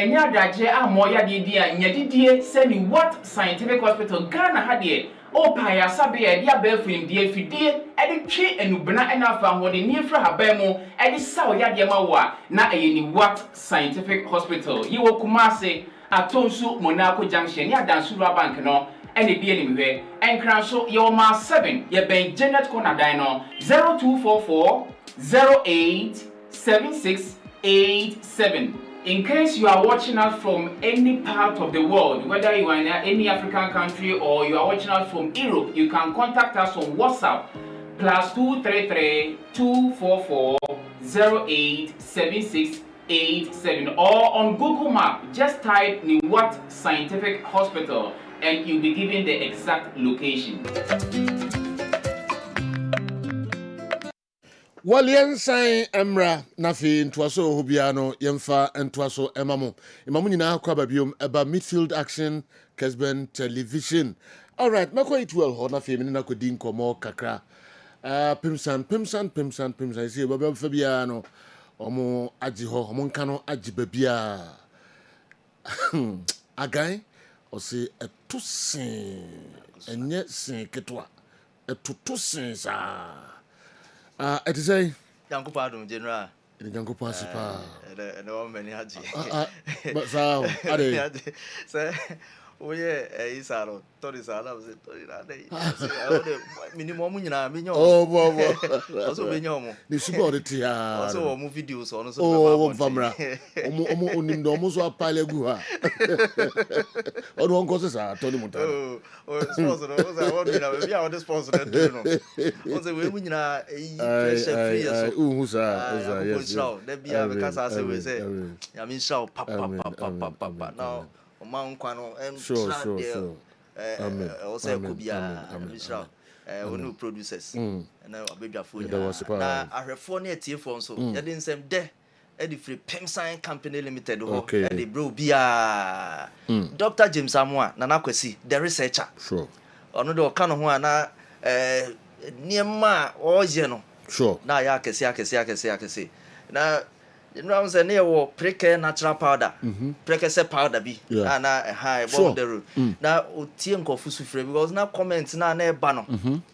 enya adagye a moya de dia nyadidie se ni what scientific hospital Ghana ha de o pa ya sabe ya dia ba fim de afidie e de twe enubena ena afa ho de ni fra haban mu e de sa o ya de ma wo a na ni what scientific hospital yi wo Kumase atonsu Monaco junction ni Adansura bank no ene bi eni mehwe enkran so ye o ma 7 ye ben Janet Konadan no 0244 08 7687. In case you are watching us from any part of the world, whether you are in any African country or you are watching us from Europe, you can contact us on WhatsApp +233 244 087687 or on Google Map. Just type Niwat Scientific Hospital and you'll be given the exact location. Walian sign Emra Nafi Ntwaso Hubiano Yemfa Ntwaso Emamo. Imamuna Kwababium about midfield action Kessben television. All right, Mako it well Hona Femina Kodin Komo Kakra. Pimsan. See Babel Fabiano Omo Ajiho Monkano Ajibabia. Again, or say a toussin and yet sing Ketwa. A tutusin, sir. It is a Yanko pardon, General. Yanko Passipa. No many haji. But so, sir, oh, yeah, he's out of Torisala. Minimum, you know, also Minyomo. The security also movie videos on us. Oh, Vamra. Almost a pile gua. Or one causes are Tony Montano. Oh, sponsor, I want to know. We are the sponsor. Also, when you are a free, there be a because I say, I mean, shout, papa, now. Mount Quano and sure. Also could be a new producers and a big food. I have 4 near T-phone, so I didn't say there. Eddie Free Pemsign Company Limited, okay. Eddie Bro Bia Dr. James Samoa, Nanakwesi, the researcher. Sure. Another kind of one near ma or Geno. Sure. Now, I can see. Now, you know, I'm saying, near precare natural powder, precare powder be, and a high bomb the room. Now, Tianko Fusufre, because now comments now near Bano.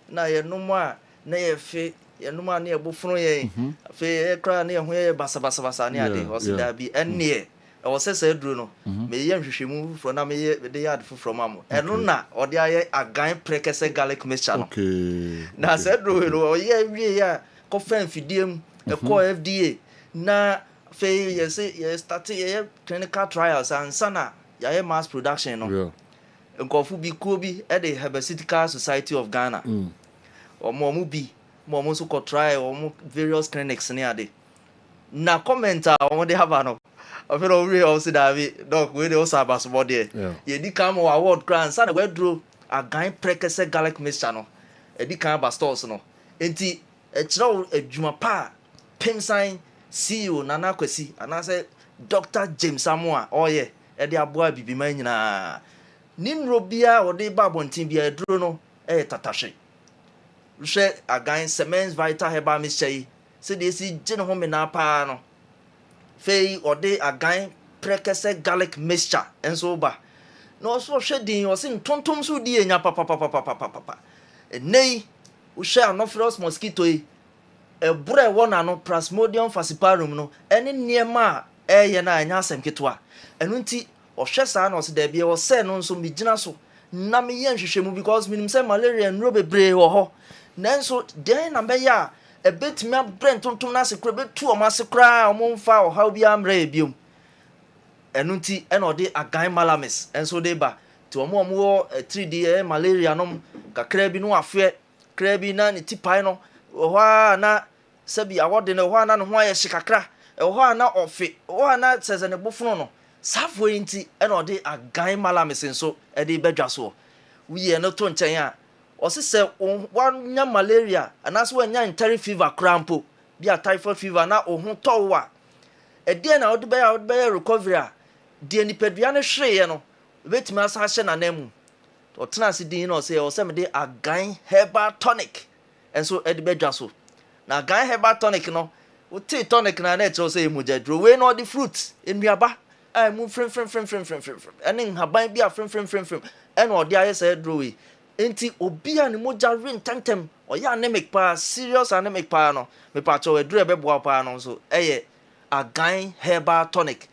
Now, you no more, near fe, you no more near Buffon, fe cry near where Bassa near the horse there be, and near. I was said, Bruno, may you move from the yard from Mamma, and Luna, or the a guy precare garlic mixture. Okay. Now, said Bruno, yeah, coffee and fidium, a core FDA. Na fe you say you started clinical trials and sana ya mass production no nkofu bi ko bi e the Herbaceutical Society of Ghana omo mu bi mo so ko try omo various clinics ne ade na commenter omo de have no afero we also David doc we dey also about so there ye di kam award grand sana we draw a guy precase garlic mixture no e di kan ba stores no enti e kira adwuma pa Pemsign CEO Nana Kwesi and I said Dr. James Samoa oh yeah e aboa bibima nyina ninrobia o de babontin bia eduro no tatashe hwe agan cement vital herbal mixture se de si gene ho me na pa no fei o de agan precase garlic mixture enso ba no so hwe din o sin tontom so di enya papa nei wo hwe anopheles mosquito yi ebure wona no Plasmodium falciparum no ene niema eye na anya asem ketwa enu nti ohwe saa na ose da bia wo se no nso migina so na me ye nhwehwemu because minim say malaria nro bebre wo ho nanso den na be ya ebetimi abrent tontom na sekra betu o masekra o momfa o ha obi amra ebiom enu nti ene ode agan malamis enso de ba ti o mo 3D malaria no kakra bi no afe kra bi na ne tipai no oha na sabi awode na oha na no ho aye hikakra oha na ofe oha na sezene bofuno no safo nti ena ode agan malamis nso e de bedwa so wiye no to nchen a osese wanya malaria anaso wanya enteri fever crampo bia typhoid fever na ohun towa e de na ode be recovery a de nipadua ne hweye no betimi asa hye na namu otena se din no say o se me de agan herbal tonic enso e de bedwa so na agan herbal tonic no uti tonic na na e say mujadro we no the fruit enuaba I move frame and then haban be a frame and or the IS drawing. Enti obia ni moja rin tantem or ya anemic pa serious anemic pa no me pacho e dure beboa pa no so a guy herbal tonic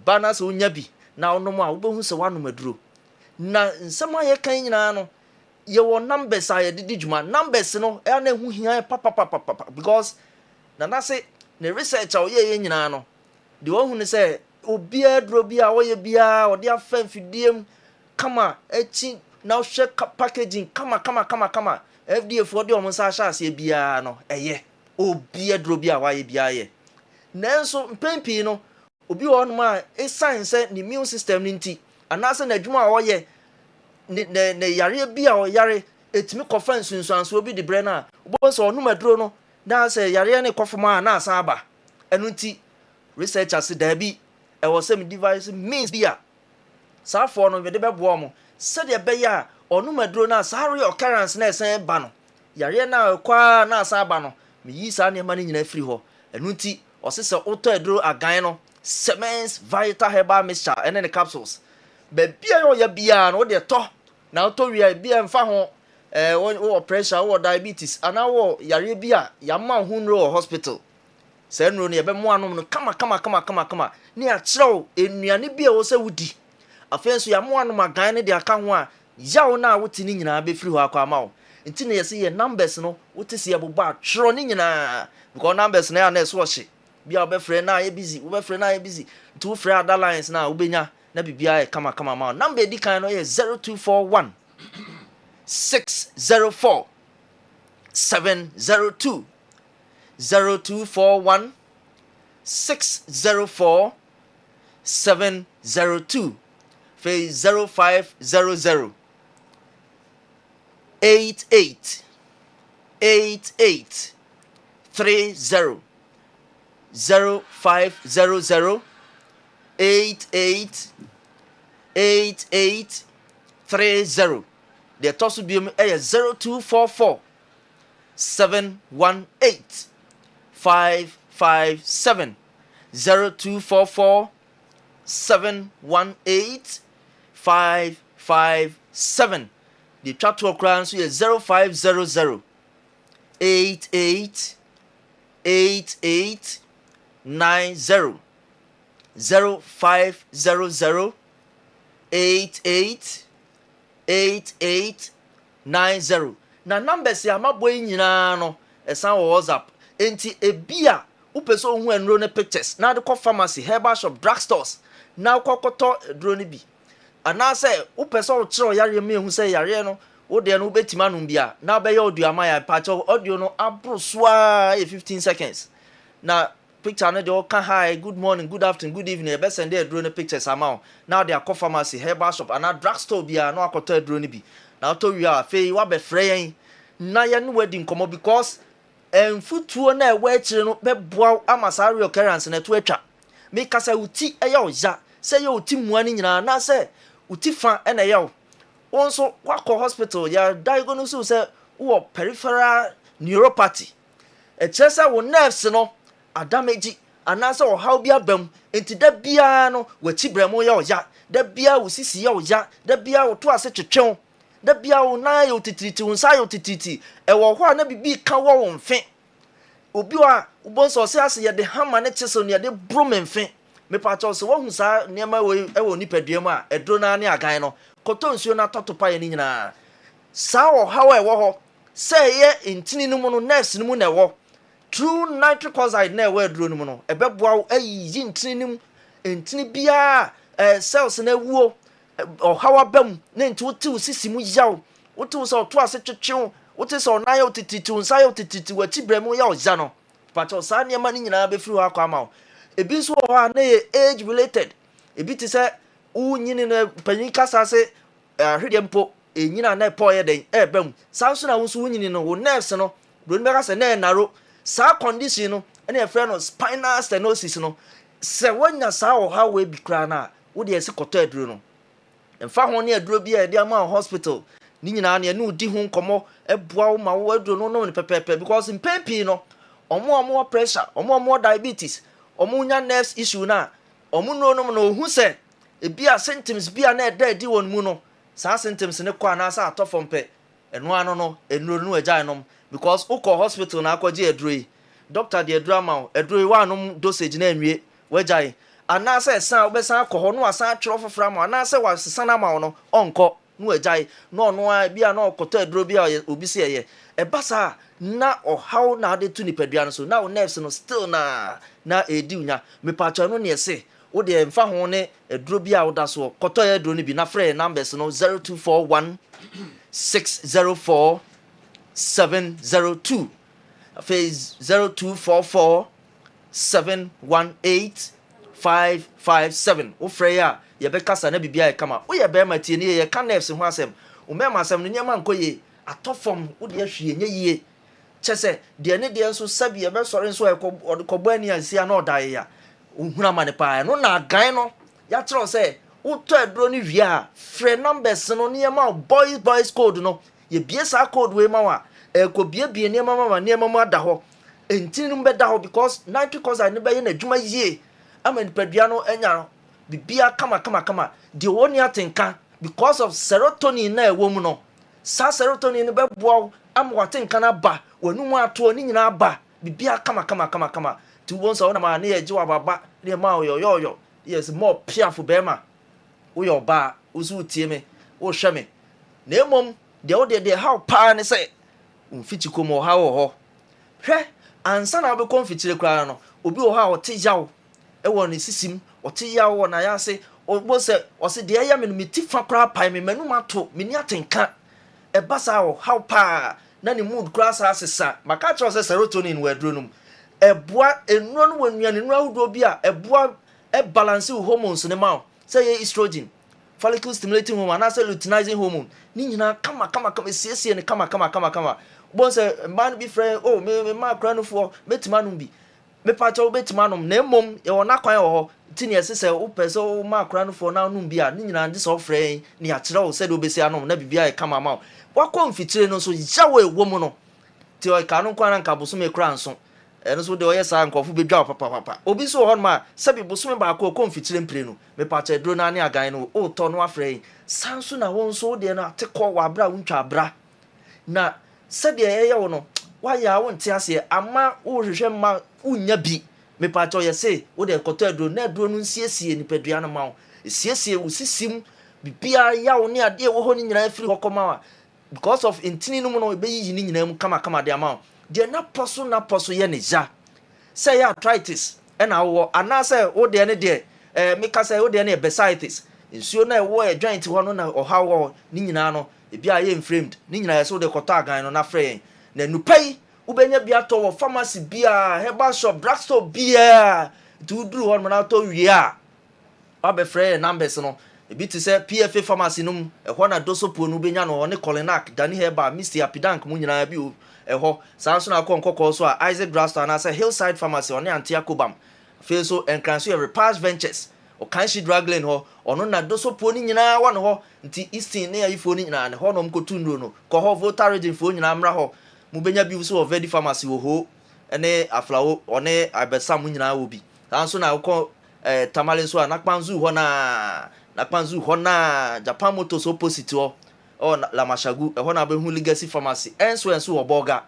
banas unya bi na ono mo a wobehu se wanu maduro na nsema ye kan nyina no ye wo numbers a ye didi djuma numbers no e na hu hia papa because na say ne research a ye nyina no de wo hu ne say obia duro bia wo ye bia o de afa mfidiem kama echi now share packaging kama FDA for the omo sa sha se bia no eye obia duro bia wa ye bia ye nanso mpempi no obi won ma e science ni immune system ni nti anase na adwuma a wo ye ne yare bia o yare etimi conference nsuanso obi de bre na obo so onu maduro no na se yare ne kofoma na asa aba enu nti researchers da bi e wo some device means bia sa for no we de bebo mo se de be ya onu maduro na sare occurrence na esen ba no yare na kwa na asa aba no me yi sa ne ma ne nyina firi ho enu nti osese auto edro agan no Semens Vital Herbal Mixture and then the capsules. But beer or ya beer no de to. Now to we beer and fa ho or pressure or diabetes and now yare beer ya man hunro hospital. Say no ne be mo anom no kama. Ni a chro enuane beer wo se wudi. Afen so ya mo anom agan ne de aka ho a yaw na wuti ni nyina be firi ho akwa ma wo. Nti ne yesi ye numbers no wuti se yebobo a chro ni nyina because numbers na ya na so hye. Bia obe frɛ na ye busy obe frɛ na ye busy to frɛ other lines na obenya na bibia kama ma number di kan no ye 0241 604 702 0241 604 702 fe 0500 88 30 0500 88 30 the tosu biom 0244 718 557 0244 718 557 the chat to okran so 0500 88 90 0500 88 90 na numbers ya maboy nyina no esan wo WhatsApp enti ebia upeso hu enro ne pictures na de ko pharmacy herbal shop drugstores na kokoto edro ne bi ana say upeso kire yare me hu say yare no wo de no betima no bia na be ye oduama ya pacho audio no abrosoa 15 seconds na picture no de o kan hi good morning good afternoon good evening e be send e drone pictures amount now they are pharmacy herbal shop and a drugstore bia no akoto drone bi na to wi a fe wa be frɛ na ye no wedding komo because futuo na e wa kire no be boa amasari occurrence na to atwa me kasa uti e ya oja say ye uti muani nyina na say uti fa e na ye onso kwakọ hospital ya diagnose say wo peripheral neuropathy e chese wo nerves no adamage anasa o how bia bam enti da bia no wachi bremo ya oya da bia wo sisi ya oya da bia wo to ase twetwen da bia wo na ya otitiriti wo nsa ya otititi e wo ho na bibi ka wo mfe obi wa ubonso se ase ye de hammer ne chese no ye de bromemfe me pa cho se wo hu sa niema wo e wo nipaduam a edro na ne agan no koto nsuo na totopa ye ni nyina sa wo how e wo ho se ye intini no mu no nurse no mu na wo true nitric oxide na we duro no no ebeboa ayi ntini ntini bia cells na wuo o hawa bam na nti wote sisi mu yaw wote so to ase twetwe wote so na ya otititi unsa ya otititi wachi bremu ya oja no pacho sa ne ma ni nyina be firi akwa ma ebi so ho na age related ebi ti se unyini na panyin kasa se hwede mpo enyina na po ye den bam sa so na wo so unyini no wo nerves no do nbeka se na naro sa condition no ene e frɛ no spinal stenosis no se wonya sa wo ha we bi kra na wo de ese koto aduro no emfa ho ne aduro bi e de ama hospital ni nyina na ne udi ho nkomo eboa wo ma wo aduro no no ne pepepe because impempi no omo pressure omo diabetes omo nya nerves issue na omuno no no hu se ebia symptoms bia na eda di won mu no saa symptoms ne kwa na sa atofom pe eno ano no enuro no agya nom because uko hospital na akwaje aduro doctor de aduro ma aduro wa nom dosage na anwie wagyae ana se san obesan akọ no asan atwero fofra ma ana se wa sesa na ma no onko no agyae no no a bia na okoto aduro bia obi se ye ebasa na ohaw na ade tu nipadua no so na o nerves no still na edi unya me pacha no ne se wo de mfa ho ne aduro bia wo da so koto ya aduro ni bi na frɛ numbers no 0241 604 702 phase 0244 718 557 wo frɛ ya ye be kasa na bibia e kama wo ye be matie ne ye ka nerves ho asem wo me ma asem no nyama nkoye atofom wo de ahwie nye yie chese de ne de nso sabi ye be sori nso ekobọ ani ansia na odaye ya ohuna mane pa no na gan no ya tro se wo to aduro ni wi a frɛ numbers no nyama boys code no ye bie sa code we ma wa ekobie nyama ma nyama ma da ho enti no be da ho because nitric oxide ne be ye na adwuma yie ama nipadua no anya bibia kama de woni atenka because of serotonin na ewo mu no sa serotonin ne be boa am watenka na ba wonu mu ato ni nyina ba bibia kama ti won so na ma na ye jiwa baba ne ma yo yes more piafo be ma wo yo ba usu tie me wo hwe me na emom de wo de how pa ne se umfiti komo ha wo ho hwe ansa na be konfitire kra no obi wo ha wo te yawo ewo ne sisim wo te yawo na ya se obo se o se de ya me no metifa kra pai me manu mato me ni atenka ebasa wo how pa na ne mood kra sa asesa maka cho se serotonin we adronum eboa enuro no wanuane nuro ahodo bi a eboa balance hormones ne ma say estrogen follicle stimulating hormone na say luteinizing hormone ni nyina kama siesie ne kama bon say man bi friend oh me ma kra no fo betima no bi me pa cho betima no na mom ye wona kwan wo ti ne sese wo pese wo ma kra no fo na no bi a ni nyina ndi so friend ni a kire wo say do besi anom na bibia e kama ma wakọ mfitire no so yawo ewo mu no ti o ka no kwan na nka bosume kra nso eno so de o yesa nkofo bedwa papa obi so hon ma sabi bosume ba ko mfitire mpire no me pa cha dro na ne agan no o to no afre sanso na won so de na tekọ wa bra wuntwa bra na sabi ye wo no wa ya wo nte ase ama wo hwehwe ma unya bi me pa cha o yese wo de koto adro na adro no nsiesie ni pedua no ma wo siesie wo sisim bibia ya wo ne ade wo ho ni nyina afiri hokoma wa because of intini no no be yi ni nyina mu kama de ama de na poso ye ne ja say arthritis and awo ana say wo de ne de me ka say wo de ne bursitis nsuo na wo e joint ho no na oha wo ni nyina no e bia ye inflamed ni nyina so de koto agan no na frɛ na nupai wo benya bia to wo pharmacy bia herbal shop drugstore bia tu duru ho no na to wie a ba frɛ numbers no ebi ti se PFA pharmacy num ehọ na dosopo no benya no ne Colinac Dani Herba Mr Apidank mu nyina bi ehọ sanso na konkoko so a Isaac Drugstore na say Hillside Pharmacy one Antiakobam fe so enkranso e Repage Ventures o kanshi drug lane ho ono na dosopo ni nyina wa no ho nti Eastern ne ayifo ni nyina ne ho no mkotu nduro no ko ho Voltaregen fo nyina amra ho mu benya bi so Verdi Pharmacy wo ho ene Aflawo one Abesa mu nyina wo bi sanso na ko Tamale so na kpanzu ho na kpanzu ho na Japan Motors opposite ho o la Mashagu ho na be hu Legacy Pharmacy enso wo boga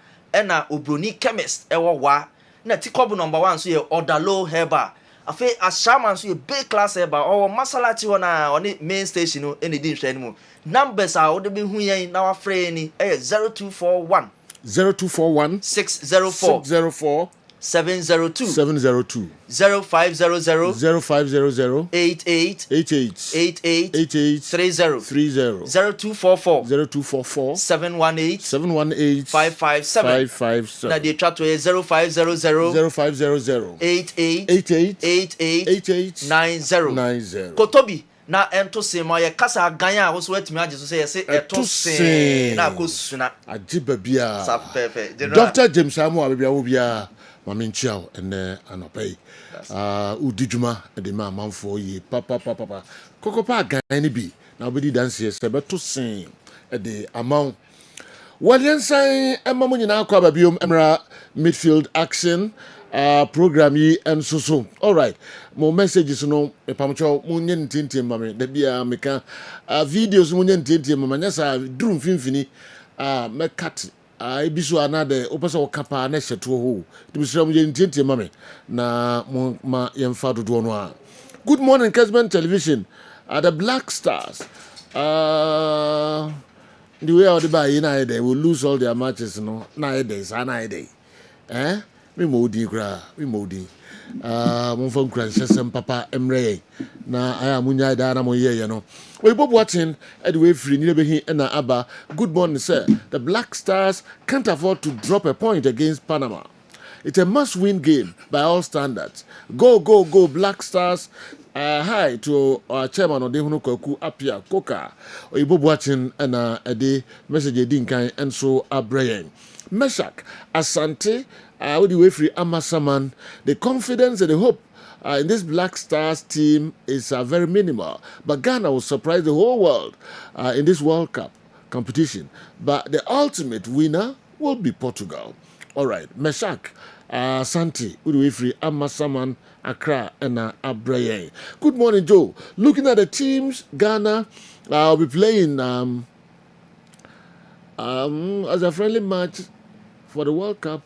na Obroni Chemist wo wa na tikobu number 1 so ye Odalo Herba afi Ashama so ye big class Herba o Masalachi ho na oni main station no ene di nhwe mu numbers a wo de be hu yen na wa frɛ ni 0241 604 702 0500 88 30 0244 718 557 na de twa to 0500 88 90 Kotobi na ento se ma ye kasa gan a wo so atimi age so se ye se eto se na akosuna agiba bia sa pepe Dr. James Amu abia wo bia maminchiao ene anopai udijuma de ma manfo yi papa kokopa gan ni bi na obedi dance se beto sen de amount waliensan emamu nyina akwa babiom emra midfield action program yi enso so. All right. Mo messages no e pamcho mo nye ntintim mame da bia meka videos mo nye ntintim mama nya sa drum finfini me cut ebiso anade opesa okapa na hyeto ho. Tibisira mo nye ntintim mame na mo ma yemfa dodo no a. Good morning Kessben television. The Black Stars the way all the buy they will lose all their matches no na day me modi kra me modi mon fon kra sesem papa emre na aya munya da na mo ye no we bob watching at the way free ni be hin na aba. Good morning sir. The Black Stars can't afford to drop a point against Panama. It's a must-win game by all standards. Go, go, go, Black Stars. Hi to our chairman of the Hunukoku Apia Koka. Oyibo watching and a day message dinkai and so a brain. Meshak Asante, with the way free Amasaman. The confidence and the hope in this Black Stars team is very minimal. But Ghana will surprise the whole world in this World Cup competition. But the ultimate winner will be Portugal. All right, Meshak Santi, Udwifri, Amasaman, Accra, and Abraye. Good morning, Joe. Looking at the teams, Ghana will be playing as a friendly match for the World Cup.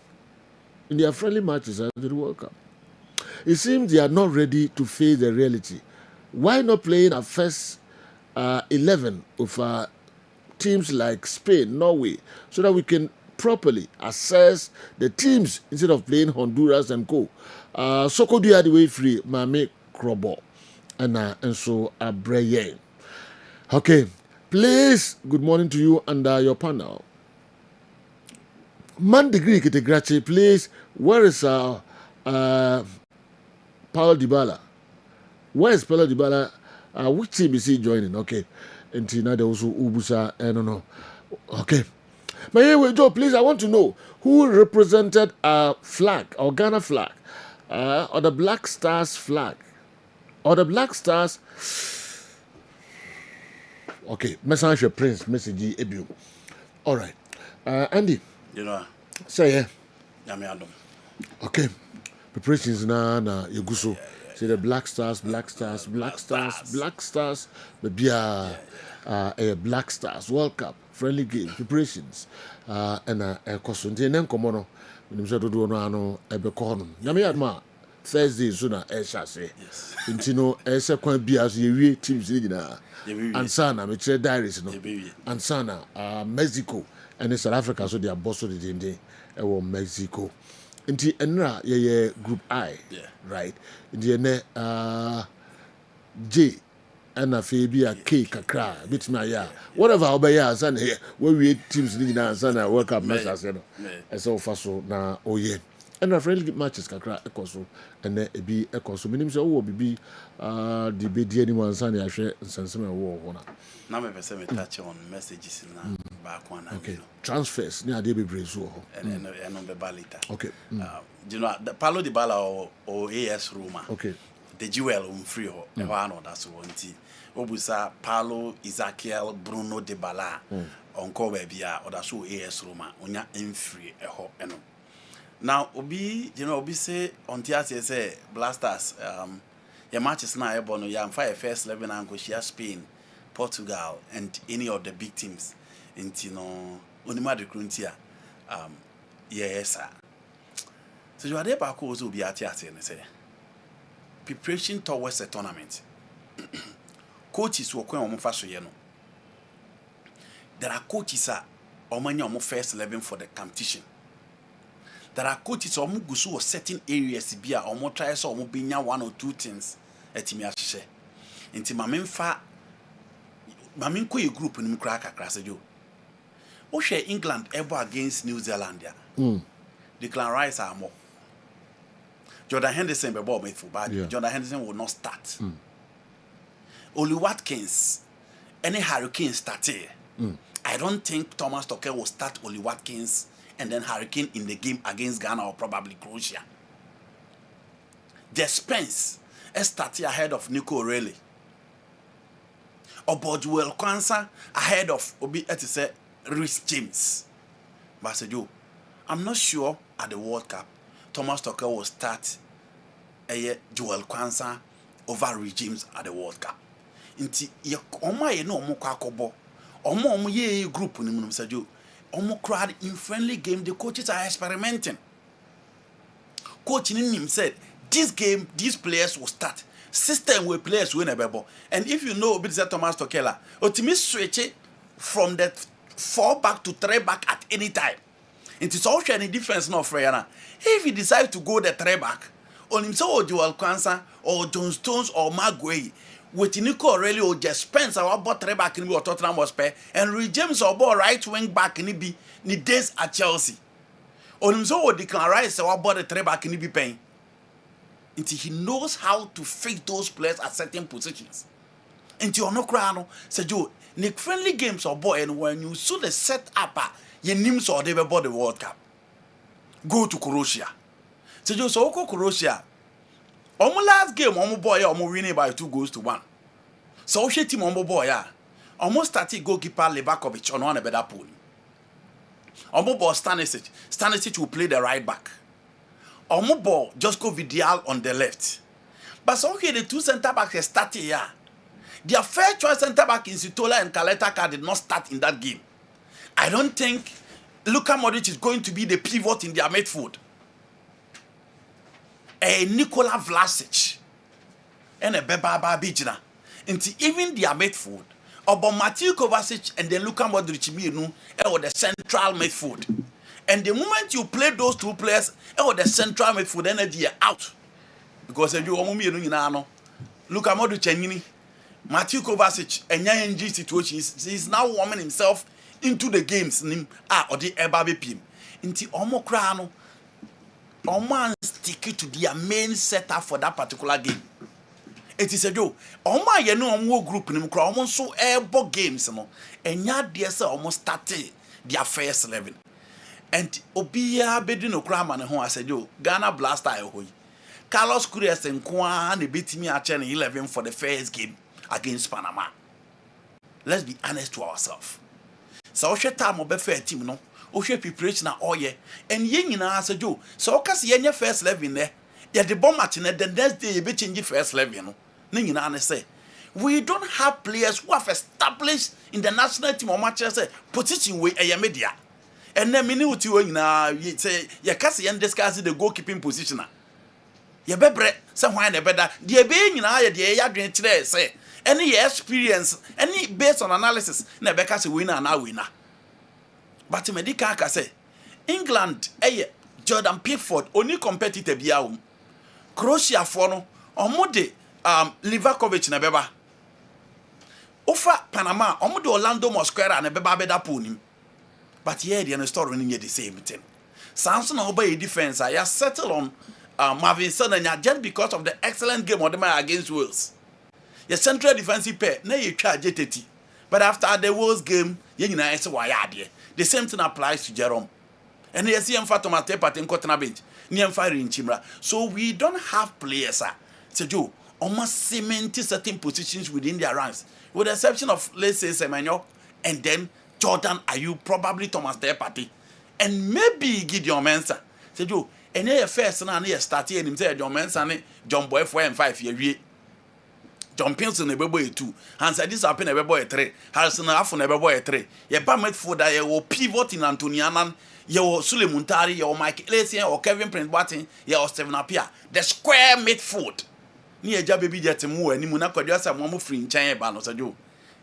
In their friendly matches for the World Cup, it seems they are not ready to face the reality. Why not playing a first 11 of teams like Spain, Norway, so that we can properly assess the teams instead of playing Honduras and co. Soko do the way free, Mame Krobo and so Abreye. Okay, please. Good morning to you and your panel. Man degree Kitegrachi, please. Where is Paulo Dybala? Where is Paulo Dybala? Which team is he joining? Okay, and Tina de also Ubusa. I don't know. Okay. But anyway, Joe, please, I want to know who represented our flag, our Ghana flag, or the Black Stars flag, or the Black Stars. Okay, message Prince, message Ebu. All right, Andy. You know, say yeah. Okay, preparations na Yeguso. Say the Black Stars, Black Stars, Black Stars, Black Stars, the a Black Stars World Cup friendly game preparations and a costume. Then come on, when you do no ebe kono. Nyame adma Thursday sooner say. Intino ese kwan bi as ye teams ni na. Ansana me chere diaries no. Ansana Mexico and South Africa so they are boss of the day Mexico. Inti enra ye group I, right? Inti ene J and a Fabia K kakra bit my ya. Whatever obey son here where we teams leading and son I work up mess as so far so na oh yeah. And a friendly matches kakra ekoso and then be ekoso minim say oh be the be anyone son ya share senseme wo ho na. Na me pese me touch on messages na back one. Okay. Transfers ni ade be brace ho. And be balita. Okay. You know the Paulo Dybala or AS Roma. Okay. The jewel free ho. E ho ano that's one ti. Obusa Paulo Ezekiel Bruno Dybala onko bia or that's AS Roma. Onya free e ho eno. Now obi you know obi say on tiase say Blasters your matches na e bono ya mfa first 11 and go share Spain, Portugal and any of the big teams into no onima de kruntia yes sir. So you are there back also be at and say preparation towards the tournament. Coaches will come on first year no. There are coaches on first 11 for the competition. There are coaches or mugusu or certain areas be or more tries or binya 1 or 2 things at me ashe. Inti mamemfa maminko a group in Mkraka Krasajo. O share England ever against New Zealand there. Declan Rice are more. Jordan Henderson be ball made for bad. Jordan Henderson will not start. Oli Watkins, any Hurricane start here. I don't think Thomas Tuchel will start Oli Watkins and then Hurricane in the game against Ghana or probably Croatia. The Spence start ahead of Nico O'Reilly. Or Bodwell Kwanzaa ahead of Obi Rhys James. But I said, I'm not sure at the World Cup Thomas Tuchel will start Joel Kwanzaa over regimes at the World Cup. Inti ye omo ye no omo kwa akobo. Omo ye group ni mu Mr. Joe. Omo crowd in friendly game, the coaches are experimenting. Coach him said, this game, these players will start. System where players win a bebo. And if you know Bidza Thomas Tuchel, ultimately switch it from the 4 back to 3 back at any time. It is also any difference no Freyana. If he decides to go the 3 back, on himself or Joel Kwanzaa or John Stones or Maguire, with Nico Aurelio or just Spence our ball 3 back in the Tottenham Hotspur and Rui James or ball right wing back in the ni days at Chelsea. On himself or Declan Rice our ball the 3 back in the pain. Until he knows how to fit those players at certain positions. Until no crown, say Joe, Nick friendly games or boy, and when you saw the set up, your names or they were the World Cup. Go to Croatia. Say Joe, so go Croatia. Omo last game, omo boy, omo winning by 2-1. So she team omo boy, almost started goalkeeper Levakovic on one a better pool. Omo ball Stanisic. Stanisic will play the right back. Omo ball Josko Vidal on the left. But so okay, the 2 center backs started here. Their fair choice center back in Sitola and Kaletaka did not start in that game. I don't think Luka Modric is going to be the pivot in their midfield. Nikola Vlasic and a Beba Bijina. Until even their midfield, about Matthew Kovacic and then Luka Modric or the central midfield. And the moment you play those 2 players or the central midfield, then they are out. Because you Luka Modric and Matthew Kovacic and NG situation is now warming himself into the games or the Ebabe Pim. Into Omo Krano. Oman stick to their main setup for that particular game. It is a joke. Oman you know omo group nim kra omo so airbo games no. Enya de say almost started their first 11. And Obia bedi no kra man ho asejo. Ghana Blaster ehoi. Carlos Queiroz nkoa na beat me at 11 for the first game against Panama. Let's be honest to ourselves. So she time obefa team no. Ohwe preparation na oye and ye nyina asejo so okase ye nya first 11 there ye the bomb match na the next day ye be change first 11 no na nyina na say we don't have players who have established in the national team or match say position we e media and then mini uti we nyina say ye kase ye discuss the goalkeeping position na ye bebre say hwan na better the be nyina ye de ye adwen kire say any experience any based on analysis na be kase winner na winner. But medical can say England, Jordan Pickford, only competitor biaum. Croatia for no, Omude Livakovic na beba. Ofa Panama, Omude Orlando Mosquera and a beba beda punim. But here the story in the same thing. Samson obey defense, I settled on Marvin Sonanya just because of the excellent game of the man against Wales. Your central defensive pair, na you try JTT. But after the Wales game, you know it's why idea. The same thing applies to Jerome. And you see him for Tomate Patin Cotton bench, near fire in Chimra. So we don't have players, so Joe, almost cementing certain positions within their ranks. With the exception of, let's say, Semenyo, and then Jordan Ayew, probably Thomas Tepati, and maybe Gideon Mensah. So Joe, and here first and here started and himself John Mensah, John Boy 4 and 5 years. John Pinson a boy 2, Hans this happen a boy 3, Harrison half on a boy 3. Ye permit for that ye will pivot in Antonianan, ye will Sule Muntari, ye will Mike Ellison or Kevin Prince Barton, ye will Stephen Apia. The square midfield. Near Jabby Jetimu and Munako just a moment free in China Banos a Joe.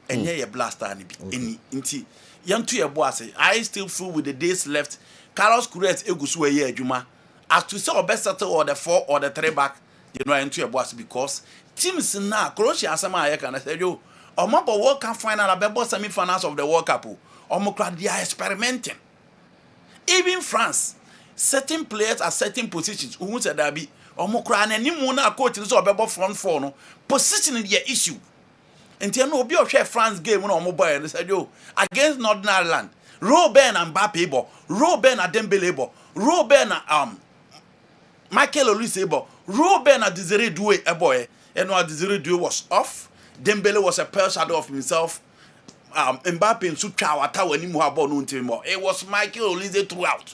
And ye a blaster any inti. Young to your boss, I still feel with the days left. Carlos Queiroz Egusue ye Juma. As to say best settle or the 4 or the 3 back, you know, into your boss because. Teams now, Croatia sama I can say you. Omabo World Cup final, a semi-finals of the World Cup. Omokra they are experimenting. Even France, certain players at certain positions. Who said that be? Omokra and any mona coach is about front 4 no position in the issue. Until no be of France game when Omoboy and said you against Northern Ireland. Robben and Mbappe, Robben and Dembele, Robben Michael Olise, Robben and Desiree Doué a boy. And what Desiree Doué was off. Dembele was a pale shadow of himself. Mbappe and Sutra Wata when he more. It was Michael Olise throughout.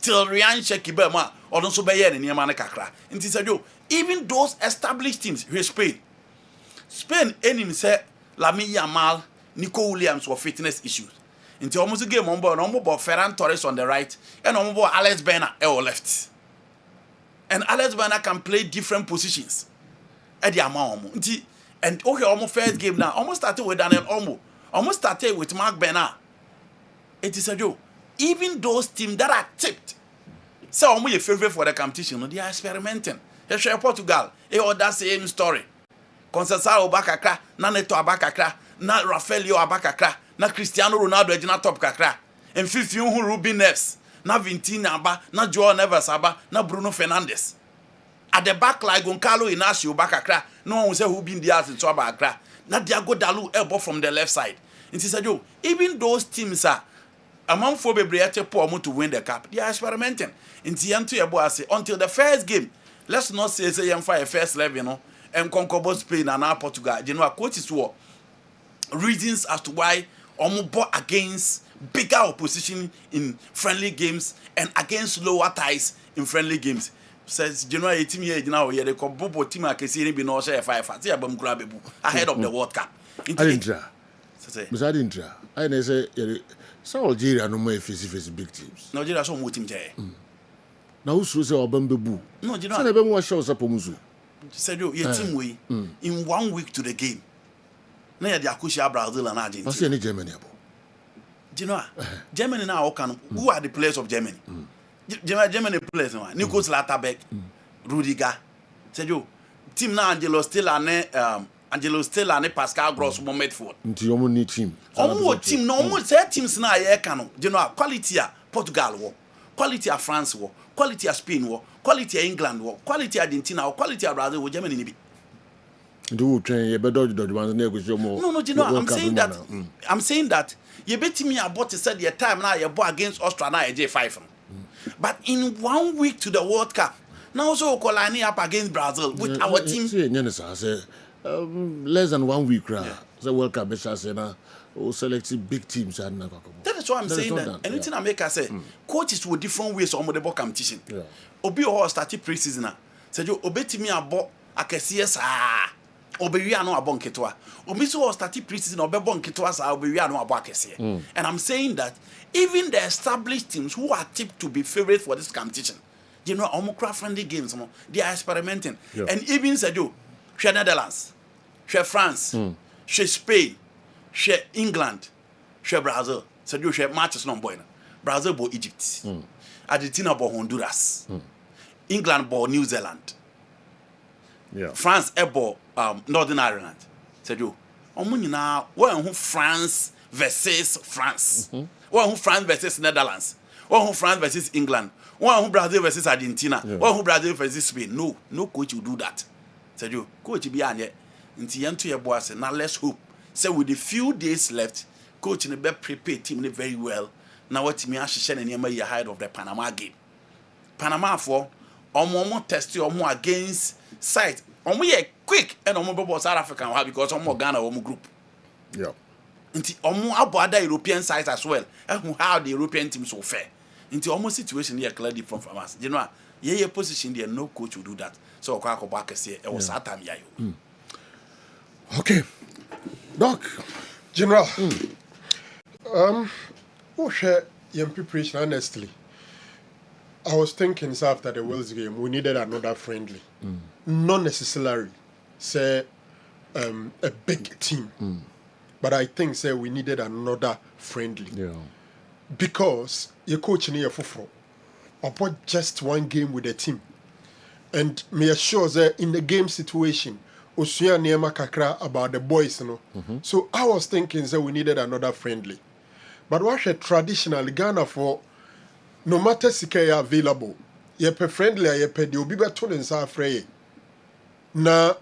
till Ryan Shekibema or don't so be any near Manakakra. And he said, even those established teams, here Spain, any say Lamine Yamal, Nico Williams were fitness issues. Into almost a game on board Ferran Torres on the right, and on board Alex Bena on left. And Alex Bena can play different positions. At the amount. And okay, almost first game now, almost started with Daniel Olmo, almost started with Mark Bena. It is a joke. Even those teams that are tipped, say almost your favorite for the competition, they are experimenting. They share Portugal, that same story. Conceição Abakakra, na Neto Abakakra, na Rafaelio Abakakra, na Cristiano Ronaldo ejina top kakra. En fifi hu Ruben Neves, na Vitinha Aba, na Joao Neves Aba, na Bruno Fernandes. At the back like Goncalo Inacio Bakakra, no one will say who been the ass in Abakra. Na Diago Dalu elbow from the left side. And he said, even those teams are among four bebrete poor to win the cup. They are experimenting. In Tianto Yabo say until the first game, let's not say you fire first level, you know. And conquer Spain and now Portugal. You know, coaches were reasons as to why bought against bigger opposition in friendly games and against lower ties in friendly games. Says January 18 years now, they come Bobo team I can see be no share five ahead of the World Cup. I didn't I say so Algeria no more face big teams. Nigeria so more team there. Now who say Obambebu? No, you know. Say be more shows up Muzu. Said your team way in 1 week to the game. Na ya dia kushia Brazil and Argentina. What's any Germany about? Do you know? Germany now who are the players of Germany? Germany players now. Nico Zlatabek, Rudiger. Said you team now Angelo Stella and Pascal Gross from Midfield. Into your money team. Omo team no more say teams now here can. Do you know quality Portugal war, quality of France war, quality of Spain war, quality of England war, quality of Argentina war, quality of Brazil war, Germany ni bi. Do train you better do the ones negotiate more. No, do you know I'm saying that you bet me about to set your time now you bought against Austria now J5. But in 1 week to the World Cup, now also lining up against Brazil with our team. Say less than 1 week the World Cup say now select big teams and that is why I'm saying that. Anything I make I say coaches with different ways on the ball competition. Obi or started pre-season. Said you obeti me about akesiye sa obewia no abon ketwa. Obi so started pre-season obebon ketwa sa obewia no abo akesiye. And I'm saying that even the established teams who are tipped to be favorites for this competition, you know, omokra friendly games, they are experimenting. And even said you, share Netherlands, share France, share Spain, share England, share Brazil. Said you share matches no boy. Brazil bo Egypt. Argentina bo Honduras. England bo New Zealand. France bo Northern Ireland. Said you, omunina who France versus France. Who France versus Netherlands. Who France versus England. Who Brazil versus Argentina. Who Brazil versus Spain. No coach will do that. Said you, coach be anye. Inti yantu ye boy say now let's hope. Say with the few days left, coach in the prepare team very well. Now what me ashishene niyama ye ahead of the Panama game. Panama for omo test omo against site. Omo ye quick and omo bobo South African because omo Ghana omo group. Yeah. Inti omo abo other European sides as well. And how the European teams will fare. Inti omo situation here clearly different from us. You know, ye position there no coach will do that. So okwa back say e was that time yayo. Okay. Doc. General. Who share your preparation honestly? I was thinking after the Wales game, we needed another friendly. Not necessarily say a big team. But I think say we needed another friendly. Yeah. Because your coach near Fufro about just one game with the team. And me assure that in the game situation, Osuya Niema Kakra about the boys, you know. So I was thinking that we needed another friendly. But what a traditional Ghana for no matter sikaya available, ye pe friendly, ye pe di obi beto ne nsa afre na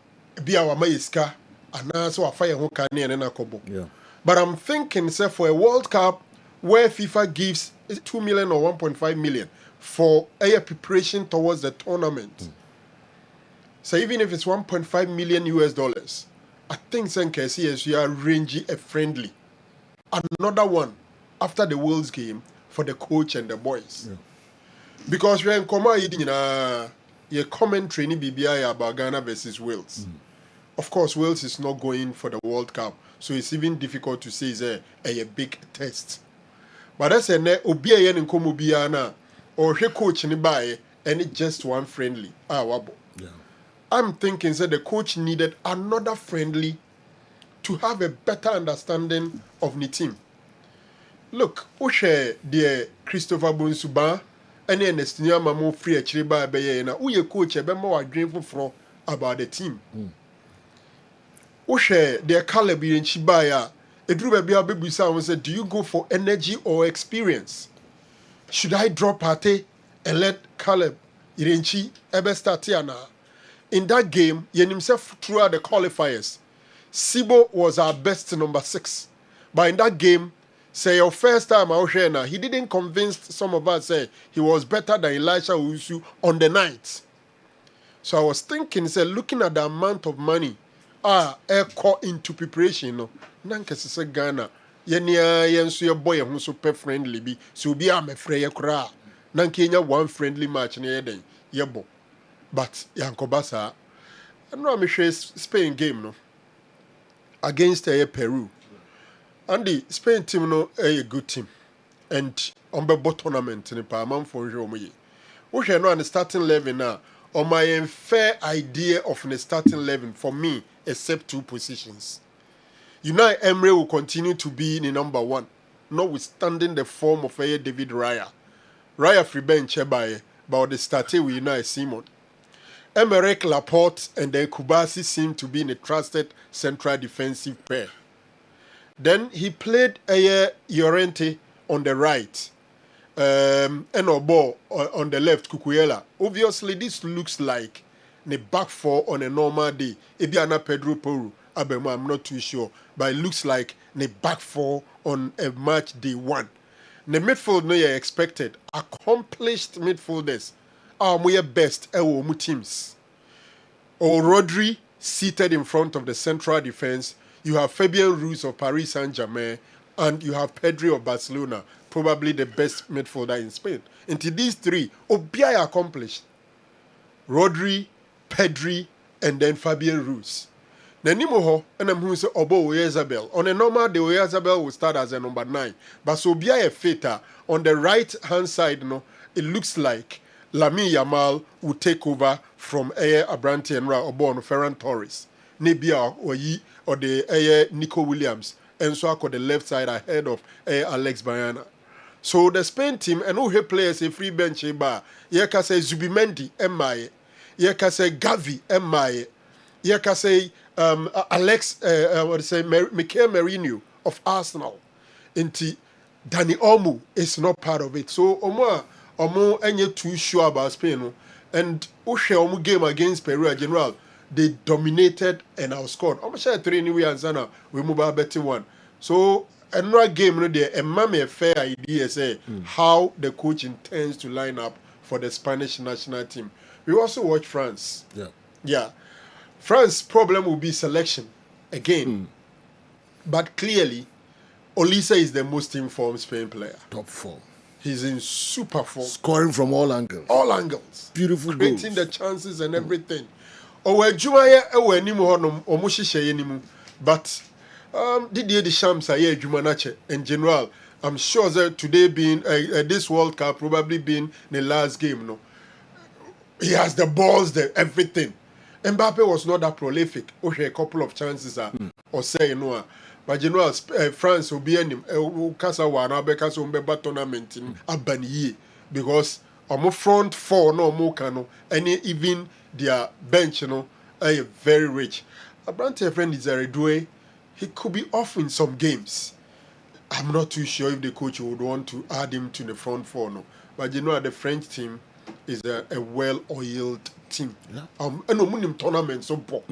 bi awa mayiska ana so afire ho kan ne na kobo. Yeah. But I'm thinking say for a World Cup where FIFA gives 2 million or 1.5 million for a preparation towards the tournament. So even if it's 1.5 million US dollars, I think Senkesi you are arranging a friendly. Another one after the World's game for the coach and the boys. Because we're in Koma your commentary ni BBI about Ghana versus Wales. Of course, Wales is not going for the World Cup, so it's even difficult to say it's a big test. But that's a obi a yen nkomo bia na or he coach ni buy and just one friendly. Wabo. Yeah. I'm thinking that the coach needed another friendly to have a better understanding of the team. Look, Oshe the Christopher Bonsuba and then Estinia Mamo free a chiriba beye na uye coach a more dreamful from about the team. Oshe the Caleb in Chibaya, a drew a baby sound said, do you go for energy or experience? Should I drop Pate and let Caleb Irenchi ebe start here now? In that game, Yen himself throughout the qualifiers, Sibo was our best number 6. But in that game, say your first time out here now, he didn't convince some of us say he was better than Elisha Usu on the night. So I was thinking, say, looking at the amount of money air caught into preparation, no, Nanka say Ghana, yensu your boy who's super friendly be so be am a freya kra. Nankenya one friendly match near then, yebo. But Yankobasa, I know I'm sure Spain game no against Peru. And the Spain team no a good team. And on the tournament in the Parliament for Romy. We shall know the starting 11 now. On my unfair idea of the starting 11 for me, except 2 positions. Unai Emery will continue to be the number 1, notwithstanding the form of David Raya. Raya free bench by the starting with Unai Simon. Emerick Laporte and then Kubasi seem to be in a trusted central defensive pair. Then he played Llorente on the right, and Obo on the left, Kukuyela. Obviously, this looks like the back 4 on a normal day. Ebiana Pedro Porro, Abemo, I'm not too sure, but it looks like the back 4 on a match day 1. The midfield no you expected, accomplished midfielders. Our best teams. Or Rodri seated in front of the central defense. You have Fabian Ruiz of Paris Saint-Germain, and you have Pedri of Barcelona, probably the best midfielder in Spain. Into these 3, Obiai accomplished. Rodri, Pedri, and then Fabian Ruiz. Then Nimoho, and I'm who say Obo Oyarzabal. On a normal day, Oyarzabal will start as a number 9. But so Obiai Feta, on the right hand side, no, it looks like Lamine Yamal will take over from Abrante and Obo on Ferran Torres. Nebia or the Nico Williams, and so I got the left side ahead of Alex Bayana. So the Spain team, and who he players a free bench bar. Yeka say Zubimendi, Mmaye. Yeka say Gavi, Mmaye. Yeka say Alex, Mikel Merino of Arsenal. Inti Danny Olmo is not part of it. So Omo ain't too sure about Spain. And Ushe Omo game against Peru in general, they dominated and outscored. I'm sure 3 anyway and Zana we move about betting 1. So another game no there and mammy a fair idea say how the coach intends to line up for the Spanish national team. We also watch France. Yeah. France problem will be selection again. But clearly Olise is the most informed Spain player. Top 4. He's in super form. Scoring from all angles. All angles. Beautiful creating goals. the chances and everything. But Didier Deschamps in general, I'm sure that today being this World Cup probably being the last game, no. He has the balls, the everything. Mbappe was not that prolific. Okay, a couple of chances or say you know. But you know, France will be in Casa Wana because tournament in Abani because on front 4 no more cano and even their bench, you know, are very rich. Abrante friend is a Redoué. He could be off in some games. I'm not too sure if the coach would want to add him to the front 4, no. But you know, the French team is a well-oiled team. Yeah. And no tournament so poor.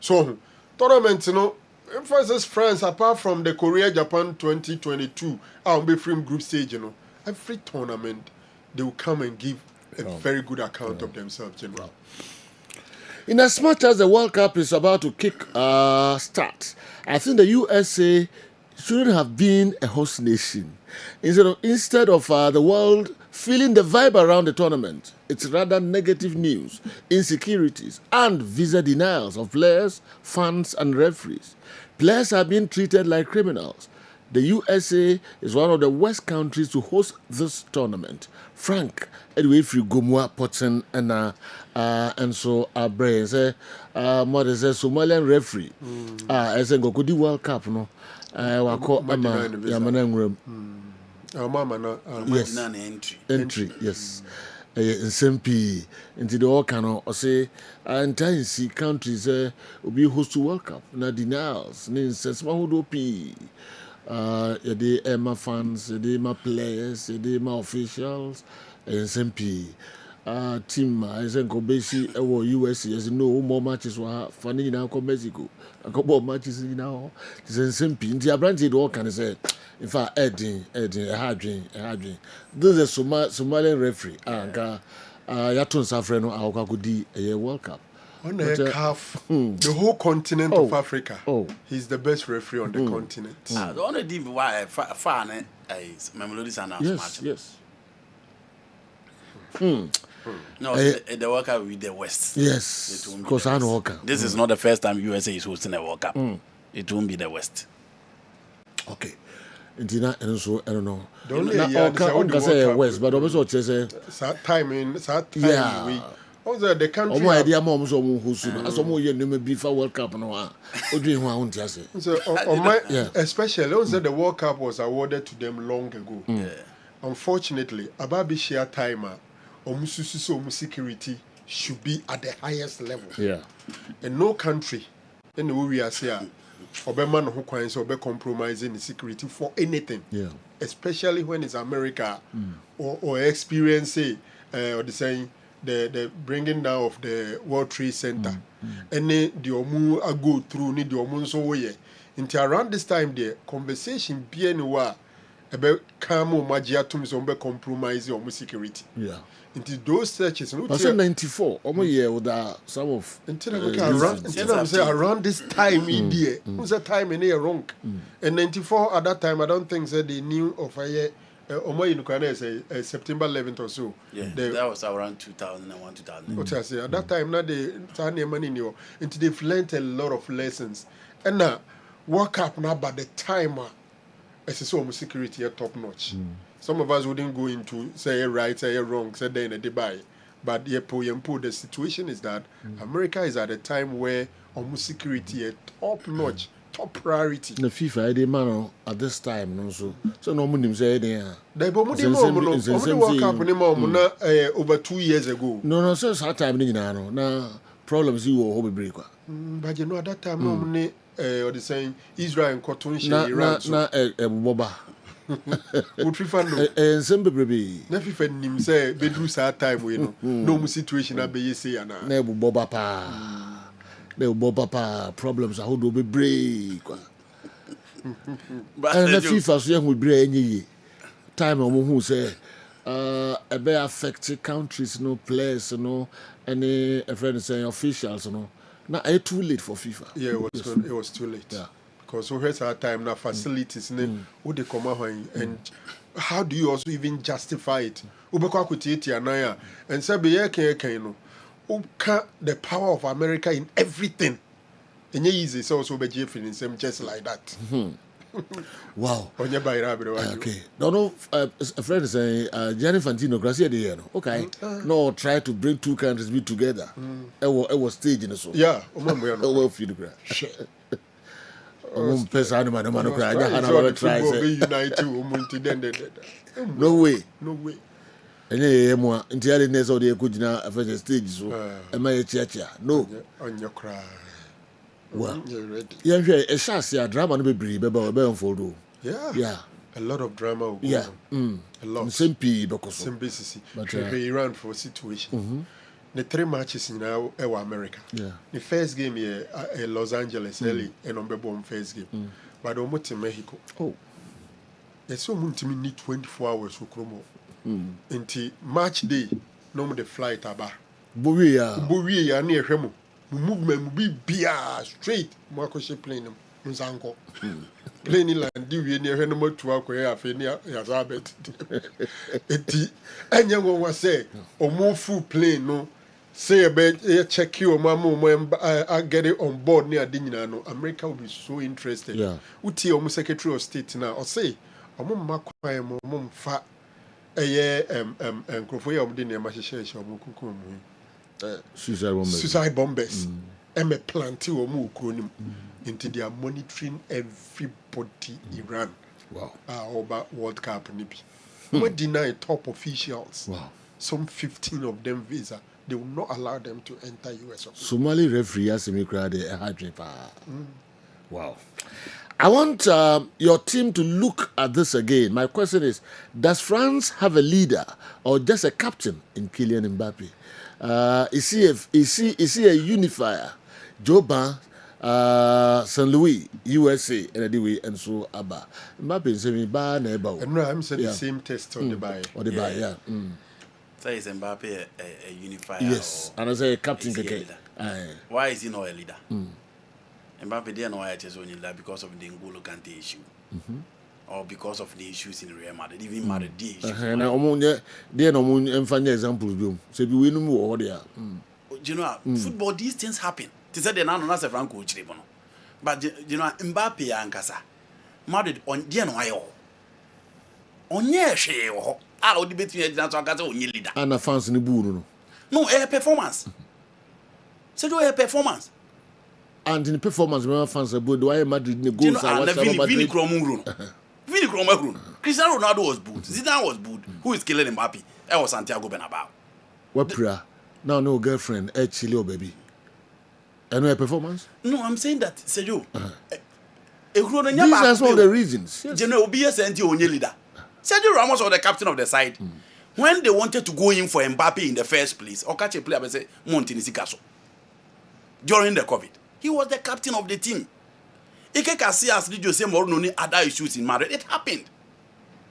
So tournament, you know, versus France, apart from the Korea Japan 2022, I'll be from group stage, you know. Every tournament they will come and give a very good account of themselves, general. In as much as the World Cup is about to kick start, I think the USA shouldn't have been a host nation. Instead of the world feeling the vibe around the tournament, it's rather negative news, insecurities, and visa denials of players, fans, and referees. Players are being treated like criminals. The USA is one of the worst countries to host this tournament. Frank, anyway, if you go more Potson and so our brain say, what is a Somalian referee? As a Gokudi World Cup, no, I call Yamanang. Yes, entry, yes. SMP into the all can or say entire see countries will be host to World Cup. Now denials, says Mahudopi. Yɛde ɛma fans, yɛde ɛma players, yɛde ɛma officials, SMP. Team ɛsɛ nkɔbɛsi ɛwɔ US yɛsɛ no more matches wɔ ha fa ne nyinaa kɔ Mexico akɔbɔ matches nyinaa hɔ sɛ SMP nti aberante de ɔka ne sɛ in fact ɛdin ɛha adwen this is a Somalian referee nka yɛato nsa frɛ no a ɔkɔakɔdi ɛyɛ World Cup. On the calf, the whole continent of Africa. He's the best referee on the continent. The only thing why fan is Melodies and match. Yes. No, the World Cup with the West. Yes, because I know World This is not the first time USA is hosting a World Cup. It won't be the West. Okay. And so I don't know. The only year say West, but also say time. Yeah. Also, the country. My idea, mom, so who soon. As some year, no, before World Cup, no, or doing one, just so, especially, also, the World Cup was awarded to them long ago. Unfortunately, Ababi share timer, or security should be at the highest level. Yeah. And no country in the way we are here, or man who coins or be compromising the security for anything. Yeah. Especially when it's America or experience, or the saying. The bringing down of the World Trade Center, and the omu go through need the omu so way. Until around this time, the conversation be anywhere about kamo magiatum zombe compromise omu security. Yeah. Until those searches, no. I said 94. Omu year with some of. Until around this time, who's that time in here wrong? And 94 at that time, I don't think that they knew of a year. September 11th or so. Yeah, that was around 2001, 2002. What I say at that time, now they turn money in you, and they've learned a lot of lessons. And now, work up now by the time, as so security at top notch. Some of us wouldn't go into say right, say wrong, say they in a Dubai. But the situation is that America is at a time where almost security at top notch. Top priority. The FIFA, the man at this time, no so no money say there. They World Cup over 2 years ago. No, so that time na problems you will break. But you know at that time, no or the saying Israel and Cotton Iran. Na boba. Would FIFA no? And some baby. Na FIFA nim say bedru sa time we no situation abeye say ana. Na boba pa. The Boba problems are who do be break. And the FIFA so young will break any time who say a be affected countries, no players, no any friend saying officials, no. Now it's too late for FIFA. Yeah, it was too late. Yeah. Because so here's our time now facilities who they come out and how do you also even justify it? Ubekwa kuti anaya and say be no. The power of America in everything. And easy so also be in same just like that. Wow. Okay. No, a friend is saying Gianni Infantino, Gracia de Yeno. Okay. No, try to bring two countries be together. It was staging so. Yeah, well photograph. No way. No way. Any more entirely next or the could now a stage so am I a church? No, on your cry. Well, you're ready. Yeah, a chassis, a drama to be brave about a for yeah, a lot of drama. Yeah, a lot. Simple because same basis, but Iran for situation. The 3 matches in our America. Yeah, the first game here Los Angeles, LA, and on the bomb first game, but almost in Mexico. Oh, there's so much need 24 hours for Chromo. Until March day, no the flight aba. Buria near Hemo. Movement be straight. Marco plane them. Mzango. Plane land di we near no to akwa afi ni yazabet. Eti enya won say omo full plane no say be check you I get it on board near Dinina no America will be so interested. Yeah. Uti omo secretary of state now or say omo makwa omo fa eye nkrofo ya omo di na ma hyehyɛ omo kuku omo. Suicide bombers. Eme planti omo ukronim. Into they are monitoring everybody Iran. Wow. Over World Cup nibi. We deny top officials. Wow. Some 15 of them visa. They will not allow them to enter US. Somali referee has me crowd a hard Wow. I want your team to look at this again. My question is, does France have a leader or just a captain in Kylian Mbappe? Is he a unifier? Joba St. Louis, USA, and so Abba. Mbappe is a bar neighbor. And no, I'm saying the same test on the buy. Or the buy, yeah. So is Mbappe a unifier? Yes, and I say captain. Why is he not a leader? Mbappe didn't know why it is only leader because of the N'Golo Kante issue. Or because of the issues in Real Madrid, even Madrid issues. And I no examples. So we win more there. You know, football, these things happen. They said they now not a Franco Chiribono. But you know, Mbappe and Casa Madrid on Diano. On ye she I would debate me that Casa on leader. And a fans in the Buru. No, a performance. So do a performance. And in the performance, when fans are good, why Madrid the You goals know, are Vini Kromurun. Vini Kromurun. Cristiano Ronaldo was good. Zidane was good. Who is killing Mbappe? It was Santiago Bernabeu. What prayer? No girlfriend, Chile, baby. And no performance? No, I'm saying that, Sergio. These are some of the reasons. You know, be a only leader. Sergio Ramos was the captain of the side. When they wanted to go in for Mbappe in the first place, or catch a player and say, Montinisicaso. During the COVID, he was the captain of the team. Ike kasi as did you say more no other issues in Madrid. It happened.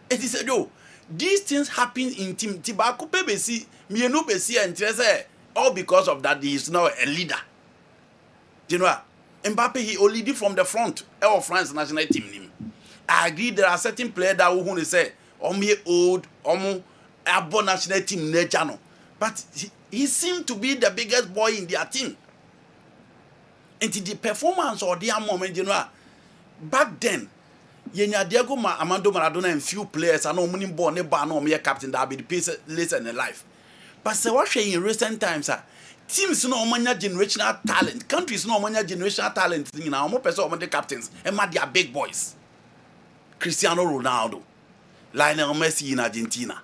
It is Sergio. These things happen in team. Tibaku Pebesi, Mienu Besi, and Treze, all because of that he is now a leader. You know, Mbappe, he only did from the front of France national team. I agree there are certain players that who say, me old, abo national team nature. But he seemed to be the biggest boy in their team. And the performance or their moment, you know, back then, Yenya Diego Armando Maradona and few players are no money born, no bar, no mere captain that be the pace later in life. But so what in recent times, teams no mania generational talent, countries no mania generational talent. You know, more person the captains and they are big boys. Cristiano Ronaldo, Lionel Messi in Argentina.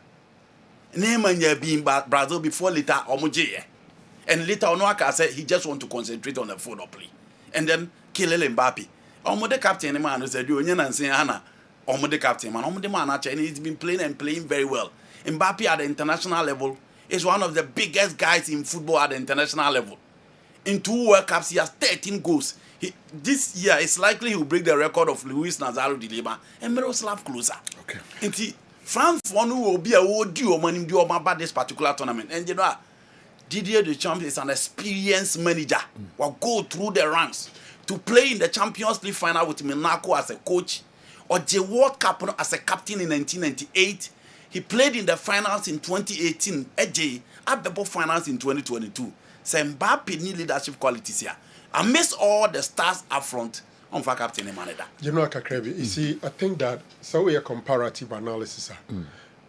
Neymar being Brazil before later Omoje. And later on, I said he just want to concentrate on the football play. And then Kylian Mbappe. The captain man who said, you and say Anna, the captain man, the man actually he's been playing and playing very well. Mbappe at the international level is one of the biggest guys in football at the international level. In 2 World Cups, he has 13 goals. This year, it's likely he will break the record of Luis Nazario de Lima and Miroslav Klose. Okay. And France one who will be a would do money do about this particular tournament. And you know, Didier Deschamps is an experienced manager. Will go through the ranks to play in the Champions League final with Monaco as a coach, or the World Cup as a captain in 1998. He played in the finals in 2018. AJ at the finals in 2022. So Mbappe need leadership qualities here. Amidst all the stars up front, on for captain and manager. You know, Kakrebi, you see, I think that so we a comparative analysis.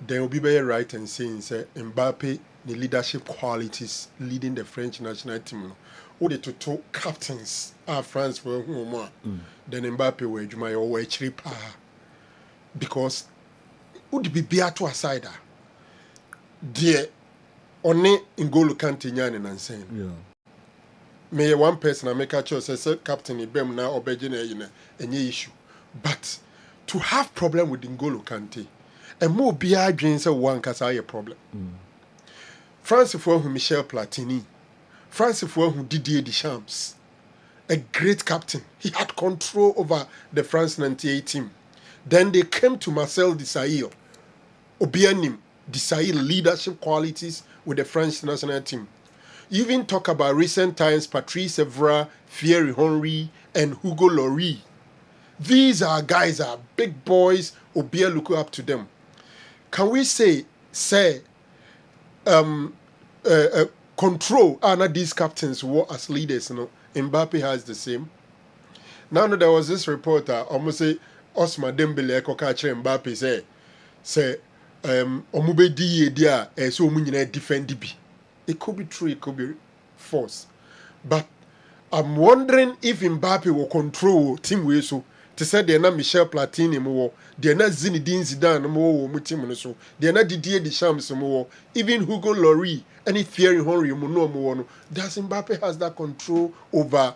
They will be very right in saying, say, Mbappe, the leadership qualities leading the French national team. Or the two captains are France were more. Then Mbappe were Jumai or were Chiripa. Because would be beer to a cider. Dear, only in N'Golo Kante and saying. Yeah. May one person I make a choice as captain Ibem now or Bejene in any issue. But to have problem with N'Golo Kante, and more beer drinks a one cause I a problem. France for whom Michel Platini, France for whom Didier Deschamps, a great captain. He had control over the France 98 team. Then they came to Marcel Desailly, Obianim, Desailly leadership qualities with the French national team. You even talk about recent times, Patrice Evra, Thierry Henry, and Hugo Lloris. These are guys are big boys. Obia look up to them. Can we say control are not these captains were as leaders? You know, Mbappe has the same. Now there was this reporter almost say Osman Dembele catcher Mbappe say omube di dia so munyina defend bi. It could be true, it could be false. But I'm wondering if Mbappe will control team way so to say they're not Michel Platini mo, they're not Zinedine Zidane mo team so, they're not Didier Deschamps mo, even Hugo Lloris, any Thierry Henry mo no. Does Mbappe has that control over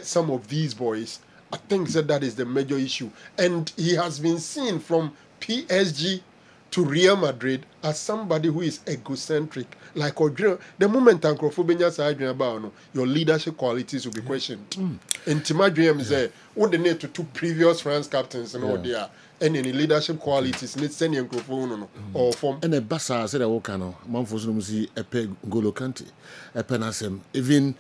some of these boys? I think that is the major issue. And he has been seen from PSG to Real Madrid as somebody who is egocentric. Like the moment Ankrofobenia said about your leadership qualities will be questioned. And Tima Dream say, what the need to two previous France captains and all there, and any leadership qualities need sending Ankrofon or from. And a bassa said, I walk on, Manfosumusi, a peg Golo Kante, a penasem, even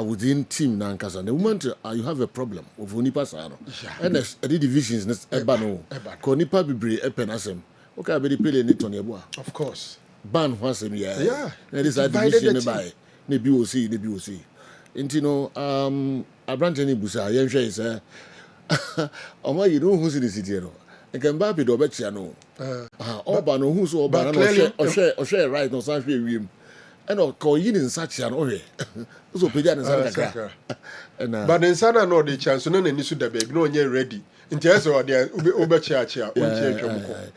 within team Nankasa. The moment you have a problem with Unipasano, and there's a divisions, Ebano, Konipa Bibri, a penasem. Okay, but the play need on your boy. Of course. Ban once him, yeah. And this division by the BOC. And you know, I branch any busa, young shay is oh, you know who's in the city. And can Bappy do bet you know. Obano who's all ban or share right no such him. And I'll call you in such an way. So, Pijan and but in Sana, no, the chance, no, and you should have been no, you're ready. In terms of the Uber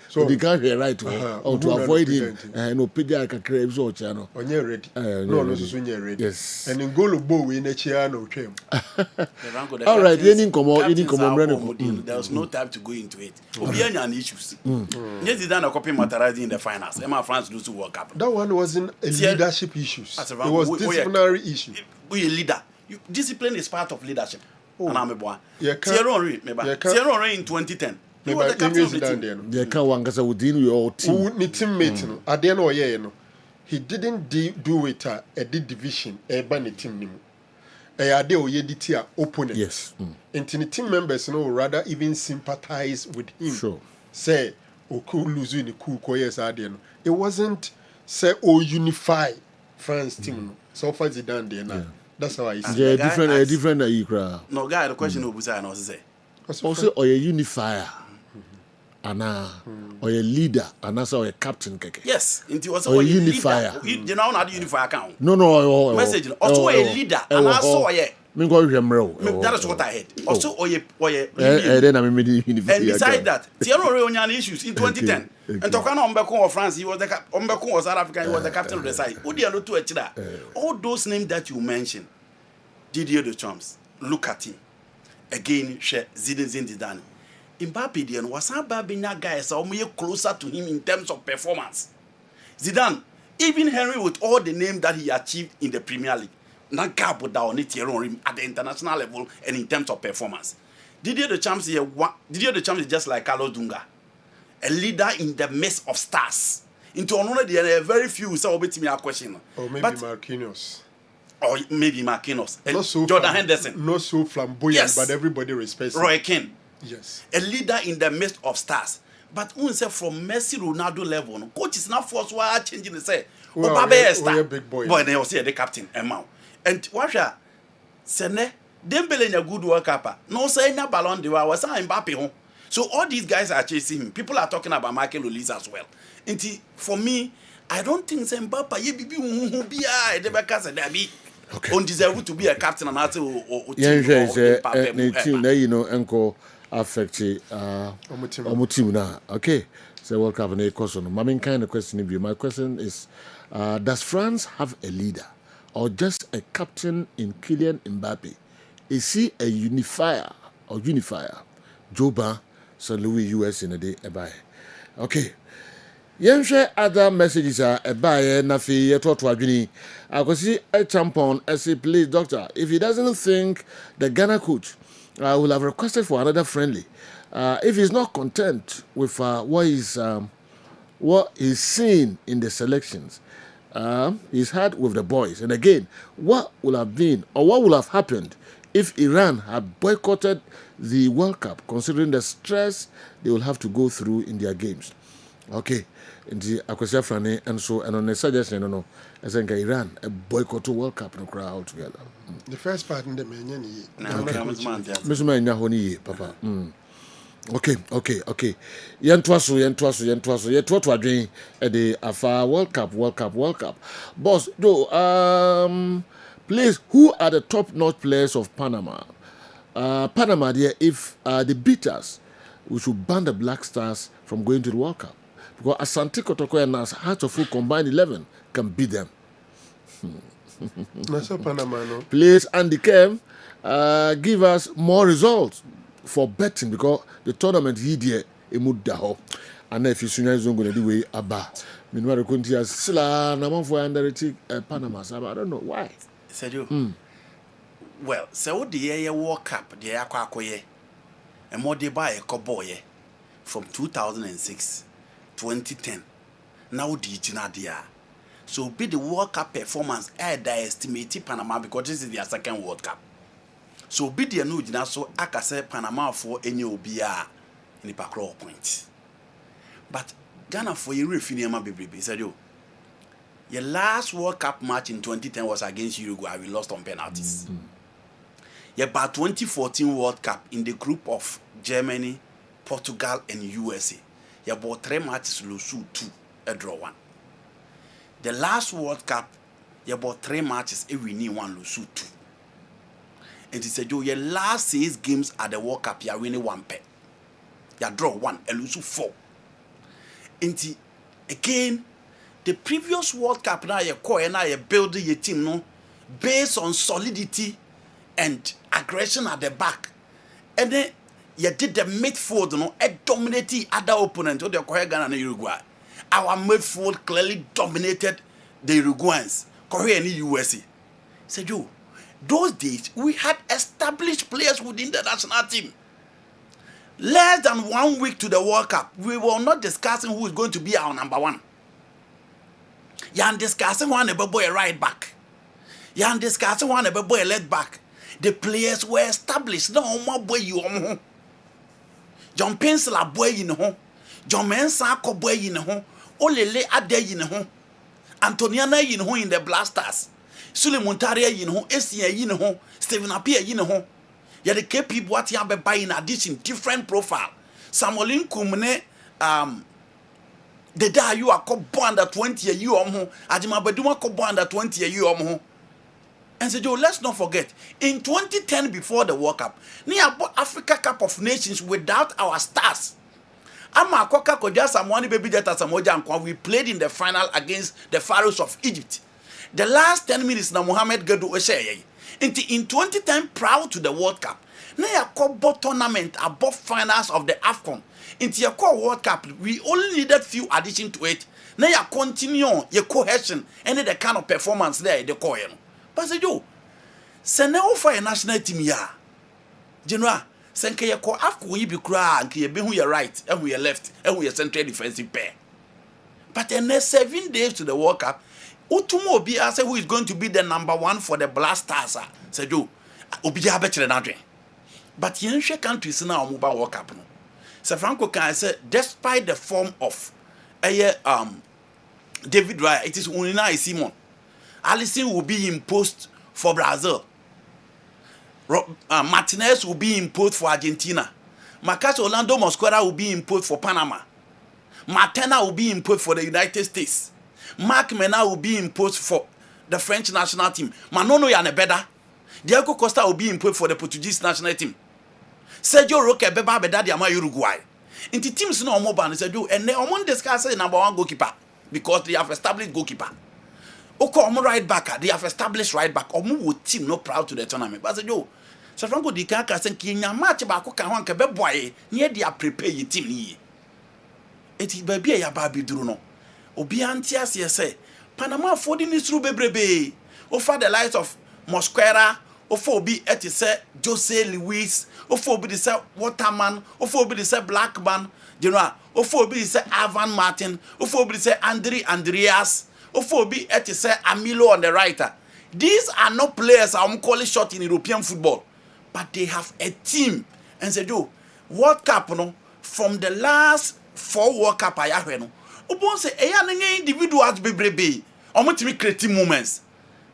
so they can't hear right or to avoid him and no pediatric craves or channel. On your ready. No, soon you're ready. Yes. And in Golo Bow in a chair, no trim. All right, any come there's no time to go into it. Obianya issues. Yes, they done a copy materializing in the finals. Emma France do to work up. That one wasn't a leadership issues. It was disciplinary issue. We a leader. Discipline is part of leadership. And I'm a boy. Thierry Henry in 2010. He was the captain of the team. They can't one because within your team. Teammate, at the end of the year, he didn't do it at a division, a bunny team. A day or year opponent. Yes. And the team members, rather even sympathize with him. Sure. Say, cool lose in the cool coyes adian. It wasn't say unify France team. So far as done there now. That's how I see it. Yeah, different no guy the question Obusa and say. Also or a unifier. Ana or a leader, and also a captain keke. Yes, it was a unifier. You know not unifier account. No. Message. Also a leader, and also a that is what I had. Also, then I'm unifier. And besides that, Thierry Henry on issues in 2010. And Tokano Ombeko of France, he was the Ombeko of South Africa, he was the captain of the side. All those names that you mentioned, Didier Deschamps, look at him. Again, Zinedine Zidane. Mbappe was a Babina guy, so we closer to him in terms of performance. Zidane, even Henry with all the names that he achieved in the Premier League, not gap down it at the international level and in terms of performance. Didier Deschamps is just like Carlos Dunga, a leader in the midst of stars. Into another, there are very few so obey me a question. Or maybe Marquinhos. Or maybe Marquinhos. Not so Jordan Henderson. Not so flamboyant, yes. But everybody respects Roy Keane. Yes. A leader in the midst of stars. But when say from Messi Ronaldo level, coach is not forced why changing the say. Well, Obabe is star. Big boy. Boy, they will say the captain. And Washa, Sene, Dembele in a good work up. No say na ballon de was Mbappe home. So all these guys are chasing him. People are talking about Michael Olise as well. And for me, I don't think Mbappe ye be okay. Undeserved to be a captain and also you know enko affect team now. Okay. So World Cup and question. My main kind of question of you. My question is does France have a leader or just a captain in Kylian Mbappe? Is he a unifier? Joba, St. Louis, US in a day, okay. Share other messages are a buyer, Nafi, Yato Adwini. I could see a tampon as a please, doctor. If he doesn't think the Ghana coach will have requested for another friendly, if he's not content with what he's seen in the selections, he's had with the boys. And again, what will have been or what will have happened if Iran had boycotted the World Cup, considering the stress they will have to go through in their games. Okay, the Akwesi Frane and so and on the suggestion, no, I think Iran a boycott World Cup no crowd altogether. The first part in the menu, Papa. Okay. Yentwaso. To adwin the afa World Cup. Boss, though, please, who are the top-notch players of Panama? Panama, there, if they beat us, we should ban the Black Stars from going to the World Cup. Because Asante Kotoko and us, Hearts of Oak combined 11 can beat them. Panama, no. Please, Andy Kem, give us more results for betting because the tournament here daho. And if you see going to do way aba. Meanwhile, the country has sila naman for under Panama. I don't know why. Said you. Well, so the year World Cup, the Aquacoye, and more they buy a cowboy from 2006, 2010. Now the Ginadia. So be the World Cup performance I estimate Panama because this is their second World Cup. So be the new Gina so I can say Panama for any OBR in the Pacro point. But Ghana for you refiniama baby said you. Your last World Cup match in 2010 was against Uruguay. We lost on penalties. Yeah, but 2014 World Cup in the group of Germany, Portugal, and USA. You bought 3 matches, lose 2, a draw 1. The last World Cup, you bought 3 matches, we need 1, lose 2. And he said, your last 6 games at the World Cup, you winning 1 pet. You draw 1 and lose 4. And again, the previous World Cup now you call and now you build your team no based on solidity and aggression at the back. And then you did the midfield no dominated other opponents or the Ghana and Uruguay. Our midfield clearly dominated the Uruguayans, Korea and USA. Said you, those days we had established players within the national team. Less than 1 week to the World Cup, we were not discussing who is going to be our number 1. You're discussing one about boy right back. You're discussing one about boy left back. The players were established. No more boy you on. John Pencil a boy in home. John Mensa ko boy in home. Olele ade in home. Antoniana in home in the Blasters. Sule Montaria in home. Esia in home. Stephen Apia in home. You're the KP what you have by in addition different profile. Samolin Kumne the day you are called under 20 a year or more, Ajima Beduma called under 20 a year or more. And so, let's not forget, in 2010, before the World Cup, near Africa Cup of Nations without our stars. Ama Koka Koja Samwani Baby Jetta Samoja and we played in the final against the Pharaohs of Egypt. The last 10 minutes, na Mohamed Gedu Osheye. In 2010, proud to the World Cup, near Kobo tournament above finals of the AFCON. Into your core World Cup, we only needed few addition to it. Now you continue your cohesion and the kind of performance there the core. But say you, say now for a national team ya. General, say your core after we be cry and you be who you're right and who you're left and who you're central defensive pair. But in the 7 days to the World Cup, Utumo be say who is going to be the number 1 for the Blasters. Say you, Obiya better than but you share countries now mobile World Cup. Sir Franco can say, despite the form of David Raya, it is Unina Simon. Alisson will be imposed for Brazil. Martinez will be imposed for Argentina. Marcus Orlando Mosquera will be imposed for Panama. Martena will be imposed for the United States. Mark Mena will be imposed for the French national team. Manono Yanebeda. Diego Costa will be imposed for the Portuguese national team. Sergio Roque beba beda dia ma Uruguay. Inti teams no omo ban Sergio and they omo discuss number 1 goalkeeper because they have established goalkeeper. Oko omo right back, they have established right back. Omo wo team no proud to the tournament. But Sergio, so Franco di kan ka sen ki nya match ba ko kan ho anka be boy, ne dia prepare yi team ni. Eti ba bia ya ba biduru no. Obi anti ase say Panama for the nisru bebrebe. Over the likes of Mosquera, Ofo bi eti say Jose Luis, Ofo bi say Waterman, Ofo bi say Blackman, General, Ofo bi say Ivan Martin, Ofo bi say Andreas, Ofo bi eti say Amilo on the right. These are not players I'm calling short in European football. but they have a team. And say, Joe, World Cup, no, from the last 4 World Cup I have, no, Obon say, individuals be almost creative moments.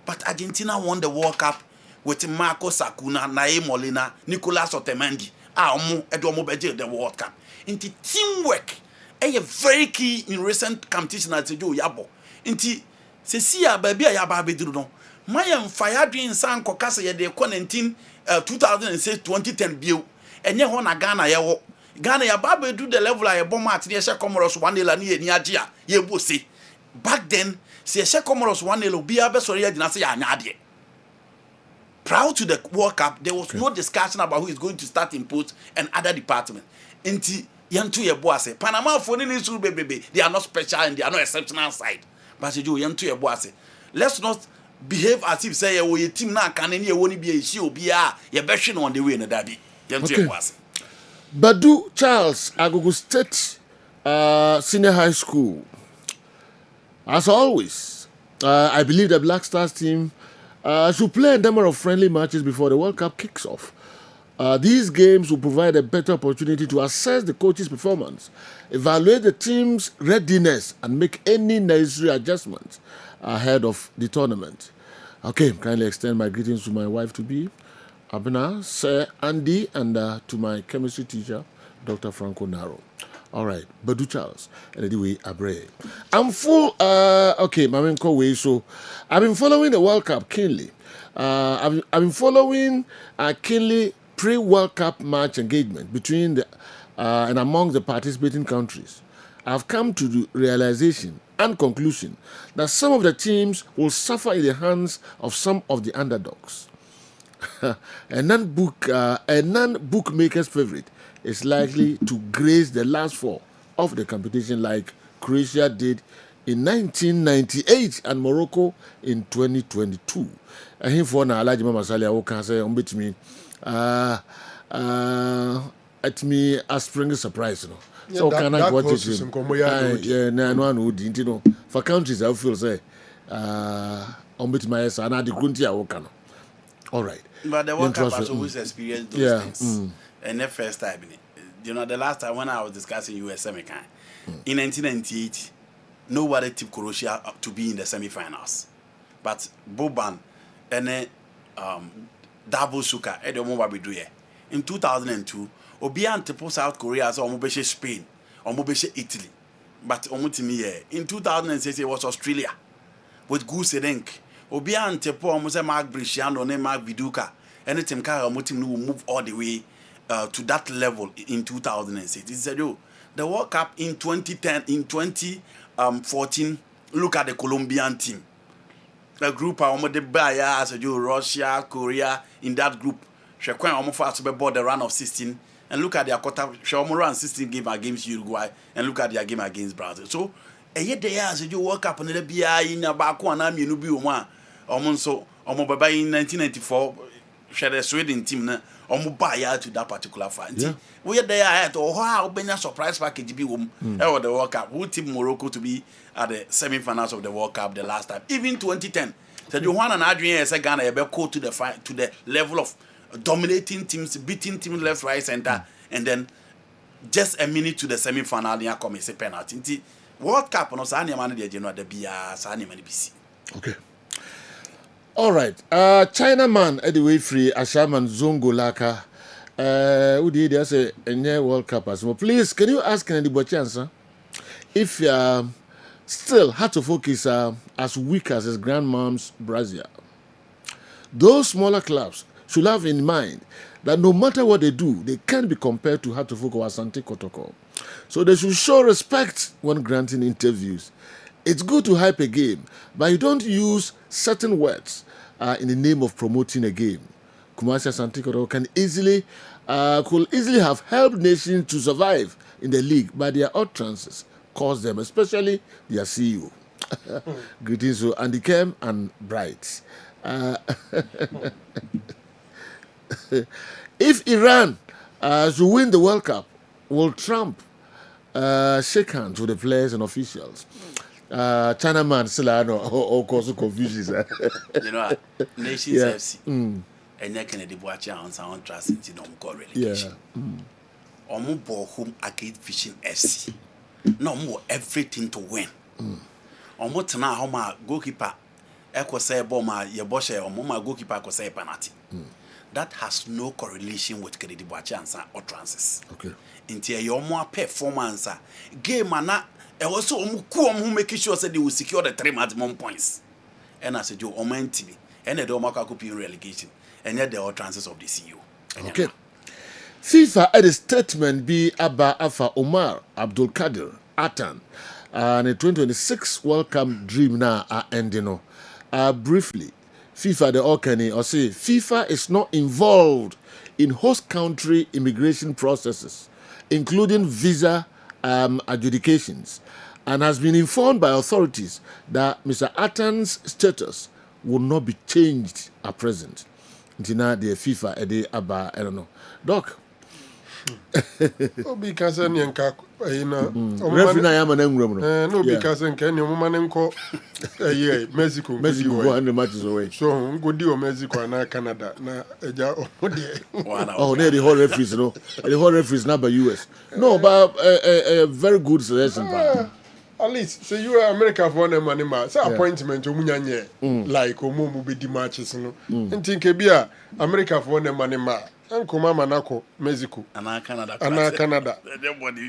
But Argentina won the World Cup with Marco Sakuna, Nae Molina, Nicolas Otamendi. The World Cup. Into teamwork, a very key in recent competition at Joe Yabo. Into Cecia baby Yababi Druno. My fire dream San Cocasa de Conentin 2006 2010 bill. And ye hona Ghana yawo. Ghana Yababe do the level I bomb at the Comoros 1 near Niagia. Ye will see. Back then, see Comoros 1 nil be a besoria dinasya Nadia. Prior to the World Cup, there was no discussion about who is going to start in post and other departments. Until Yantu Yabuase, Panama for any baby, they are not special and they are not exceptional side. But you Yantu Yabuase. Let's not behave as if say your team now can any won't be a issue be a version on the way in the derby. Yantu Yabuase. Badu Charles, Agogo State Senior High School. As always, I believe the Black Stars team should play a number of friendly matches before the World Cup kicks off. These games will provide a better opportunity to assess the coach's performance, evaluate the team's readiness, and make any necessary adjustments ahead of the tournament. Okay, kindly extend my greetings to my wife-to-be, Abena, Sir Andy, and to my chemistry teacher, Dr. Franco Naro. All right, Badu Charles, and anyway, Abre. I'm full, okay, Mamen Kowe, so I've been following the World Cup keenly. I've been following keenly pre-World Cup match engagement between the and among the participating countries. I've come to the realization and conclusion that some of the teams will suffer in the hands of some of the underdogs. A non-bookmaker's favorite is likely to grace the last 4 of the competition like Croatia did in 1998 and Morocco in 2022. And him for na Alaji Mama Salia who can say on me at me a spring surprise, you know. So can I watch it? Yeah, no one would, you know. For countries I feel say on bit my son and the Guntia Okano. All right. But the World Cup has always experienced those things. And the first time, you know, the last time when I was discussing US semi-final, in 1998, nobody tipped Croatia to be in the semi-finals. But Boban and then Davo Suka, in 2002, Obian tipped South Korea as Omobeshe Spain, Omobeshe Italy. But in 2006, it was Australia with Goose Renk. Obian tipped almost Mark Briciano and Mark Viduka. Anytime Karamutim will move all the way to that level in 2006. He said, "Yo, the World Cup in 2010, in 2014. Look at the Colombian team. The group of the Baya, Russia, Korea. In that group, she quite almost fast to board the run of 16. And look at their quarter. She almost run 16 game against Uruguay, and look at their game against Brazil. So, a year they as you World Cup and the BI in a back one, I'm you be one. Almost so, almost by in 1994." Share the Sweden team na omo buy to that particular fight. Yeah. We are there at how Benya surprise package be the World Cup. Who team Morocco to be at the semi-finals of the World Cup the last time. Even 2010. So Johan and Adrian as a Ghana able to the fight to the level of dominating teams, beating teams left, right, center, and then just a minute to the semi-final near come a penalty. World Cup no sa man the January the BR sa man BC. Okay. All right. Chinaman anyway free Ashaman Zongo Laka. Who did they say a World Cup as well? Please, can you ask anybody chance if still had to focus as weak as his grandmom's Brazil? Those smaller clubs should have in mind that no matter what they do, they can't be compared to Hatofoko or Asante Kotoko. So they should show respect when granting interviews. It's good to hype a game, but you don't use certain words in the name of promoting a game. Kumasi Asante Kotoko could easily have helped nations to survive in the league, but their utterances caused them, especially their CEO. Greetings to Andy Kem and Bright. If Iran should win the World Cup, will Trump shake hands with the players and officials? Chinaman still also confuses. You know, Nations FC. ɛnyɛ Kennedy Boakye ansa on trust nti no go relegation ɔmo bɔ home against Fishing FC no more everything to win ɔmo tena home a goalkeeper ɛkɔ say ball ma ye bɔ hye ɔmo ma goalkeeper kɔ say penalty that has no correlation with Kennedy Boakye ansa or transits okay nti ɛyɛ ɔmo performance a game ana ɛwɔ so ɔmo ku ɔmo ho make sure say they will secure the 3 maximum points and as jo ɔmo ntimi ɛna de ɔmo akɔ in relegation and yet the all transits of the CEO okay FIFA at a statement be Abba Afa Omar Abdul Kadir Atan and the 2026 World Cup dream now are ending. Briefly, FIFA the Okani or say FIFA is not involved in host country immigration processes, including visa adjudications, and has been informed by authorities that Mr. Atan's status will not be changed at present. Until now, the FIFA ede Abba I don't know. Doc. Because nka referee na yama na nwuram no no because nka ne mama ne nko Mexico go 100 matches away so go di o Mexico na Canada na eja de oh the whole referees no the whole referees na by US no but a very good selection at least say you are America for na money ma say appointment omunya nye like omumu be di matches no nti nke bia America for na money ma Ankoma manako Mexico ana Canada everybody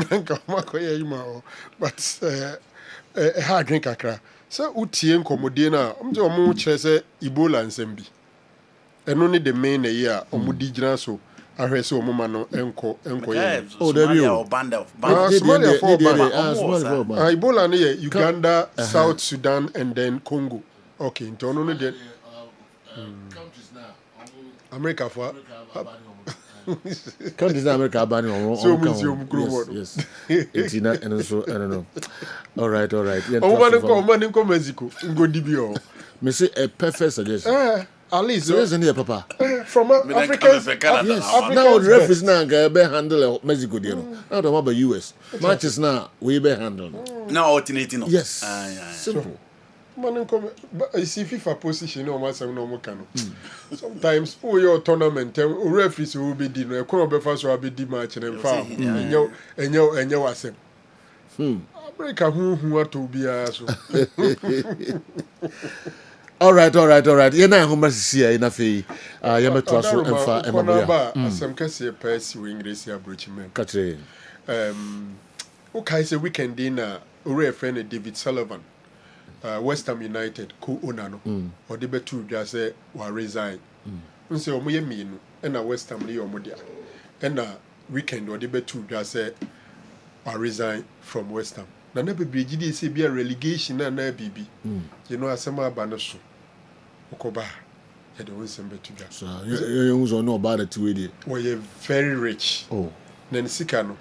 ankoma ko ye yima but ha green kakra so utie nkomodie na mje omo kire se Ebola nsem bi eno ne the main na ye a omo di gina so ahwe se omo ma no enko ye oh there you band of Ebola ne ye Uganda South Sudan and then Congo okay ntono ne de countries now America for countries in America banning on yes it's not and so I don't know all right man ko Mexico go dibio me say a perfect suggestion at least so isn't here papa from Africans yes now the referees now be handle Mexico there now the about US matches now we be handle now alternating yes simple man come see FIFA position no ma say no mo kan sometimes who your tournament referees will be di no e kon be fa so be di match na fa enyo wasem America hu ato bia so all right ye na homa sisi ya na fe ya meto aso emfa emabia asem kase pass we English abroach men katre o kai say weekend na ore friend David Sullivan West Ham United co-owner no or the betu dwa say wa resign nse omo ye mienu na West Ham ne omo dia na weekend or the betu dwa say wa resign from West Ham na na bebree di say bia relegation na bibi you know asema aba no so okoba e de won sem betu dwa so you know no about it we dey we are very rich na nsika no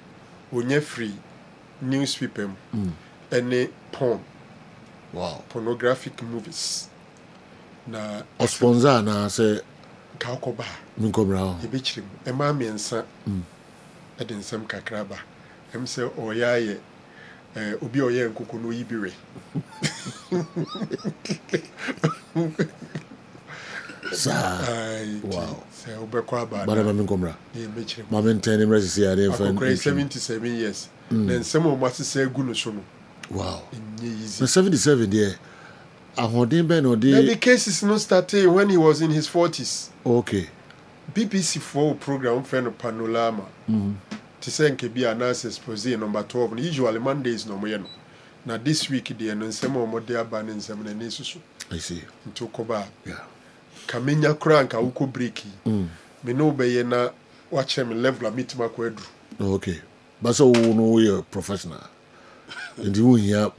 onya free newspaper any porn wow pornographic movies na o sponsor na say ka okoba nkomra e be chirim e ma miensa e de nsem kakraba em say oyaye obi oye nkoko no yibiwe wow say obekwa ba bara ma nkomra e be chirim ma maintain him resist here dey friend 77 years then some of us say gu no so no wow 77 there ahodin ben odi the cases no started when he was in his 40s okay BBC 4 program friend panorama to say nke bi analysis expose number 12 usually Mondays no mo ye no na this week dey no nsem o mo dey aba ne nsem na ne susu I see to koba yeah kamenya kura nka uko break me no be ye na watch him level mitima ko adru okay but so no we professional and you hear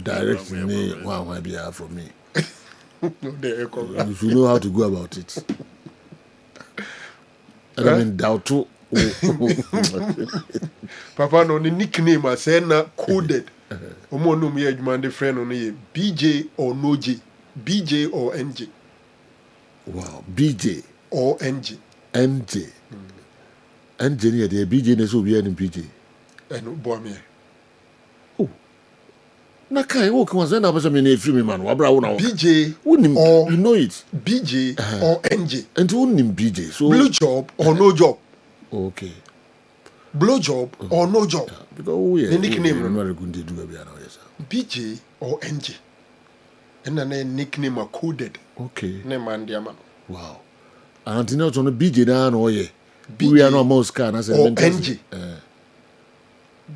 direct me one be from me no dey you should know how to go about it I mean doubt to papa no ni nickname as na coded omo no me adwuma de friend no ye BJ or no J BJ or NJ wow BJ or NJ NJ NJ the BJ ne so be any BJ no boy me Naka, you walk once, and I was a minute, free man, BJ or you know it. BJ or NJ. And who named BJ? So Blue job or no job? Okay. Blue job or no job? Yeah, because the nickname BJ or NJ. And then a nickname are coded. Okay. Name man, dear man. Wow. And not on a BJ down or ye. BJ We are no most can as a NJ.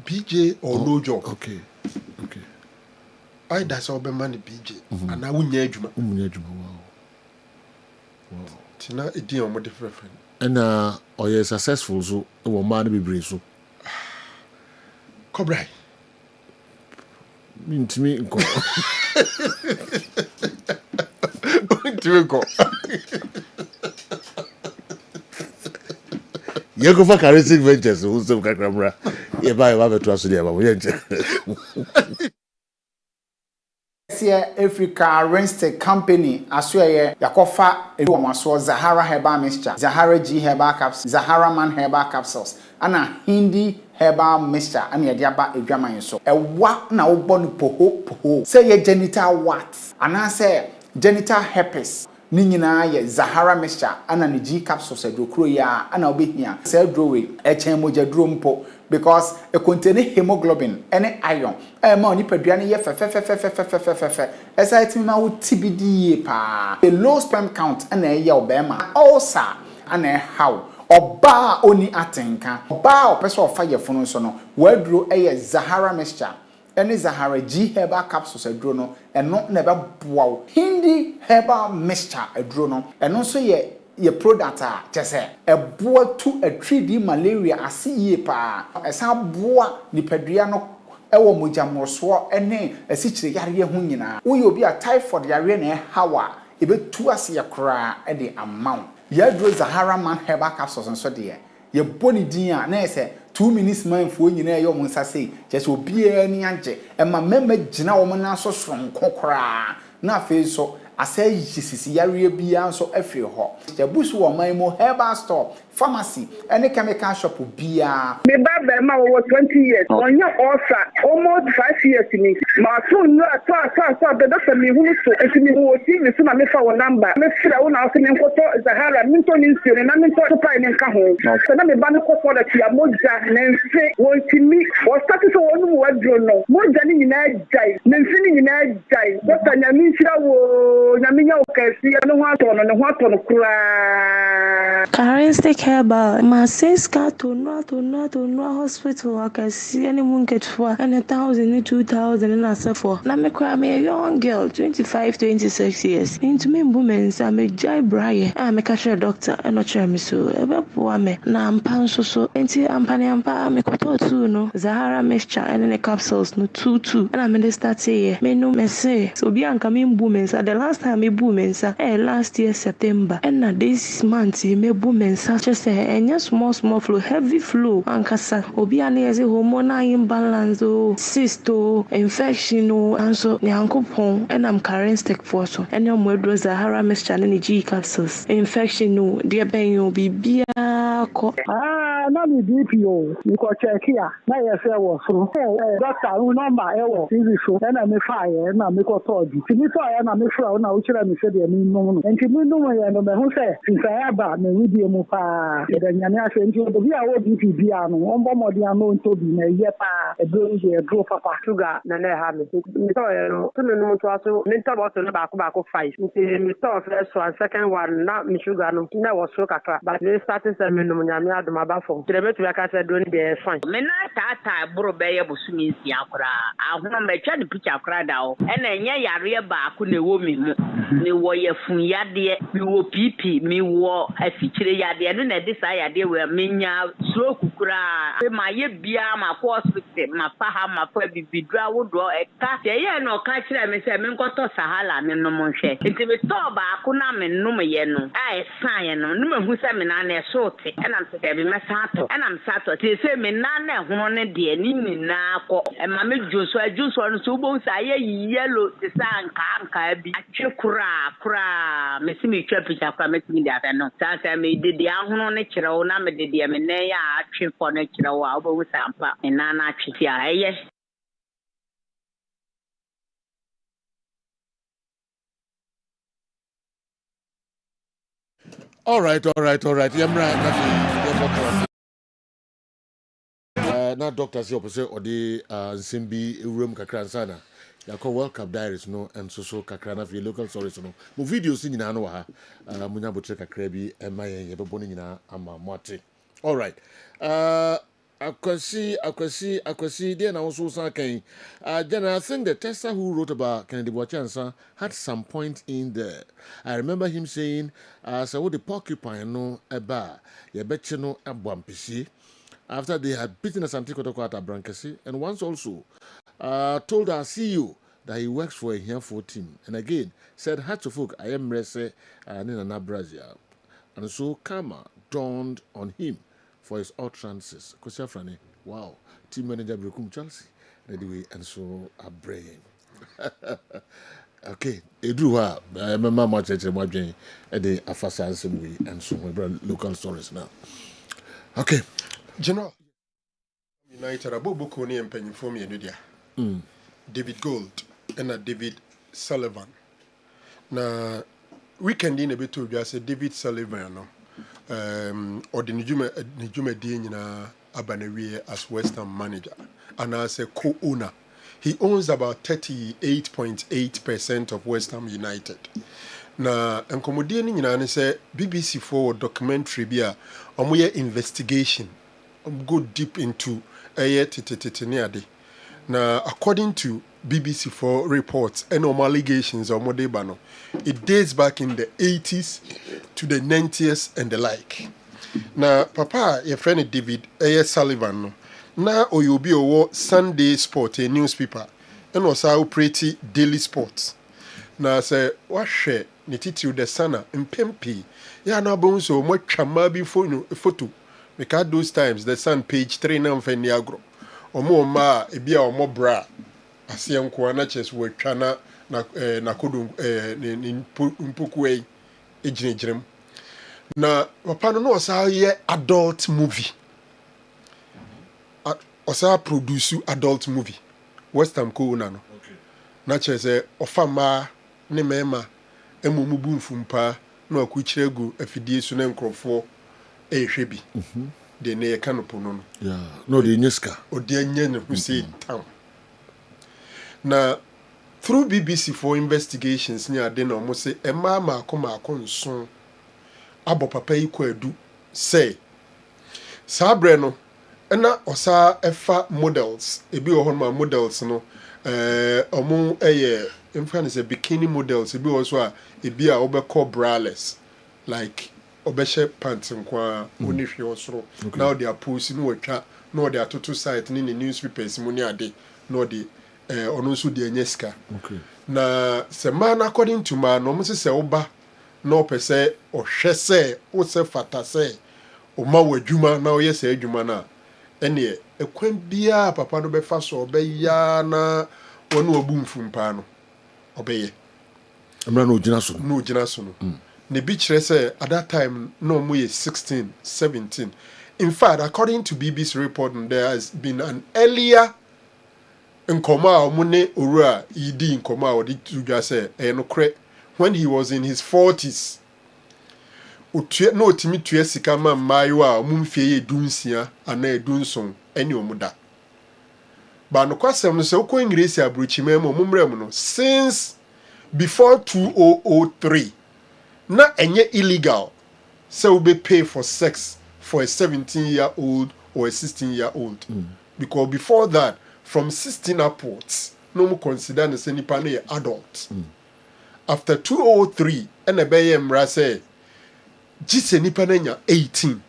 BJ or no job. Okay. Okay. I that's all be money BJ. And I wouldn't juma. Wow. Wow. Tina a deal more different. And or you're successful, so it will man be brave. So Cobra. Mean to me, go. To go. You go for charismatic ventures, who's some camera. You buy a trust there, Africa Renstek Company asweye yakofa ewomaso Zahara Herbal Mixture, Zahara G Herbal Capsules, Zahara Man Herbal Capsules, ana Hindi Herbal Mixture ana yede aba edwaman so. Ewa na wo no poho. Say ye genital warts, ana say genital herpes. Ni nyina ye Zahara Mixture ana ni G capsules edokro ya ana obehia. Say drowe echen moja dro mpo. Because it contains hemoglobin and iron. Ma ni paduane ye fe. Esa ma wo TBD pa. The low sperm count and ye obema. Also and how oba oni atenka. Oba opeso ofa ye funu so no. Wadro Zahara Mixture. Any Zahara G Herbal Capsules edro no. Eno na be boa. Hindi Herbal Mixture edro no. Eno so ye product just a boa to a 3D malaria asi pa esa boa nipadua no ewo mojamroso ene asichire yare hu nyina wo ye obi a typhoid yare na hawa ebetu ase yakora e de amount ya dro Zahara Man Herbal Capsules nso de ye boni din a na ese 2 minutes man fo nyina ye omo nsase just obi ani age e ma mema gina wo na so sonkokora na fe so asay sisi yare bia so afri ho jabusu wo man mo herbal store pharmacy any chemical shop bia me baba ma wo 20 years onye osa almost 5 years ni ma so no so the doctor me hunu so etimi wo TV so na me fa wo number me fira wo na so me nkoto Zahara minto ni nsire na minto to pa ni nka ho so na me ba me koto da tia moja na nse wo timi wo start so wo nu wo adro no moja ni nyina jai na nse ni nyina jai doctor nya mi fira wo nya mi nya o kasi no ho ato no kura Charismatic Herbal, my sis got to no hospital. I can see anyone get for and 1,000, 2,000 and I say for. Now me cry me a young girl, 25, 26 years. Into me women, I'm a Jai Brian. I'm a cashier doctor and not sure me so. Eba poor me. Now I'm pan so. Enti I'm pan me koto too no. Zahara Mixture and the capsules no 2. And I'm in the start say me no me say. So be coming women. The last time me women last year September. And this month me women just say small flow, heavy flow ankasa obi ane eze hormonal imbalance cyst infection and so nyankopon and I'm Charismatic for so and your modro Zahara Mixture and G capsules infection no dear ben you bibia ko na me DPO me ko check here na ye say wo so doctor who number e wo TV show na me fire na me ko toji ti me fire na me fira na wo kira me say de me no enti me no ye no me hu say sinsa ba me wi die mu pa de nyame ase enti do bi a wo DP bia no ombo modi ano ntobi na ye pa e bro papa sugar na na ha me so ye no to me no to aso me to bottle na ba ko 5 me to first one second one na me sugar no na wo so kakra but me starting say me no nyame adoma ba fo trebetu ya ka say do ni be fine me na tata bro be ye bosumi nsia akora ahoma me twa de picture akora da o e na enye yare ba ko na ewo mi mu ni wo ye fun yade mi wo pipi mi wo afikire yade no na de sa yade we menya stroke kura ma ye bia ma ko hospital ma fa ha ma fa bibidra wo do e ka ye no ka kire me se me nkoto sahala me no mo hwe nti me to ba ko na me no me ye no a san ye no no me hu se me na na so te e na me se be me sato e na me sato te se me na na hono ne de ni na ko e ma me juso no so bo sa ye yellow te sa nka bi atwe kura me si me twa picture kura me ti dia no sa me de dia hono ne kire wo na me de dia me ne ya atwe fo ne kire wo a wo bo sa mpa na atwe ti a eye All right. Yemra nothing. Na doctor say opposite or the Simbi room kakransana. Yako World Cup diaries no and so kakrana for local stories no. Mo videos ni na no ha. Munya botre kakra bi e ma yen ye beboni nyina ama mote. All right. Akwasi there na also san kan. Then I think the tester who wrote about Kennedy Bochansa had some point in there. I remember him saying so what the porcupine no eba ye betche no abwampisi. After they had beaten Asante Kotoko at Abrankasi, and once also told our CEO that he works for a handful team. And again, said, Hatchofuk, I am Rese and in Brazil. And so karma dawned on him for his utterances. Kosia Frane, wow, team manager Brukum Chelsea. Anyway, and so a brain. Okay, Edruha, I remember much at the Afasa and so we local stories now. Okay. General United Abobo Kone and Penny for me and David Gold and David Sullivan. Na weekend in a bit to just say David Sullivan or the Nijume Dina Abanewe as Western manager and as a co-owner. He owns about 38.8% of West Ham United. Na enkomodie ni nyina ne se BBC for documentary bia omoye investigation go deep into tete. Now, according to BBC4 reports and allegations of Modebano, it dates back in the 80s to the 90s and the like. Now, Papa, your friend David Sullivan, now Oyobi Owo Sunday Sport, a newspaper, and also pretty Daily Sports. Now, say, what share, Nititi the Sana, and Pempi, ya na bonso, mo chamabi photo. Because those times the Sun page 3 na mfeniagro omo ma ebia omo bra asem ko na ches we twana na kodu mpokwe ejinejirem na papa no osa ye adult movie osa produce adult movie Western ko na no na ches ofama ne mema emumu mfumpa na akuchiregu afidie su na nkrofo ehwebi de ne kanopo no yeah no de nyeska o de nye ne hu say town na through BBC for investigations ni ade na omo say ema maako nso abo papa yi ko adu say sabre no na osa efa models ebi wo hon ma models no omo eye emfa say bikini models ebi wo so a ebi a obekọ braless like obeshe pants nkwa oni hwe osoro now they are posting no atwa no they are toto site ni newspapers mu ni ade no they ono so de enyeska okay na se man according to man no se oba no pese ohwe se o se fata se o ma wadwuma na o ye se adwuma na ene ekwan bia papa no be fa so obeya na wonu obu mfumpa no obeye amra no gina so no ne bi kire say at that time no mo ye 16 17. In fact, according to BBC report, there has been an earlier nkoma omune owura idi nkoma odi tuja say enokre when he was in his 40s otue no otimi tue sika ma mayo a omumfie ye dunsia ana edunson eni omuda ba no kwasem no se okọ ingresi abrochima mu omumrem no since before 2003 na enye illegal so we pay for sex for a 17-year-old or a 16-year-old because before that from 16 upwards no more consider the nipa na adult after 2003 and a beye mra say gise nipa na nya 18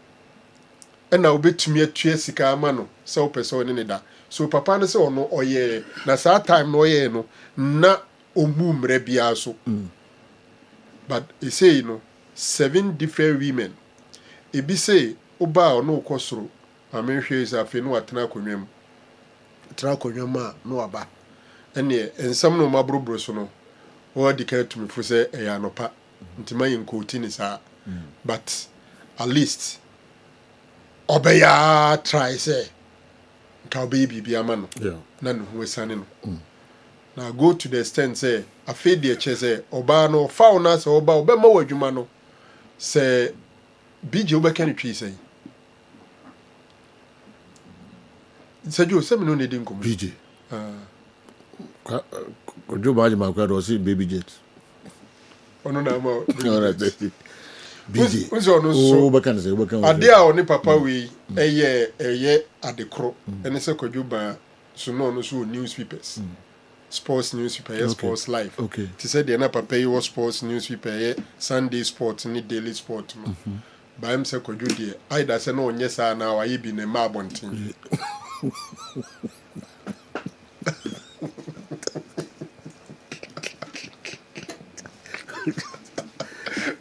and obetumi atue sika ama no so person ne da so papa no say ono oye na sa time no oye no na omumre bia so but he say you know 7 different women ebi say oba ono kosoro amenhwe is afi no atena konwam no aba ene ensam no mabrobro so no o dika tumi fu say e ya nopa ntima yin koti ni sa but at least obeya try say ka baby bi ama yeah na no hu esane no now go to the extent say afi de che say oba no fa una say oba obema wadwuma no say BJ Oba can you say? Said you some no needing come. BJ. Could you buy my car or see baby jet? Oh no, no, BJ. Who's on so what can I say? What can I dare only papa we a year at the crop, and it's a could you buy so no newspapers. Sports newspaper, sports life. Okay. She said the papa pay was sports newspaper, Sunday sports, and daily sport. By himself, could you dear? I does no yes, I now I been a marbon thing.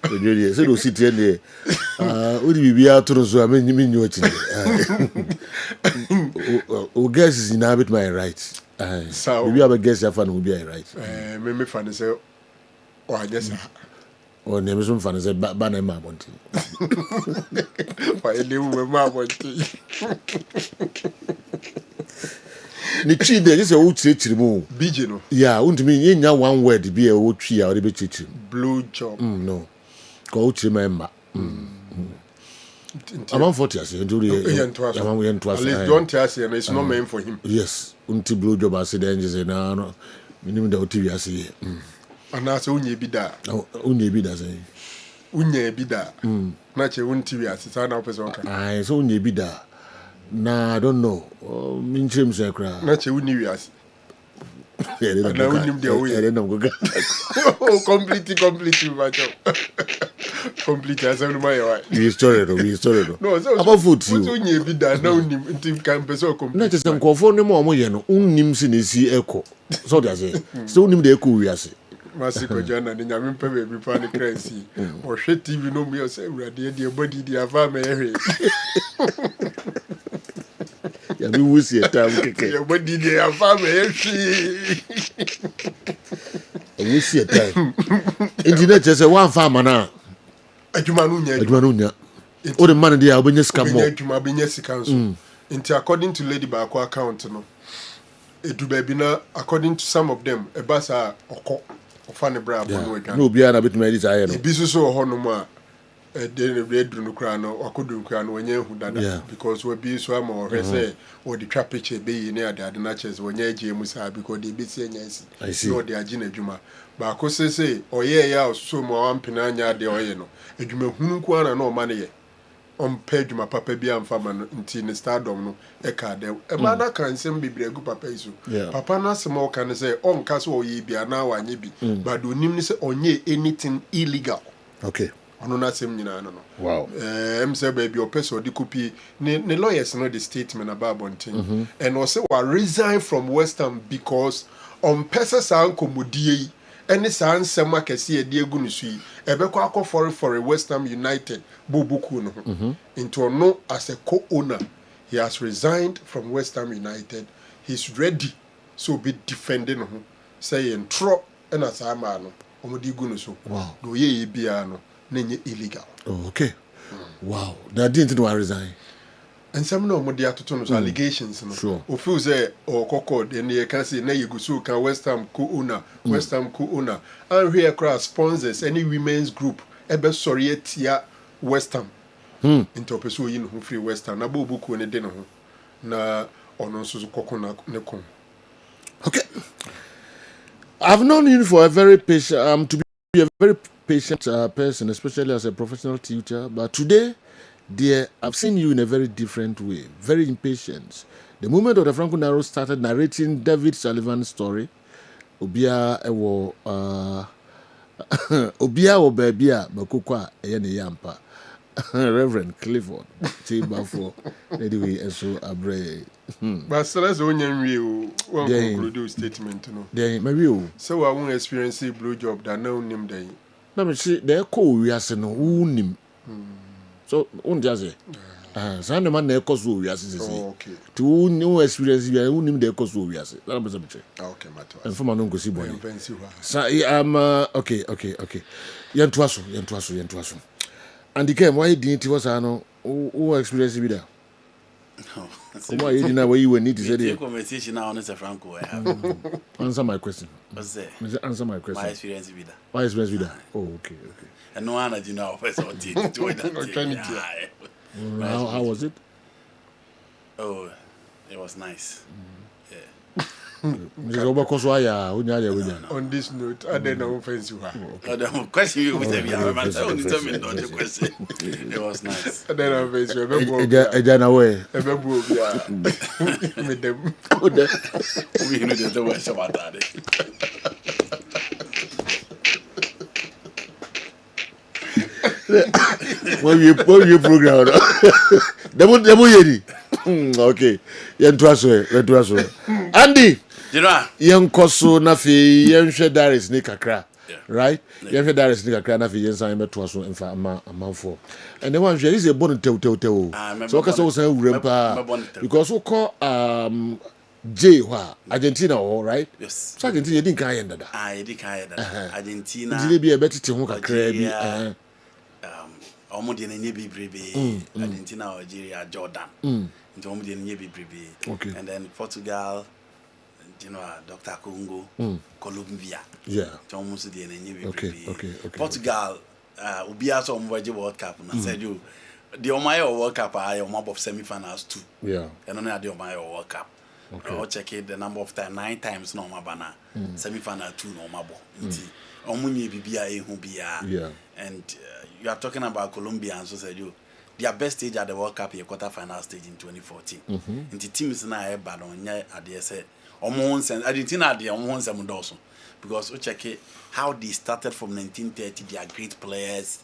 So you sit there. Would you be out to so I mean you mean you oh guess is inhabit my rights. So maybe I guess your fan will be right. Me fan say oh I guess or name some fan say ban my bonti. Why live with my bonti? Ni chi there is a wo chiri mu. BJ no. Yeah, won't mean you nya one word be a wo twi a wo be chiri. Blue job. No. Go chiri member. I'm 40 years old. At least don't tell us, and it's not meant for him. Yes, until blue job as the engines and no, minimum the TV I see. And that's only be that. Only be that. Unye be that. Not your own TV as it's an officer. I so only be that. Nah, I don't know. Min trim say cry. Not your own years. Yeah, they don't go. Oh, completely, my job. Completely, as I'm my wife. We started. No, so about food. You only be that now. Until can be so complete. Not just some conform no more. You know, unim sinisi echo. So that's it. So unim the echo we are say. Masiko Jana, the Yamin Pebe, be funny crazy. Or shit, TV no me or say, dear body, dear family. Ya bi wusi eta mkeke. Your body, dear family. Wusi eta. Engineer just say one farmer na. Adwuma o the man there obenya sika mo. Adwuma sika so. Into according to Lady Bako account no. Edu baby na according to some of them ebasa okọ ofane bra bono adwan. No bia na betima edit aye no. Ebi so ho no ma the redru no kra no akodu kra no wanya hu dada because we be so ama ohwe say o the trap picture be yi na ade na chese wanya age mu sa because they be see anyansi. No de age na adwuma. Ba ko say oye ya so mo ampena anya de oye no. Adwuma hunu ko ana na o ma ne ye. On page my papa be am farmer until the stardom no e ka de e ma da kan sem bibre gu papa iso papa na small can say on ka so oyi bia na wanye bi but onim ni say onye anything illegal. Okay. Ono na sem nyina no. Wow. Em say baby o person di copy ne lawyers no the statement about bonting and o say wa resign from West Ham because on pesa san komodie any san nsem akese e de egu no sui ebekọ akọ for West Ham United bobuku no into no as a co-owner he has resigned from West Ham United. He's ready so be defending him saying tro and as ama no omodi gu no so wow do ye bia no na nye illegal. Oh, okay. Wow, that didn't know I resign. And some no more atoto no allegations no. Sure. O feel say o kokod and you can say na you go so can West Ham co-owner, West Ham co-owner. And here cross sponsors any women's group ebe sorry etia West Ham. Into person you know free West Ham na bobu ko ne de no ho. Na ono so kokko na ne kon. Okay. I've known you for a very patient to be a very patient person, especially as a professional tutor, but today dear, I've seen you in a very different way, very impatient. The moment of the Franco Naro started narrating David Sullivan's story, Obia ewo Obia o babia bakukwa eyane yampa. Reverend Clifford Tibafo anyway so abre. But so that's only real one produce statement no. Then maybe you. So I won't experience a blue job that no name day. Let me see they call we as no unim. So on just say some man na cause we as say. Okay. To no experience we unim they cause we as. That be say. Okay, matter. And for man go see boy. So I'm okay. Yantuaso. And the game why didn't was ano who experience with that? Come on, you know where you need to say The it. conversation now on is a Franco. Answer my question. What's that? Answer my question. My experience with that. Why is with that? Oh, okay. And no one, you know, first or two. How was it? Oh, it was nice. Mrs. Obakoswaya, On this note, I don't know offensive. The question you was every hour, but I only tell me not the question. It was nice. I don't know offensive. Ejana way. With them. We know the worst about that. When you program, demo yedi. Okay, yen trust we. Andy, you know, yen koso na fi yen hwe Darius ni kakra, right? Yen hwe Darius ni kakra na fi yen san me to so emfa amanfo. And then one hwe is a bon tew. So ka so san wurempa because we call J wa Argentina all right? Yes. So Argentina din kan yen dada. You did kind of Argentina. Dile bi e betete ho kakra bi Omo de nye bibrebe Argentina, Algeria, Jordan. Into omo de nye bibrebe. Okay. And then Portugal, you know, Dr. Congo, Colombia. Yeah. Into omo so de nye bibrebe. Okay. Portugal, ubia so omo waje World Cup na said you the Omayo World Cup are your mob of semi-finals too. Yeah. And only the Omayo World Cup. Okay. I'll check it the number of times 9 times no mabana. Semi-final 2 no mabo. Omo nye bibia ehu bia. Yeah. And you are talking about Colombia and so said you their best stage at the World Cup your quarter-final stage in 2014. And the team is now bad on at the say Argentina they almost some because we check it how they started from 1930. They are great players.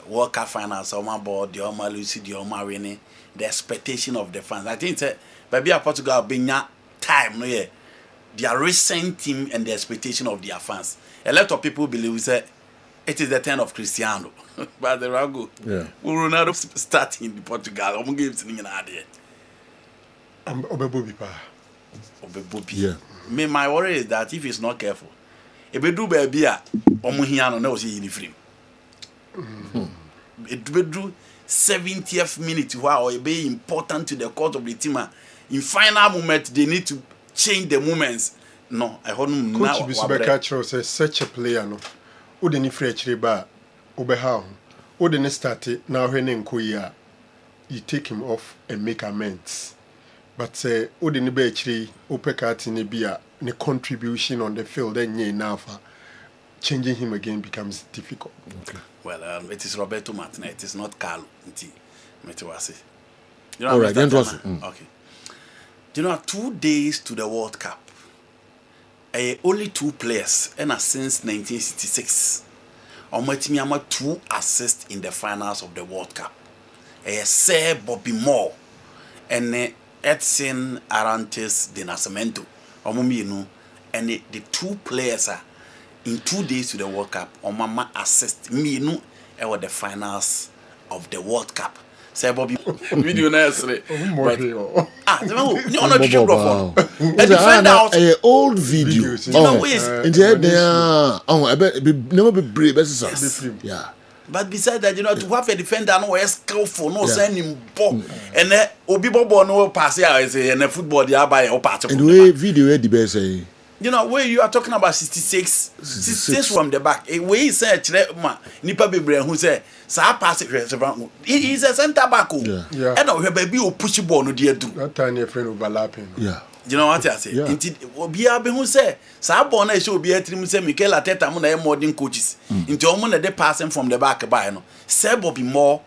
World Cup finals, Oma Board, the Oma Lucy, the Oma Winnie, the expectation of the fans. I think that maybe Portugal being time, no, yeah, their recent team and the expectation of their fans. A lot of people believe that it is the turn of Cristiano, but the Rago, Ronaldo starting in Portugal. I'm going to in idea. Obebubi pa. Obebubi. Yeah. Me, my worry is that if he's not careful, if we do baby, Omuhiano knows he in frame. It will do 70th minute while it be important to the court of the team. In final moment, they need to change the moments. No, I hold him now. Coach Bisbeka Charles says such a player no. Udeni free ba obeha. Udeni start now when nkoya. You take him off and make amends. But say udeni be chiri opeka ni bia ne contribution on the field then ye nafa. Changing him again becomes difficult. Okay. Well, it is Roberto Martinez. It is not Carlo. You all right, then okay. You know, 2 days to the World Cup. Only 2 players, and since 1966, Omotimiyama 2 assists in the finals of the World Cup. Sir Bobby Moore and Edson Arantes de Nascimento. Omominu and the 2 players are. In 2 days to the World Cup, Omama assist me no at the finals of the World Cup. Say Bobby video nursery. The old video. Never be brave. Yeah. But besides that, you know, to have a defender no is skillful, no send him ball, and then Obi Bobo no pass here and a football the by or part of and the way video the best. You know, where you are talking about 66 from the back. A way he said, Nipa Bibre, who said, Sa pass it, he is a center back. Yeah. And our baby will push the ball, no dear do. That tiny friend overlapping. Yeah. You know what I say? Yeah. Indeed, Obia who say, Sabona should be a trim, say, Mikel Ateta, Mona modern coaches. Into Omona de passing from the back by no. Seb will be more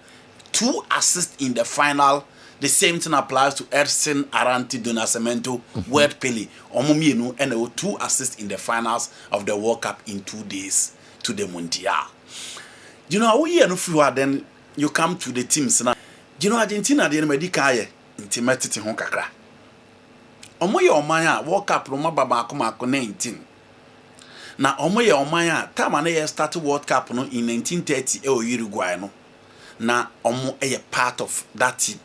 2 assists in the final. The same thing applies to Edson Arantes de Nascimento, Ward Pele, Omomienu, and there were 2 assists in the finals of the World Cup in 2 days to the Mundial. You know, then you come to the teams now. You know, Argentina, the Medicare, intimate in Honkakra. Omoye Omaya, World Cup, Roma Babako 19. Now, Omoye Omaya, Tamane started World Cup no, in 1930 Uruguay. No. Now, Omo a part of that team.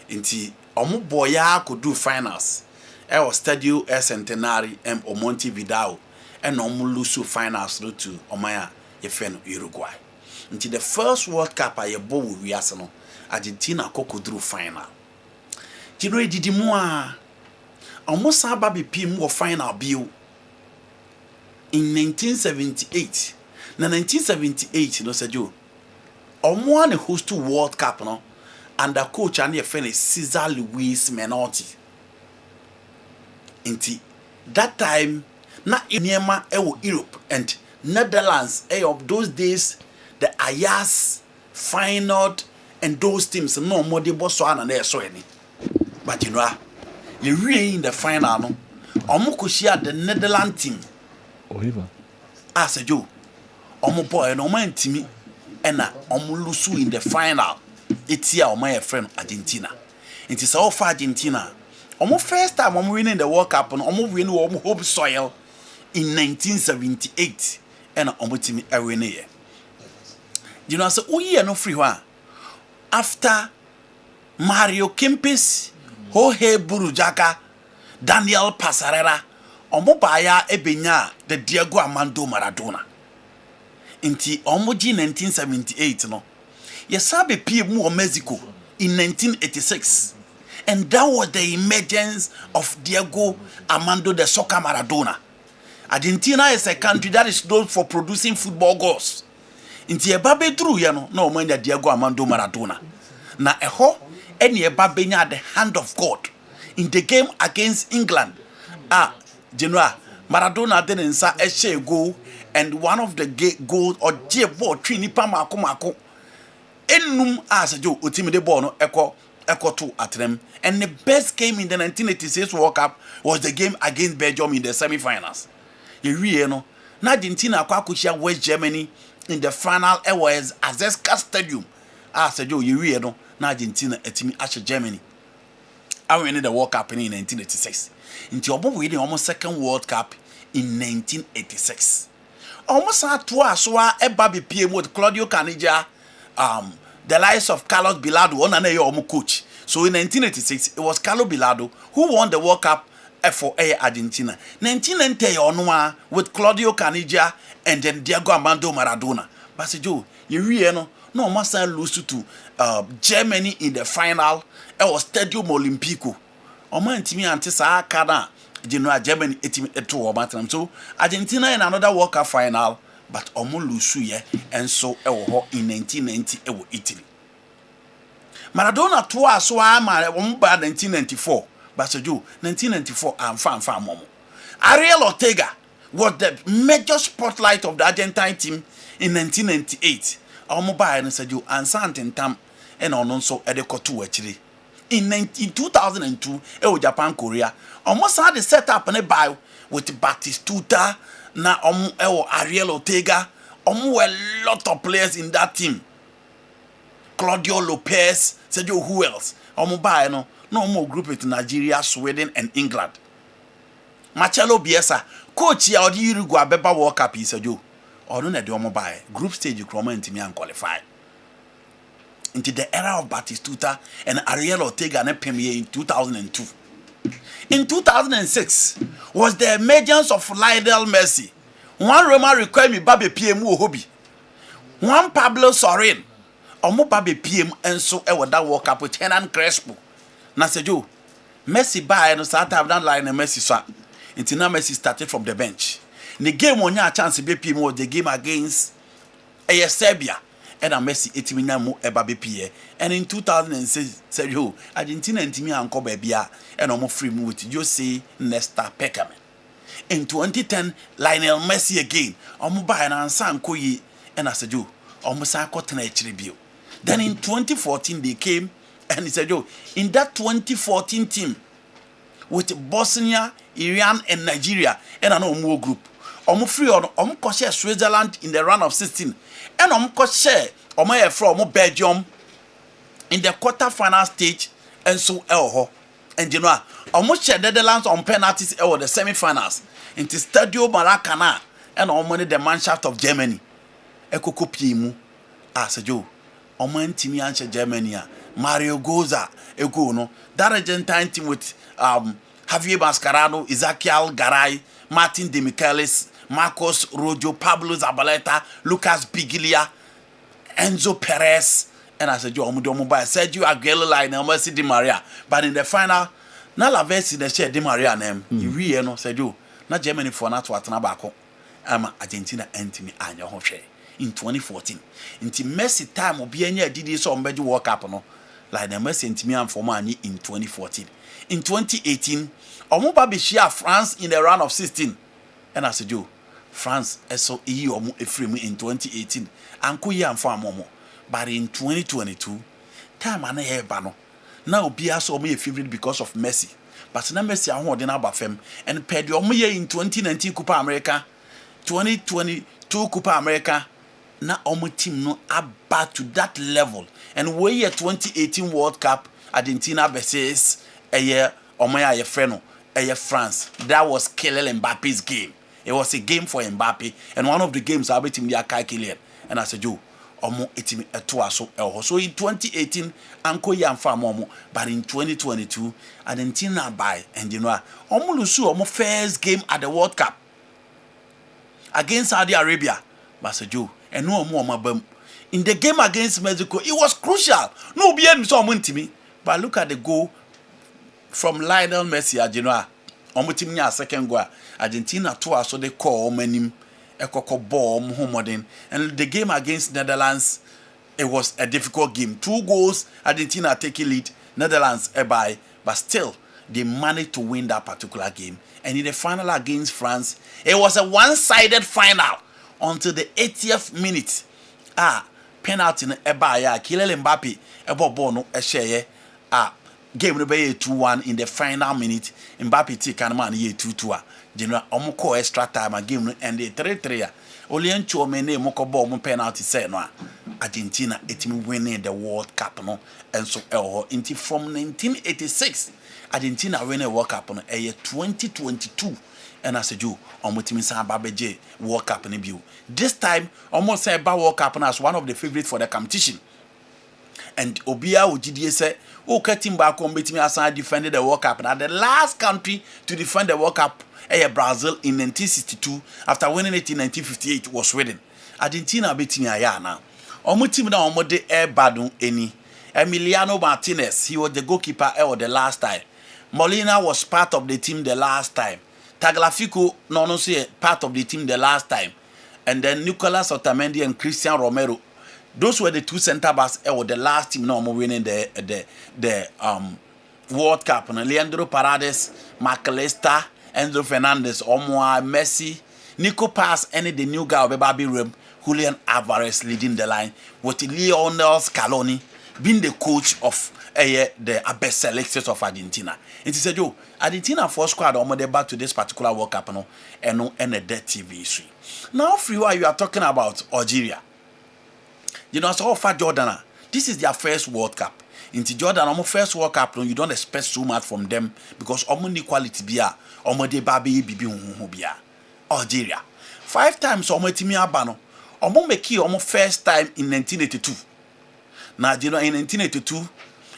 Inti omo boya could do finals. Was Stadio Centenary and Monte Vidal and omo lusu finals no to Omaya Yefen Uruguay. Inti the first World Cup I bo we Arsenal Argentina could do final. Jino didi mu a almost aba be PM or final bill in 1978. Na 1978 no said you. Omo an host to World Cup no under coach and your friend Cesar Luis Menotti. Inti that time na Niema ewo Europe and Netherlands of those days the Ajax, Feyenoord and those teams no more de Botswana na so any. But you know you really in the final no omo ko share the Netherlands team. Oliver. As a Joe omo boy no man timi ena omo lusu in the final. It's here on my friend Argentina. It is all for Argentina. Omo first time omo winning the World Cup and omo win omo home soil in 1978 and omo timi win here. You know so we no free one after Mario Kempes, Jorge Burujaka, Daniel Passarella, omo baya ebenya the Diego Armando Maradona. Inti omo G 1978 no. Yesabe PM or Mexico in 1986. And that was the emergence of Diego Armando the Soccer Maradona. Argentina is a country that is known for producing football goals. Inti ebabe true no man Diego Armando Maradona. Na eho eni ebabe nya the hand of God in the game against England. General Maradona didn't say a share goal and one of the goals or ball trini pa mako. Enum as a Joe ultimate the ball no echo to at them. And the best game in the 1986 World Cup was the game against Belgium in the semi-finals. You really know, Argentina kwakushia West Germany in the final was Azteca Stadium. As a Joe, you really know, Argentina etimi Asha Germany. I won the World Cup in 1986. Into Obo winning almost second World Cup in 1986. Almost at twice a baby PM with Claudio Caniggia. The likes of Carlos Bilardo, one and a coach. So in 1986, it was Carlos Bilardo who won the World Cup for Argentina. 1990 with Claudio Caniggia and then Diego Armando Maradona. But Joe, you really know, no must lose to Germany in the final. It was Stadium Olimpico. Oman timi antisa kana General Germany etimi eto omatram. So Argentina in another World Cup final. But omo lusu ye and so ewo in 1990 ewo Italy. Maradona toa so ama omo ba 1994 but so 1994 am fan momo. Ariel Ortega was the major spotlight of the Argentine team in 1998. Omo ba no sajo ansant tam and ono so edekoto achire. In 2002 ewo Japan Korea almost had the setup and a buy with Batistuta na Ariel Ortega were a lot of players in that team. Claudio Lopez, Sergio who else? No more group with Nigeria, Sweden and England. Marcelo Bielsa, coach ya odi Uruguay beba World Cup Sergio. Odo na de group stage kroma ntimi an qualify. Into the era of Batistuta and Ariel Ortega na premier in 2002. In 2006 was the emergence of Lionel Messi. One Roma required me babe PMU hobby. One Pablo Sorin. Omo babe PM and so that World Cup with Hernan Crespo. Na sejo Messi by no start have done Lionel Messi so. Until now Messi started from the bench. The game on your chance be PM was the game against Serbia. And Messi etimina mo ebabe PA. And in 2006 said yo Argentina ntimi anko babia and omo free move with Jose Nesta Peckerman. In 2010 Lionel Messi again omo buy na ansan koyi and said yo omo sa kwotena echire bio. Then in 2014 they came and he said yo in that 2014 team with Bosnia, Iran and Nigeria and an omo group omo free on omo ko share Switzerland in the round of 16 and omo ko share omo from Belgium in the quarter-final stage and so and you know omo share Netherlands on penalties the semi-finals into Stadio Maracana and omo the Mannschaft of Germany ekoko piemu asajo omo ntimi anche Germany Mario Goza ego no that Argentine team with Javier Mascherano, Ezequiel Garay, Martin De Michelis, Marcos Rojo, Pablo Zabaleta, Lucas Biglia, Enzo Perez, and I said Joe Omudomo by Sergio Aguero line and Mercy Di Maria. But in the final, na la verse the share Di Maria name. You really no said you not Germany for not what Nabako. I'm Argentina entity and your share in 2014. Into Messi time will be any did so on World Cup no like the Messi into me and for money in 2014. In 2018, Omuba be share France in the round of 16. And I said you France so EU a free in 2018. And Kuya and for Momo. But in 2022, time and a hair bano. Now be so me a favorite because of Messi. But now Messi I want about fem and paid your in 2019 Copa America, 2022 Copa America. Now our team no about to that level. And we year 2018 World Cup, Argentina versus a year Omaya Freno, a year France. That was Kylian Mbappe's game. It was a game for Mbappe, and one of the games I bet him the Kylian. And I said, Joe, Omo etimi eto so elho. So in 2018, Anko Yamfa Momo, but in 2022, Argentina by and you know, Omo Lusu, Omo first game at the World Cup against Saudi Arabia. But I said, Joe, and no more in the game against Mexico, it was crucial. No bien so me. But look at the goal from Lionel Messi, you know, Omo second goal. Argentina to so they call Omenim Ekoko ball Muhammadin. And the game against Netherlands, it was a difficult game. 2 goals, Argentina taking lead, Netherlands by, but still they managed to win that particular game. And in the final against France, it was a one-sided final until the 80th minute. Penalty in Ebaya, Kylian Mbappe, Ebo Bono, Esheye, game number 2-1 in the final minute. Mbappe take and man 2-2. General Omoko extra time and game ended 3-3. Only encho mene moko ball penalty say no. Argentina etimi winning the World Cup no and so until from 1986 Argentina win a World Cup no 2022 and as a Jew omotimi san babeje World Cup ni biu. This time almost say ba World Cup as one of the favorites for the competition. And Obia Ujidie say Timba betimi asan defended the World Cup. Now the last country to defend the World Cup Brazil in 1962 after winning it in 1958 was Sweden. Argentina betimi aya now. Omo team na omo de badu eni. Emiliano Martinez, he was the goalkeeper the last time. Molina was part of the team the last time. Tagliafico no say part of the team the last time. And then Nicolas Otamendi and Christian Romero. Those were the 2 center backs the last team no winning the World Cup. Leandro Paredes, McAllister, Enzo Fernandez, Omoa, Messi, Nico Paz, and the new guy of Baby Rem, Julian Alvarez leading the line, with Lionel Scaloni being the coach of the best selectors of Argentina. And he said, Joe, Argentina first squad almost back to this particular World Cup and a dead TV history. Now, for you are talking about Algeria. You know, so far Jordan, this is their first World Cup. Into Jordan, first World Cup, you don't expect so much from them because the quality bia, de baby bia. Algeria. 5 times timi abano. Make first time in 1982. Now, you know, in 1982,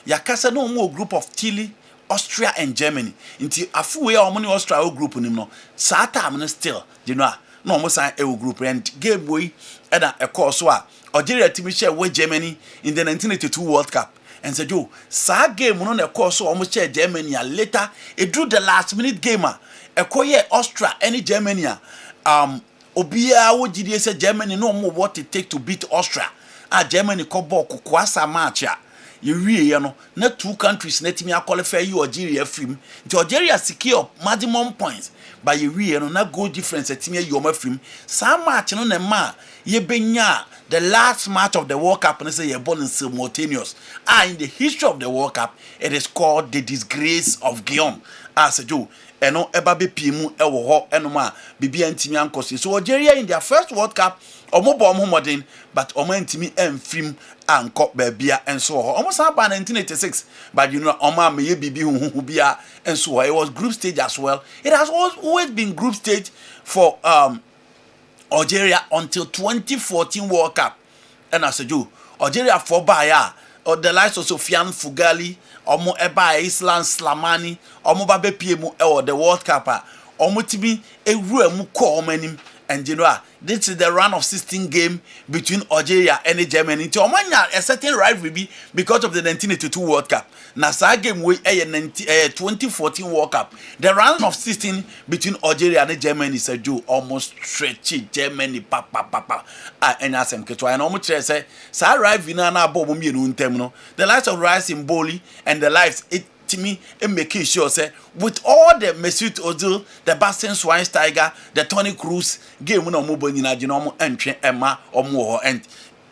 yakasa no more group of Chile, Austria, and Germany. Into a few way Austria group no. Sata still, you know, no more sign a group and game way and a course Algeria team share with Germany in the 1982 World Cup. And said, Joe, sa game on a course so almost share Germany and later it drew the last minute gamer. A coye Austria, any Germany. Obia wo GDA say Germany no more what it take to beat Austria. Germany kobo kukwasa match ya. You know, not 2 countries let me qualify you Algeria film. Algeria secure maximum points. But you know, not goal difference at me you film. Some match no ma ye benya the last match of the World Cup and say you're born in simultaneous. In the history of the World Cup, it is called the disgrace of Guillaume. As a Joe, and no ebabe pimu ewo enoma bibi antimi ankosi. So Algeria in their first World Cup, omo modern, but omo antimi enfim anko babia and so almost happened in 1986. But you know, oma meye bibi hu bia and so it was group stage as well. It has always been group stage for Algeria until 2014 World Cup. And as a Jew, Algeria for Baya, or the likes of Sofiane Fugali, Omo Eba Islam Slamani, Omo Babe Piemu, or the World Cup, Omo Tibi, a room call many And you know, this is the round of 16 game between Algeria and Germany. Into Omanya a certain rivalry because of the 1982 World Cup. Now, game we 2014 World Cup. The round of 16 between Algeria and Germany is a do almost stretchy Germany pa. And as I'm and almost say, sa rivalry na bobo mi no ntem. The likes of Rice in Boli and the lives it to me and making sure say with all the Mesut Ozil, the Bastian Schweinsteiger, the Toni Kroos game no mo banyina gino entwe Emma omo and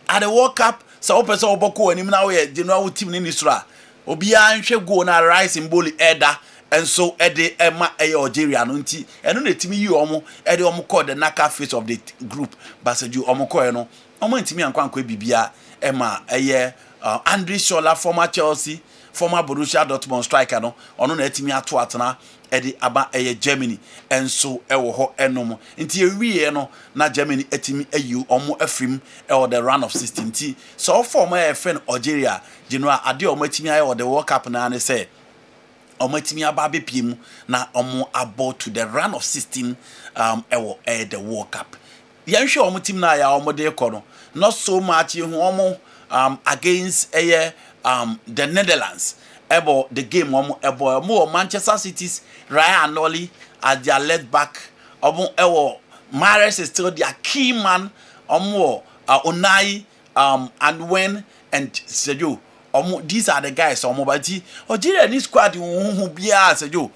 at the World Cup so person oboko anim na we general team ni nisra obia nhwe go na Rice in Boli eda and so ede Emma Algeria no nti eno na timi yi omo ede omo call the knockout phase of the group basaju omo call no omo ntimi ankwankwa bibia Emma Andre Scholler, former Chelsea, former Borussia Dortmund striker no ono na etimi ato atena edi aba Germany enso ewo ho enom nti ewie no na Germany etimi ayu omo afrim the round of 16 ti so former FN Algeria general ade omo etimi aye the World Cup na ne say omo etimi aba bepiem na omo about to the round of 16 the World Cup yanhwe omo team na ya omo de kɔ no not so much omo against the Netherlands. The game more Manchester City's Ryan Nolly as their left back. Mahrez is still their key man. Unai and when and Sergio. These are the guys. But Algeria this squad who be Sergio.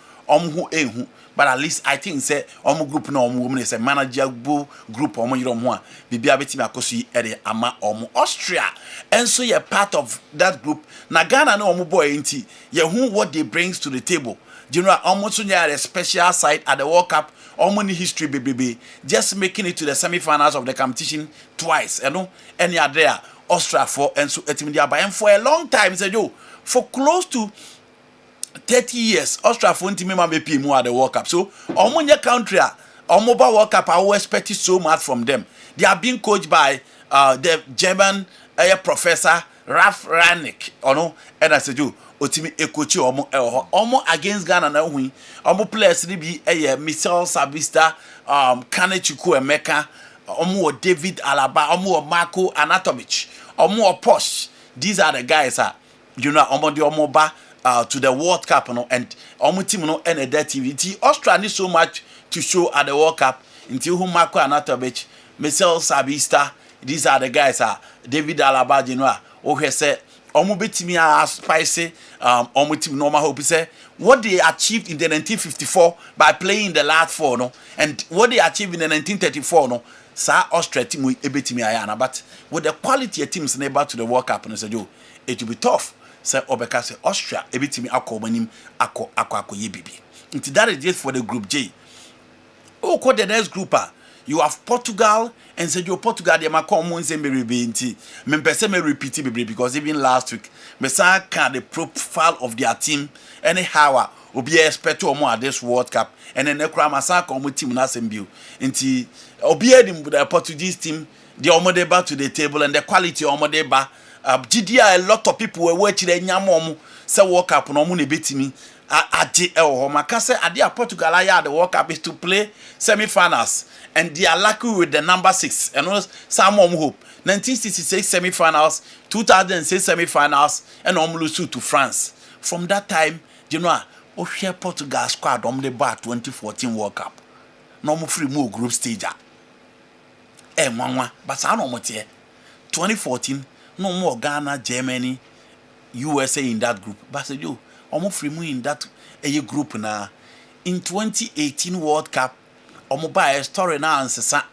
But at least I think say group no woman is a manageable group bibia betimi akosi ede ama Austria and so you're part of that group na Ghana no boy nti ye who what they brings to the table general almost a special side at the World Cup ni history baby just making it to the semi-finals of the competition twice and there Austria for and so etimi dia and for a long time say yo for close to 30 years Austria for ntimi ma be mu at the World Cup so omonye country Omoba World Cup I always expected so much from them. They are being coached by the German professor Ralf Rangnick and I said you otimi ekochi omo against Ghana na hu omo players ni bi Michel Sabista Kane Chukwu Emeka omo David Alaba omo Marco Anatovic omo Posh. These are the guys omo the omo ba to the World Cup and omo team and that TV. Austria need so much to show at the World Cup until who Marco Anatovic, Michel Sabista, these are the guys David Alaba say omo betimi spicy omo team normal hope say what they achieved in the 1954 by playing the last four and what they achieved in the 1934 sa Austria team we betimi ayana but with the quality of teams neighbor to the World Cup it will be tough say obeka say Austria ebetimi akomanim akọ bibi nti that is just for the group J. Call the next group you have Portugal and said you Portugal they ma come on say me nti me pese me repeat it because even last week me say can the profile of their team anyhow obi expect omo at this World Cup and then ekura masa come team na sembio nti obi edim the Portuguese team the omo dey back to the table and the quality omo dey back GDA a lot of people were watching the nyamo say World Cup no omo na betimi ade makase ade Portugal aya the World Cup is to play semi-finals and they are lucky with the number 6 and some hope 1966 semi-finals 2006 semi-finals and lose to France from that time share Portugal squad the bar 2014 World Cup no free move group stage but I no 2014 no more Ghana Germany USA in that group but you almost free mu in that group na in 2018 World Cup omo buy a story na ansesa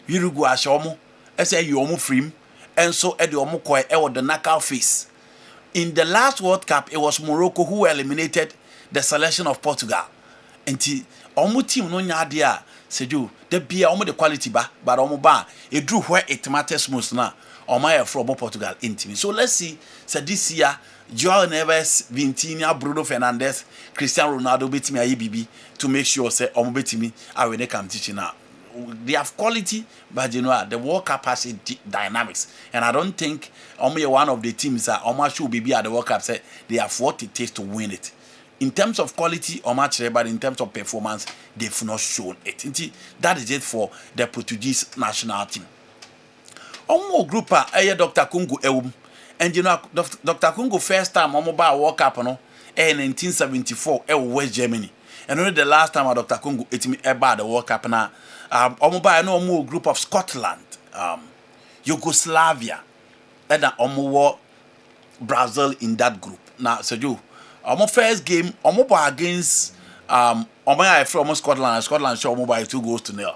Uruguay omo say you omo free and so e de omo koy the knockout phase. In the last World Cup it was Morocco who eliminated the selection of Portugal enti omo team no nya ade a seju the bia omo the quality but omo ba e drew where it matters most na omo from Portugal intimi so let's see say this year Joao Neves, Vitinha, Bruno Fernandes, Cristiano Ronaldo betimi aye bibi to make sure say omo betimi are when they come teaching now. They have quality, but the World Cup has dynamics, and I don't think one of the teams that should be at the World Cup say they have what it takes to win it. in terms of quality or match, but in terms of performance, they've not shown it. That is it for the Portuguese national team. Omo group Dr. Kungu Ewum. And you know, Dr. Kungu first time Omo ba World Cup no, in 1974 West Germany. And only the last time Dr. Kungu the World Cup na Omo ba no group of Scotland, Yugoslavia, and Omo Brazil in that group. Now, Sergio, our first game, Omo against from Scotland. Scotland show Omo by 2-0.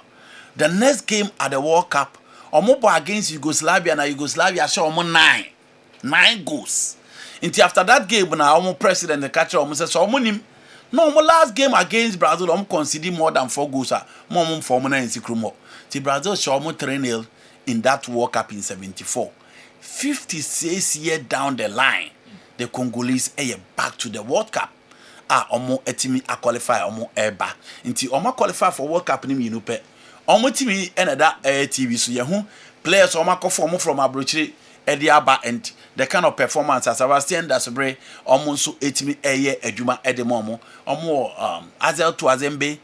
The next game at the World Cup, Omo against Yugoslavia, and Yugoslavia show Omo 9 goals. Until after that game, now Omo president the catcher Omo says so Omo nim. No, Omo last game against Brazil, Omo conceded more than 4 goals. Omo for Omo 9 Till Brazil show Omo 3-0 in that World Cup in 74. 56 years down the line, the Congolese are back to the World Cup. Omo etimi a qualify Omo eba. Inti Omo qualify for World Cup ni minu pe. Omo timi another TV so yehu players Omo come from Abrochire Ediaba and the kind of performance as Sebastian Dasobre Omo so etimi eye adwuma edemomo. Omo Azel to Azembe,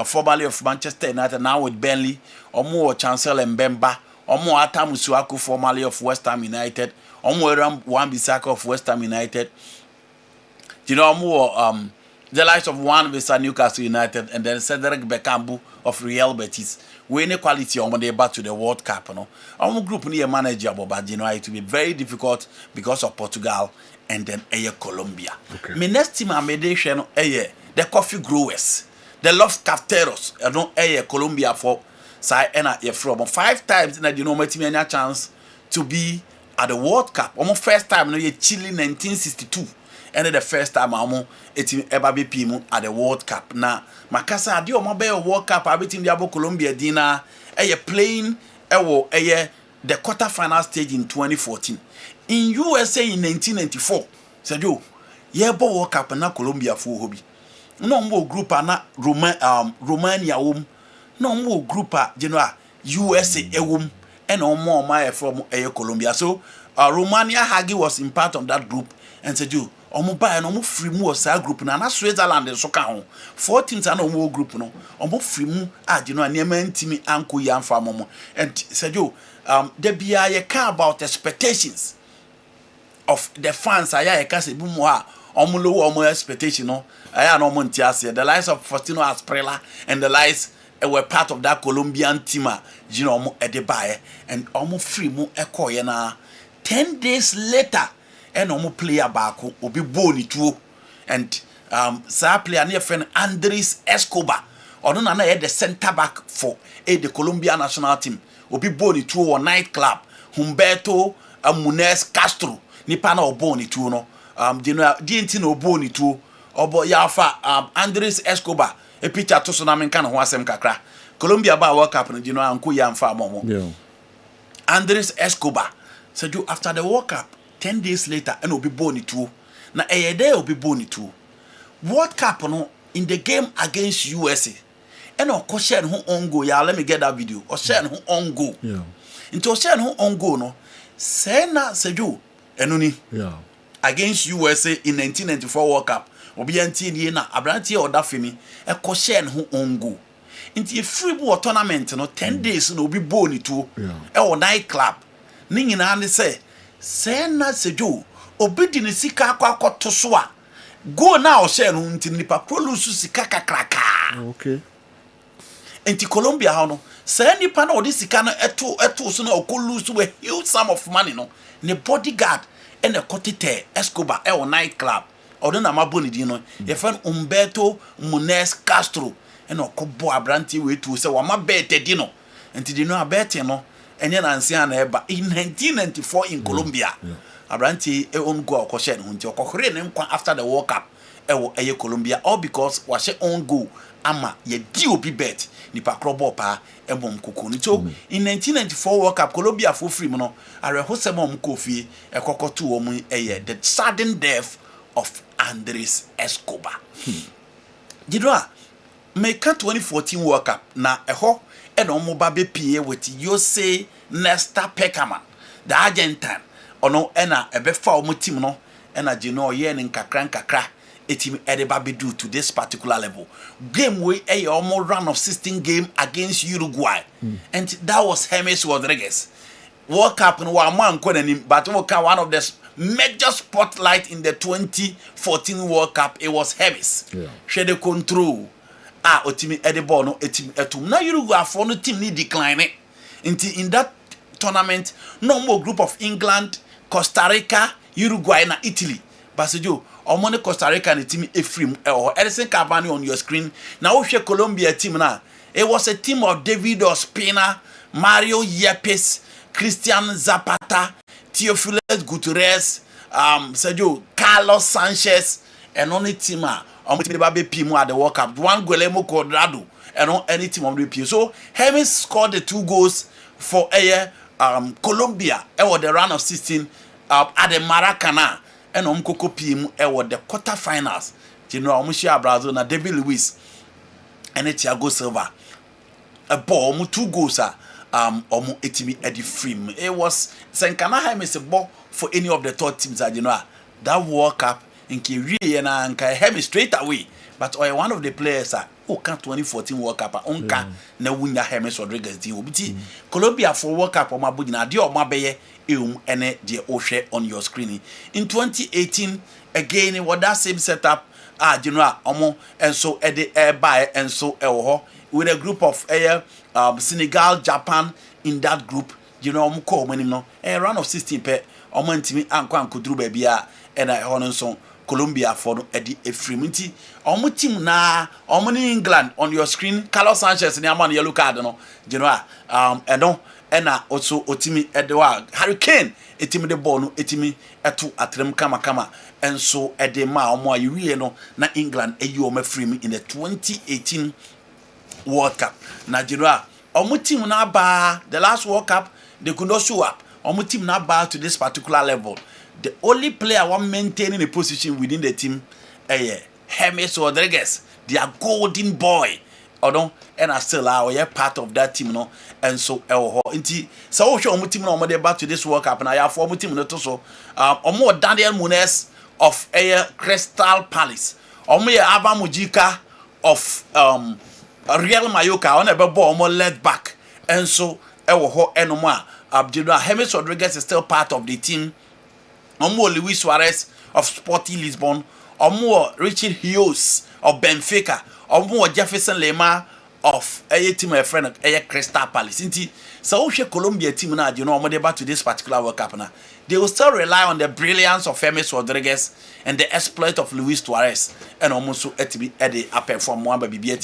formerly of Manchester United, now with Burnley. Omo Chancellor Mbemba. Omo Atamu Suaku, formerly of West Ham United. Omo Ram Wan-Bissaka of West Ham United. You know, Omo the likes of Wan-Bissaka Newcastle United, and then Cedric Bekambu of Real Betis. We any quality Omo they back to the World Cup, you know. Omo group near manageable, but you know it will be very difficult because of Portugal and then Colombia. Okay. My next team I made the coffee growers, the Los Cafeteros, you know, Colombia for. Say from 5 times na you know me any chance to be at the World Cup. Almost first time no ye Chile 1962. And the first time amo etim eba be pimu at the World Cup. Na makasa adi omo be World Cup abetim diabo Colombia dina playing the quarter final stage in 2014. In USA in 1994. Said you bo World Cup na Colombia for hobby. No mo group na Romania no more group USA ewum and no more my from Colombia. So Romania Hagi was in part of that group and said you omo buy no more free mu or group na Switzerland and so can 4 teams and no more group no omo free mu near team anko yan farm and said you there be a care about expectations of the fans I can say boom omo low omo expectation no I no montias the likes of Faustino Asprilla and the likes were part of that Colombian team, you know, at the buy and almost free mu ekoye na 10 days later, and almost player back will be boni too. And sa player near friend Andres Escobar, or no the center back for the Colombian national team will be boni too or nightclub. Humberto Munez Castro, Nipana or boni too no. Didn't know boni too or yafa Andres Escobar. A picture to Sunamin can wasem kakra. Colombia ba World Cup, you know, and Kuyan Farm. Andres Escobar said you after the World Cup, 10 days later, and will be boni too. Now a day will be boni too. World Cup no in the game against USA. And of course, who on go, yeah, let me get that video. Or Shen who on go. Yeah. Into Shen who on go no. Sena said you, Enuni. Yeah. Against USA in 1994 World Cup. Obi anti na abrantie oda femi e ko share ho ongo nti e free ball tournament no 10 days no obi ball ni to e o night club ni nyina ne se na sejo obi di ne sika akwa to so a go na o share no nti nipa produce sika kakraka okay nti Colombia ha no se nipa na o di sika no eto so na o ko lose a huge sum of money no ne bodyguard e na kotete Escobar e o night club Odona maboni di no ye fan Humberto Munez Castro eno kobo abranti we tu se wa mabete di no enti di no abete no enye na nsia na eba in 1994 in Colombia abranti e on go akoshe no nti okokore ne nkwa after the World Cup eye Colombia all because wa she on go ama ye di obi bet nipa krobo pa ebom kokoni so in 1994 World Cup Colombia for free no arehosem om kofie ekokotu om the sudden death of Andres Escobar. You know, make 2014 World Cup na eho and omo babe pie with Jose Nesta Peckerman, the Argentine. Ono ena ebefa omo team no ena jino ye ni kakra etimi Edebabe do to this particular level. Game way a almost run of 16 game against Uruguay. And that was James Rodriguez. World Cup no man but one of the major spotlight in the 2014 World Cup, it was James. She the control. Otimi Edebor no etimi etum. Now Uruguay for no team need decline it. In that tournament, no more group of England, Costa Rica, Uruguay, and Italy. Basejo, Omone Costa Rica and the team Ephraim or Edison Cavani on your screen. Now we Colombia team now. It was a team of David Ospina, Mario Yepes, Christian Zapata, Teofiles Gutierrez, Sergio Carlos Sanchez, and only team Babe Pimo at the World Cup. One Guillermo Cuadrado, and on any team of the PU. So James scored the 2 goals for Colombia or the round of 16 at the Maracana. And Coco Pim or the quarterfinals. You know, Mushia Brazil na David Luiz and Thiago Silva. A ball 2 goals omu etimi Eddie Frame. It was Sankana James a ball for any of the 3 teams that you know that World Cup in Kiri and Hemi straight away. But one of the players can 2014 World Cup onka na winya James Rodriguez di obiti Colombia for World Cup ma budina di o ma beye ene de ohwe on your screen. In 2018 again it was that same setup general omo and so ede by and so with a group of Senegal, Japan in that group. You know ko mani no a round of 16 pe omo ntimi anko duru ba bia and hono so Colombia for Eddie Efriminti. Omo team na omo in England on your screen. Carlos Sanchez ni amon yellow card no. You know and also otimi Edward Hurricane etimi the ball no etimi etu atrem kama and so edema omo ayi no na England eyi omo free in the 2018 World Cup. Na you know omo team na ba the last World Cup they could not show up. Omo team na ba to this particular level. The only player one maintaining a position within the team, James Rodriguez, their golden boy, and I still are part of that team, no, and so so show team no more back to this World Cup, and I have former team no so more Daniel Munez of Crystal Palace, more Ava Mujika of Real Mallorca on a ball more led back, and so James Rodriguez is still part of the team. Omo Luis Suarez of Sporting Lisbon, Omo Richard Hughes of Benfica, Omo Jefferson Lemar of a team of friend Crystal Palace. So Colombia team now, you know, back to this particular World Cup now. They will still rely on the brilliance of James Rodriguez and the exploit of Luis Suarez and almost at the upper from one baby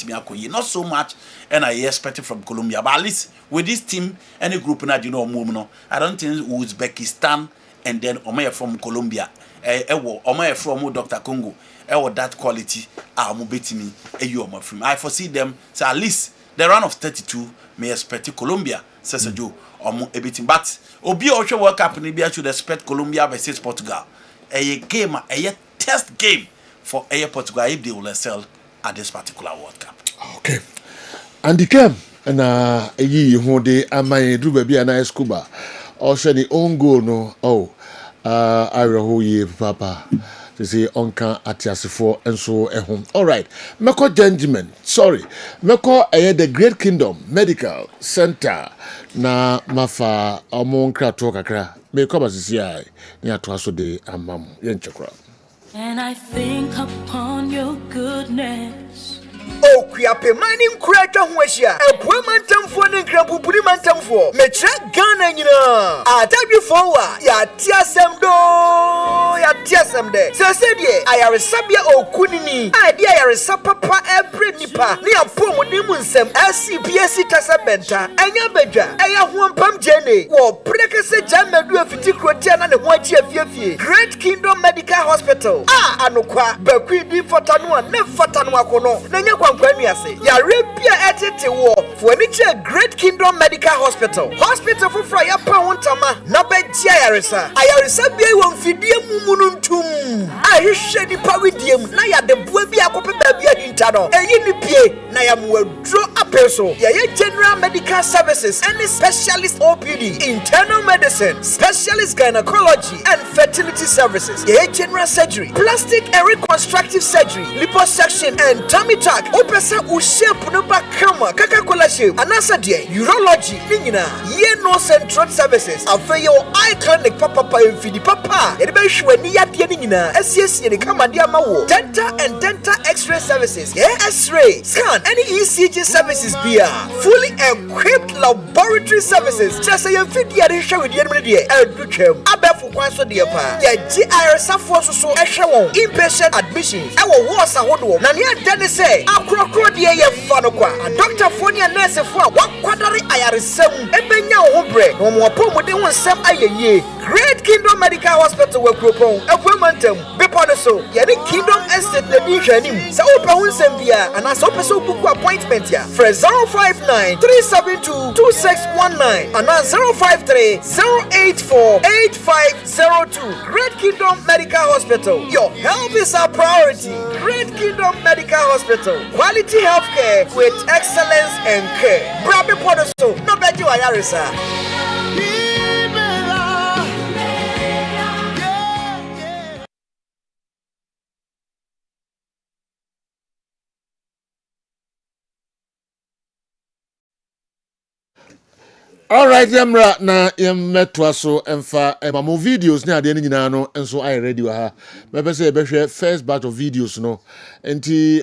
not so much and I expected from Colombia, but at least with this team any group now, you know, I don't think Uzbekistan and then Omaya from Colombia, Omaya from Dr. Congo, that quality, betimi from. I foresee them, so at least the run of 32 may expect Colombia, says a Joe, beating. But Obi Osho World Cup in Libya should expect Colombia versus Portugal. A game, a test game for Portugal if they will excel at this particular World Cup. Okay. And the game, and a ye who they are my drew baby and I scuba. Also the own goal no I will ye papa to say onka atiasifo and so home. All right, Meko gentlemen, sorry, Meko the Great Kingdom Medical Center na mafa amon krato kakra me ko basisi ai ni atoaso de amam yenchekra. And I think upon your goodness. Oh, Kriape mining crater Huasia, a woman for the Krapupuri Mantam for Metra Ghana, you know. I tell you forward, ya tiasem do, ya tiasem de. Said I are a sabia o kunini, I dear a sapapa every nipa, near Pomonimunsem, SCPSC Tasabenta, and Yabeja, I have one pump jenny, or Precase Jamma do a Fiticrotian and a white Fifi, Great Kingdom Medical Hospital. Anokwa, Bequidi Fatanua, Nefatanua Kono, Nanya. Ya repia etete wo for any Great Kingdom Medical Medical Hospital. Hospital for Frya Pauntama, Nabetia Yarisa. Ayarisa be one fidium mununtum. I shed the pawidium, Naya the Buebia Copia Intano, a Unipie, Nayam will draw a peso. Yaya General Medical Services, any specialist OPD, internal medicine, specialist gynecology, and fertility services. Yaya General Surgery, plastic and reconstructive surgery, liposuction, and tummy tuck. Opesa Ushe Punuba Kama, Kakakola shape, Anasa urology, Nina, Ye Nose and Throat Services, Afeyo Eye Clinic, Papa Fidi Papa, Edbeshwe Nia Dianina, SCS in the Kamadiamawo, Dental and Dental X-ray Services, X-ray, scan, any ECG services, beer, fully equipped laboratory services, just a Fidia show with Yemedia, Elduchem, Abefu Quanso Diapa, GIRS so Eshawon, inpatient admissions, our was a hodo, Nania Denise, Akrokrodia Fanokwa, and Dr. Fonia Nurse for what quadri ayarisem, Ebenya Obre, no more pomo de one sem aye. Great Kingdom Medical Hospital will propon a womantum, Beponaso, Yadi Kingdom Estate, the Nishanim, Sao Paunsembia, and as Opeso book appointment here, for 059 372 2619 and 053 084 8502. Great Kingdom Medical Hospital. Your health is our priority. Great Kingdom Medical Hospital. Quality healthcare with excellence and care. Brabe Podoso, no better Ayarisa. All right, Yamra na yemmetwa so emfa emamu videos ni ade nyina no enso I ready wa ha. Mebe se be first batch of videos no. Enti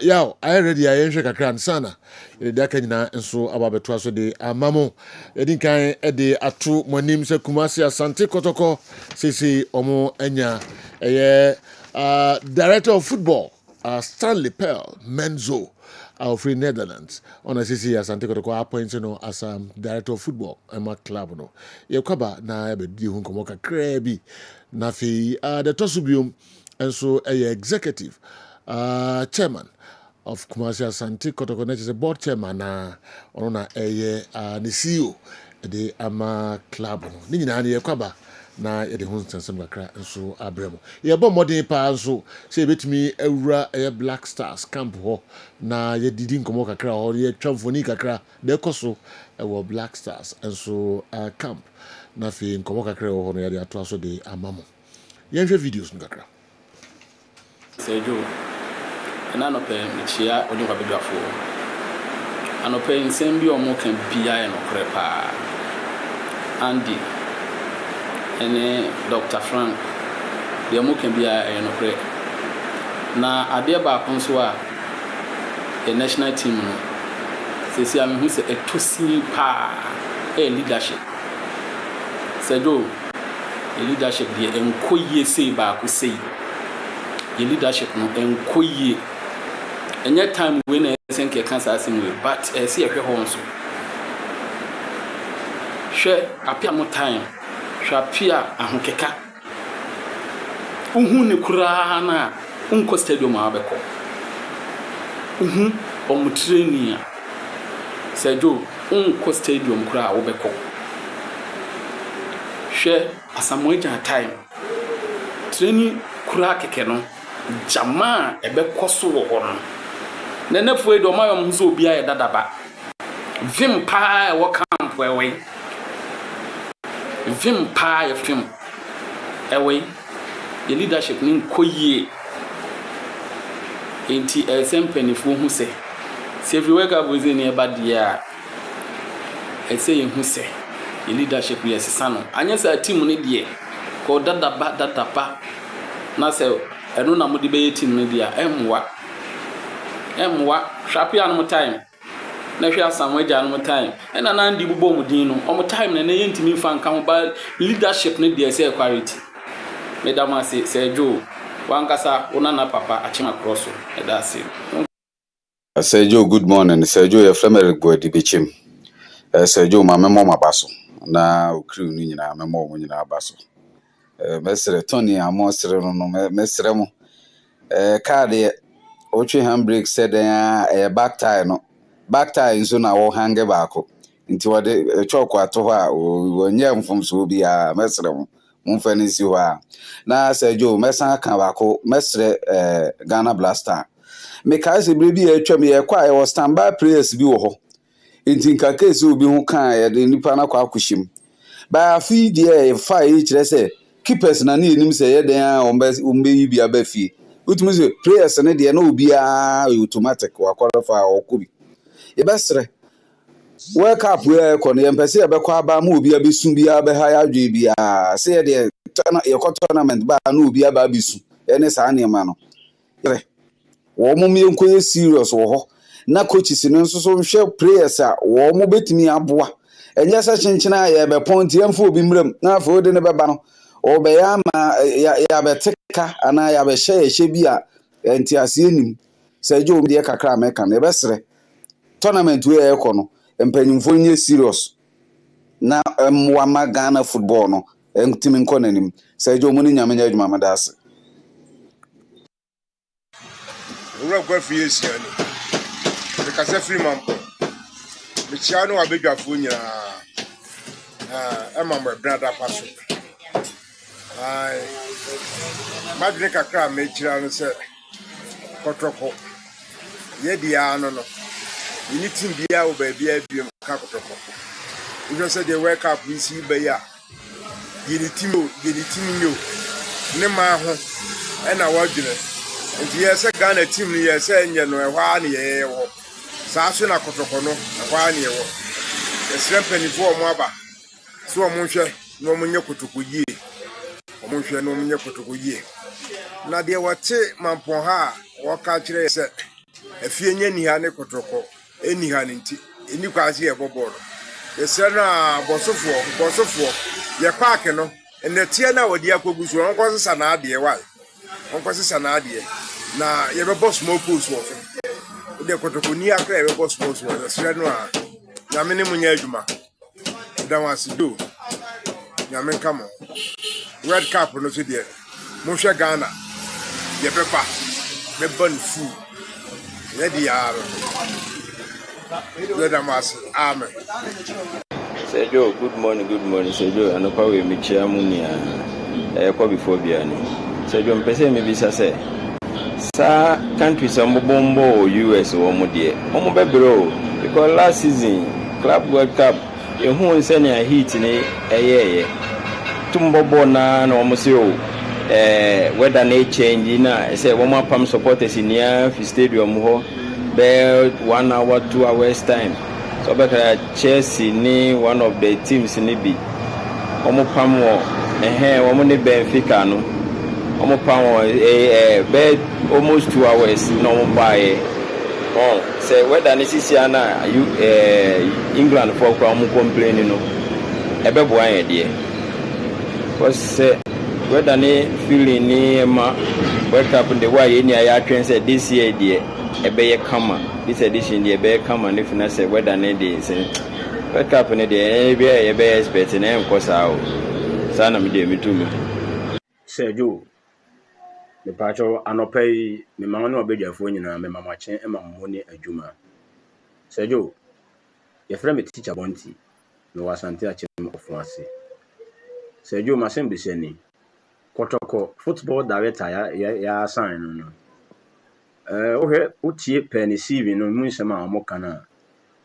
yaw I ready ayenhwe kakra nsana. Yede aka nyina enso ababetwa so de amamo. Yedi kan de atu monim se Kumasi Asante Kotoko sisi omo enya director of football Stanley Pearl Menzo of Free Netherlands on a CC Asante Kotoko appointed no as director of football Emma club no ye kwaba na be di hu nkomo kakra bi na fi the tosubium and so executive chairman of Kumasi Asante Kotoko is a board chairman na ono na the CEO the Ama club no ni nyina na ye kwaba na ye de hu nsensem kakra nso abremo ye bo modern pa nso se betimi awura Black Stars camp ho na ye didi nkomo kakra ho ye twamfoni kakra de koso Black Stars nso camp na fi nkomo kakra ho no ye de ato aso de amamo ye nhwe videos kakra Sejo na no pe michia oni kwa bedwafo anope nsem bi omo kan bia ye no krepa Andy and Dr. Frank, the American Bia and Okre. Now, I dear back on so a national team. Say, I'm who's a two pa a leadership. Said, a leadership, the enquire say back who say, a leadership no enquire. And yet, time when I think I can't ask him, but I see a home so. Share appear more time. Shapia ahonkeka uhu ne kura na unko stadium abeko uhu omutrenia sejo unko stadium kura obeko hwe asamoja time training kura keke no jama ebeko so wo ho no nenefu edo mayom nso obi aye dadaba vim pa wo camp wewe vim pa ya film ewe the leadership ni koyie enti sempenifu hu se everywhere ka bozi ne ba dia say hu se the leadership yes sano anya sa team ne die ko dadaba na se eno na mo de be team ne dia emwa shapia no time na hwe asamwaja no time ena na ndi bubo mudin no omo time na yentimi fa nka ho ba leadership ne dey say quality medama say Joe wankasa una na papa achima cross that's it. Joe, good morning. Joe, your family go di bichim. Joe, ma memo mabaso na okru ni nyina memo mo nyina abaso. Mesre Tony amosre no mesre mo. Car de ochi handbrake said back tire no back tire nso na wo hange baako nti wode choko ato hɔ a wonye mfomso bi a mesre mo mfa ne si hɔ a na Sergio mesan ka baako mesre Ghana Blaster me ka se bre bi atwa me ye kwa ye standby players bi wo hɔ nti nka case obi ho kan ye de nipa na kwa akohyim ba fi de fa yi kyerɛ sɛ keepers na ne nim sɛ ye den a ombe yi bi aba fie utumi sɛ players ne de na obi a automatic wa qualify okobi ye besre World Cup we ko ne mpese e bekọ aba ma obi abesu bi abeha ya adwe bi a se ye de tournament ba na obi aba abesu ene saa ne ma no wo mo me enko serious wo ho na coaches no nso so hwe players a wo mo betimi aboa enye sa chenchena ya be point yemfo obi mram na afo de ne beba no o be ya ma ya beteka ana ya be hye bi a enti ase enim Sergio de kakra meka ne besre tournament we e ko no empanyimfo nye serious na mwama Ghana football no entimi nko nanim Sergio mu ni nyame nya adwuma madase owura gwa fi esia ni me kasa free man me chia no abedwafo nyina ema mo brother paso ai madre kakra me chira no se kotroko ye dia no ni team bia wo ba bia biem ka kotroko you say the World Cup we see be ya ye ni team yo ne ma ho e na wadwene nti ye Ghana team ni ye say nye no e hwa ne ye wo saa so na kotroko no e hwa ne ye wo ye srempani fo mo aba so mo hwe no mo nye kotroko yie mo hwe no mo nye kotroko yie na de wote mampon ha wo ka kire se afie nye ni ha ne kotroko eni ha nti eni kwase ye boboro ye se na bosofo ye park no ene tie na wodi akogu so onko sesa na ade wa onko sesa na ade na ye be boss mo post wo de kotroko ni akra ye be boss post wo se no a na me ne munya adwuma da wasi do na me kamo Red Cup no so de mo hwe Ghana ye pepa me ban fu ye di yaro le da mas amen Sergio, good morning Sergio anopa we me chia mu nia ko before bia ni Sergio mpese me bisa se sa countries am bombo US wo mo de o mo bebro because last season Club World Cup e hu nse ne heat ni eyeye tumbobo na o mo se o weather na change na say wo mo pam supporters in near stadium ho be 1 hour 2 hours time so be Chelsea ni one of the teams ni bi o mo pam wo wo mo ni Benfica no o mo pam wo be almost 2 hours no mo buy say weather na sisia na England for kwa mo complain no e be bo an de because say weather na feeling ni ma World Cup the way ni ya twen say this year de ebeye kama this edition de ebeye kama ne fina say weather na de say World Cup ne de ebeye expect na enko saa o saa na me de mitumi Sergio me pacho anopai me mama no obedwafo nyina me mama chen e mama ni adwuma Sergio ye frame teacher bonti me wasante a chem ofo ase Sergio masem bi seni kotoko football director ya sign no okay utie pen CV no mu nsema amoka na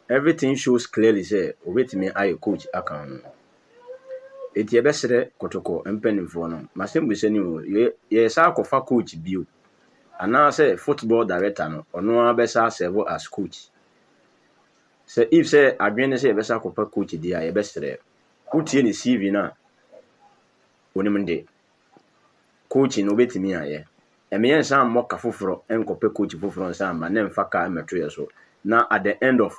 everything shows clearly say obetimi aye coach aka no eti ebesere kotoko empenimfo no masem bi seni ye sa akofa coach bio ana say football director no ono abesa serve as coach say if say adwene say ebesa akofa coach dia ye besere utie ni CV na onimnde coach no betimi aye emeyen san moka foforo enkope coach foforo nsan ma ne mfaka emetro yeso na at the end of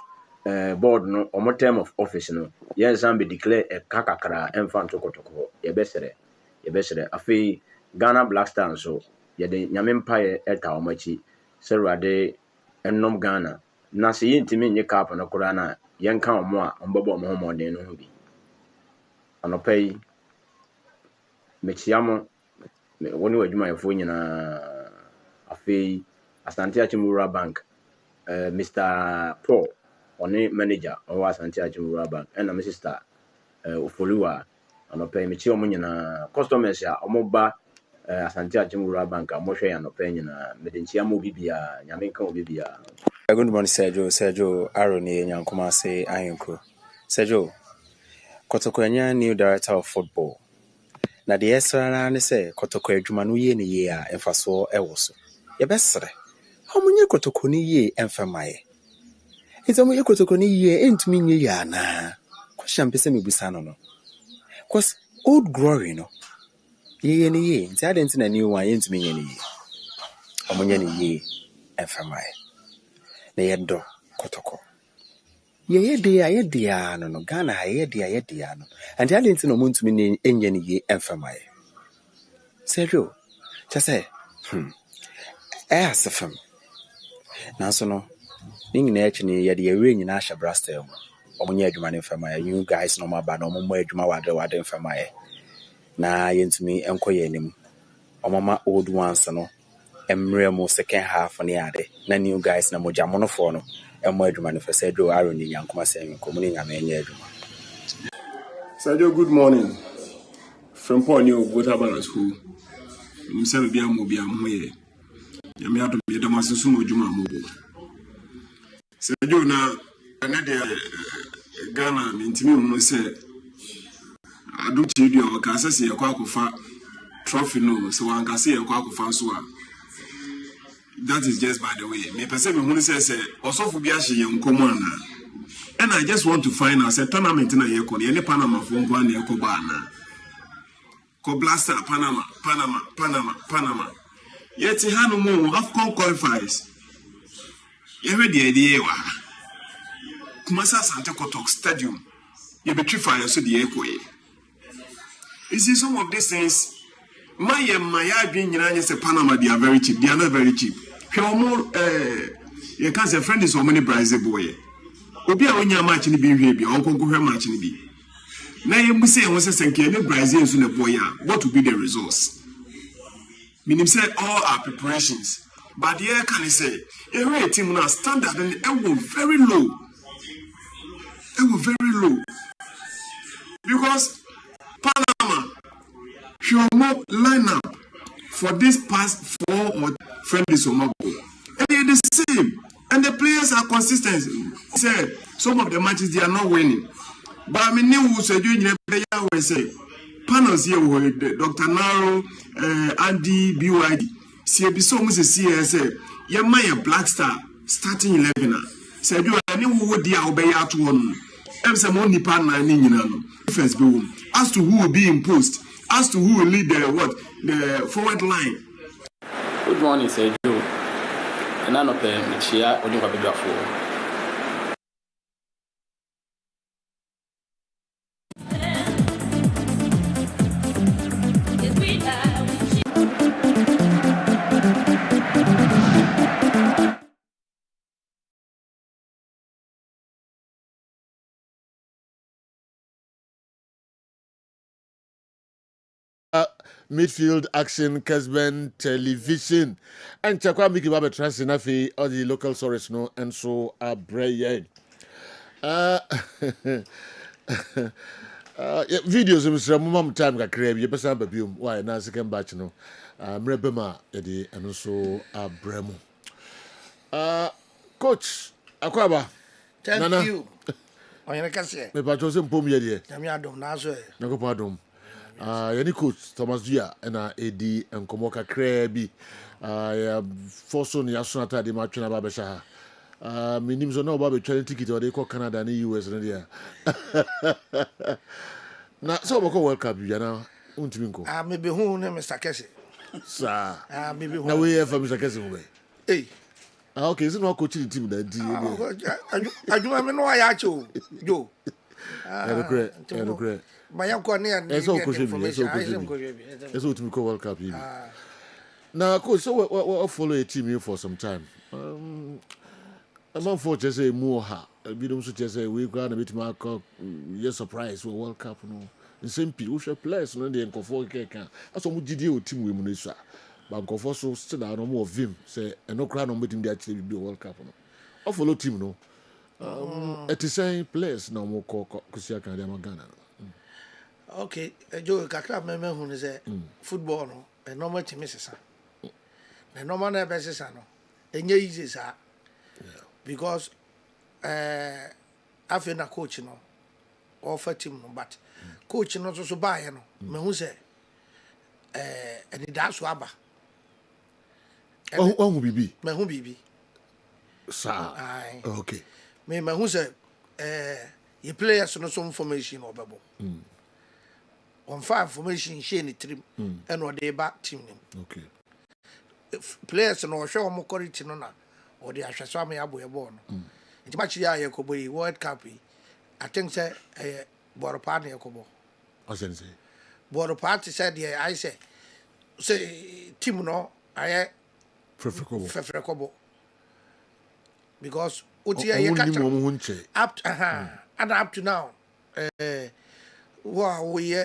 board no omo term of office no yen san be declare e kakakra emfa ntokotoko ye besere afi Ghana Black Stars so ye de nyame mpae eta omachi serwade ennom Ghana na se yintimi nye cap no kora na yen kan omo a ombebo omo homoden no bi anopai mechiamo woni wadwuma yefo nyina afei Asante Achimura Bank Mr Paul ɔne manager ɔwɔ Asante Achimura Bank ɛna me sister Ofoliwa anɔpɛ me chi ɔmo nyinaa customers a ɔmo ba Asante Achimura Bank a mo hwɛ anɔpɛ nyinaa me de nkyia mo bibia nyame nka mo bibia. Good morning, Sergio Aroni Nyankuma say Ayenko. Sergio, Kotokonya new director of football. Na the extra na say Kotoko adwuma no ye ne ye a emfa so e wo so. Ye besere. Omunye Kotoko ni ye emfa maye. Nti omunye Kotoko ni ye entumi nye ya na. Question pese me busa no. Cause old glory no. Ye ne ye nti ade na new one entumi nye ne ye. Omunye ne ye emfa maye. Na ye do Kotoko. Ye dia no Ghana ye dia no. And I didn't know to me enye ye emfamaye. Sergio, just say, asafam. Nanso no, ning na echi ye de we nyina hye brastel mo. Omunye adwuma ne emfamaye. You guys no ma ba no mo adwuma wade emfamaye. Na ye ntumi enkoye anim. Omama old ones no. Emre mo second half ne ade. Na new guys na mo jamono for no. Sergio good morning. From Ponyo, Gotabara School. Himself be a mobile here. Yamiato be the Massumo Juma Mobo. Sergio now, another Ghana, Mintimum say, I don't tell you, I can say a quack trophy no, so I can say a quack of Fansua. That is just by the way. Me person who says also for biashi young common. And I just want to find out a tournament in a year any Panama phone one year Cobana. Blaster Panama. Yet he had no more AFCON qualifiers. You heard the idea. Kumasa Santa Kotok Stadium. You be fire so the echo. You see some of these things. My being in Panama, they are very cheap. They are not very cheap. You can't say friend is so many Brazil boy. Obia when you're matching the baby, Uncle go matching the. Now you say, I was saying, Brazil soon a boy. What will be the results? Meaning, say all our preparations. But the air can say, a team now standard and it will very low. It will very low. Because Panama. Your mob lineup for this past 4 or friendly Somago. And they're the same. And the players are consistent. Say some of the matches they are not winning. But I mean, new said you never say panels here with Dr. Naro, Andy, BYD. CBS almost a CSA. Yamaya Black Star starting 11. Said you are new would the obey at one. I'm some only partner in first boom. As to who will be imposed. As to who will lead the forward line. Good morning, Sergio. And I know Michia or you have a for. Midfield action Kessben television and chakwa miki babe transi na fi all the local sources no and so abreye videos msra mum time kakra bi pesa babium why na second batch no mrebema yede and so abremu coach akwaba thank you oyene kase me pa chose mpom yede nyame adom na so nakopo adom yani coach Thomas Dia na edi enkomo kakra bi ya foso ni asonata de match na ba besha minim so na ba be train ticket o de ko Canada ni US na dia na so bako World Cup ya na untimi nko me be hu ne Mr. Kesse sa me be hu na we for Mr. Kesse mo be okay so no coach team na di aduma me no ya cho jo great Maya Kone and so to World Cup. Now, coach, so we follow a team here for some time. I'm unfortunate say more ha. We don't suggest say we going to meet my yes surprise for World Cup no. The same people should players no dey nkofo keka. Aso mu gidi o team we mu no so. But nkofo so still na no more vim say no cry no meeting dey actually be World Cup no. I follow team no. It is saying players no more Kusia Kadama Ghana. Okay, Joe kakra me hu ne say football no e normal team sesa. Na normal na be sesa no. Enye easy sa. Because afi na coach no offer team no but coach no so buy no me hu say eni da so aba. Oh bibi. Me hu bibi. Sa. Okay. Me hu say your players no some formation obebo. On five formation share ni trim and or they back team nim. Okay. Players no show mo quality no na or they ahwe so am ya boy ball no. Nti match ya yakobo World Cup I think say Boropa na yakobo. Asen say. Boropa said I say team no I Fefrekobo. Because utia ye catch up and up to now wow we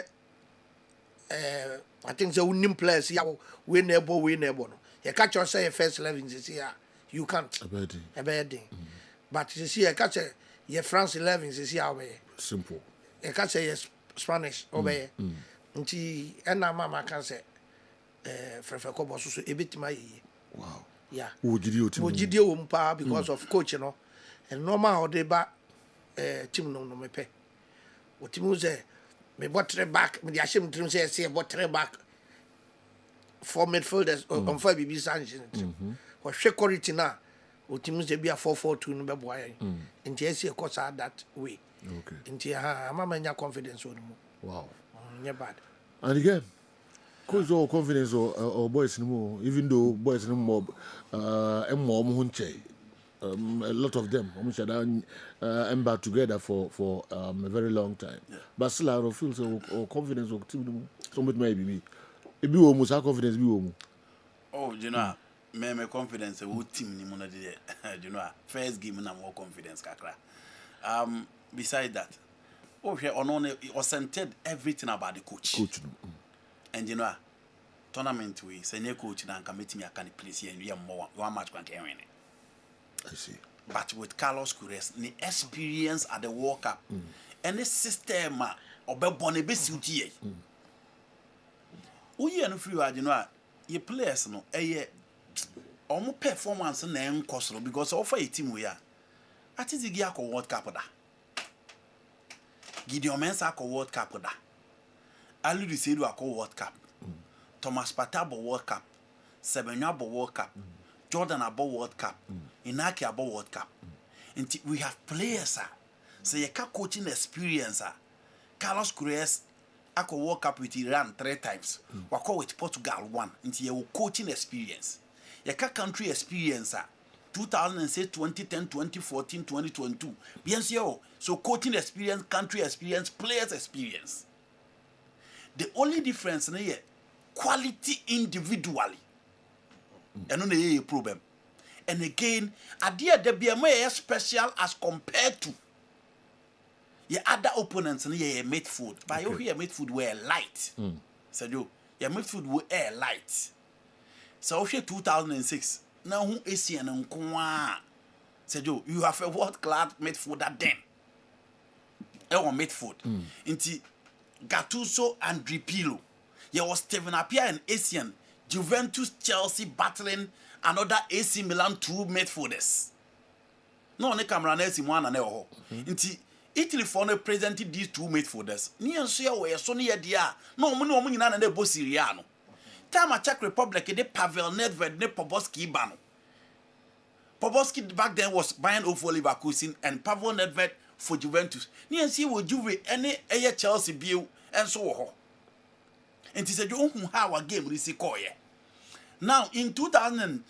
I think the winning players ya we never no. You catch us say first 11 this year you can't. A bad But you see, I catch your France 11 this year away. Simple. You catch your Spanish away. Until and now mama can say Frefekobo so a bit my wow. Yeah. Wojidio umpa because of coach, you know. And normal how they back team no me pay. What team say me bottre back, me the ashim team say bottre back for midfielders on 5 BB Sanchez. Or quality na what team say be a 4-4-2 no be boy. And just see course that way. Okay. Into mama nya confidence on mo. Wow. Yeah bad. And again, cause all confidence or boys no more, even though boys no more a lot of them almost embarked together for a very long time. Yeah. But still I feel so confidence of team so much maybe it be almost our confidence be almost. Oh, you know, me confidence a team ni mona you know, first game na more confidence kakra. Beside that, here on centered everything about the coach. And you know, tournament we senior coach na committee me can place here and we are more one match can win. I see. But with Carlos Queiroz, the experience at the World Cup and the system obebone be suit we are no free you know your players no omo performance na enkoso because offer a team we are at the Gia World Cup da Gideon Mensah World Cup da Ali Risedu World Cup Thomas Partey World Cup Semenyo World Cup Jordan World Cup Inaki World Cup and we have players so you can coaching experience Carlos Queiroz World Cup with Iran 3 times wako with Portugal 1 into your coaching experience you can country experience 2006 2010 2014 2022 bien so coaching experience country experience players experience the only difference na here quality individually and no a problem and again idea there be a special as compared to your other opponents and your midfield but you here midfield were light so you your midfield were light so 2006 now who Asian and Kwa said you have a world class midfielder then midfield into Gattuso and Dripilo there was Steven Appiah and Asian Juventus, Chelsea battling another AC Milan 2 midfielders. No, ne camera na AC one na ho. Nti Italy for no presented these 2 midfielders. Ni enso ya we so ne dia. No mo nyina na bo Syria no. Time Czech Republic de Pavel Nedved ne Poboski ba no. Poboski back then was Bayern for Leverkusen and Pavel Nedved for Juventus. Ni enso wo Juve ene Chelsea bio enso wo ho. And he said, you know how a game is koye. Now in 2000,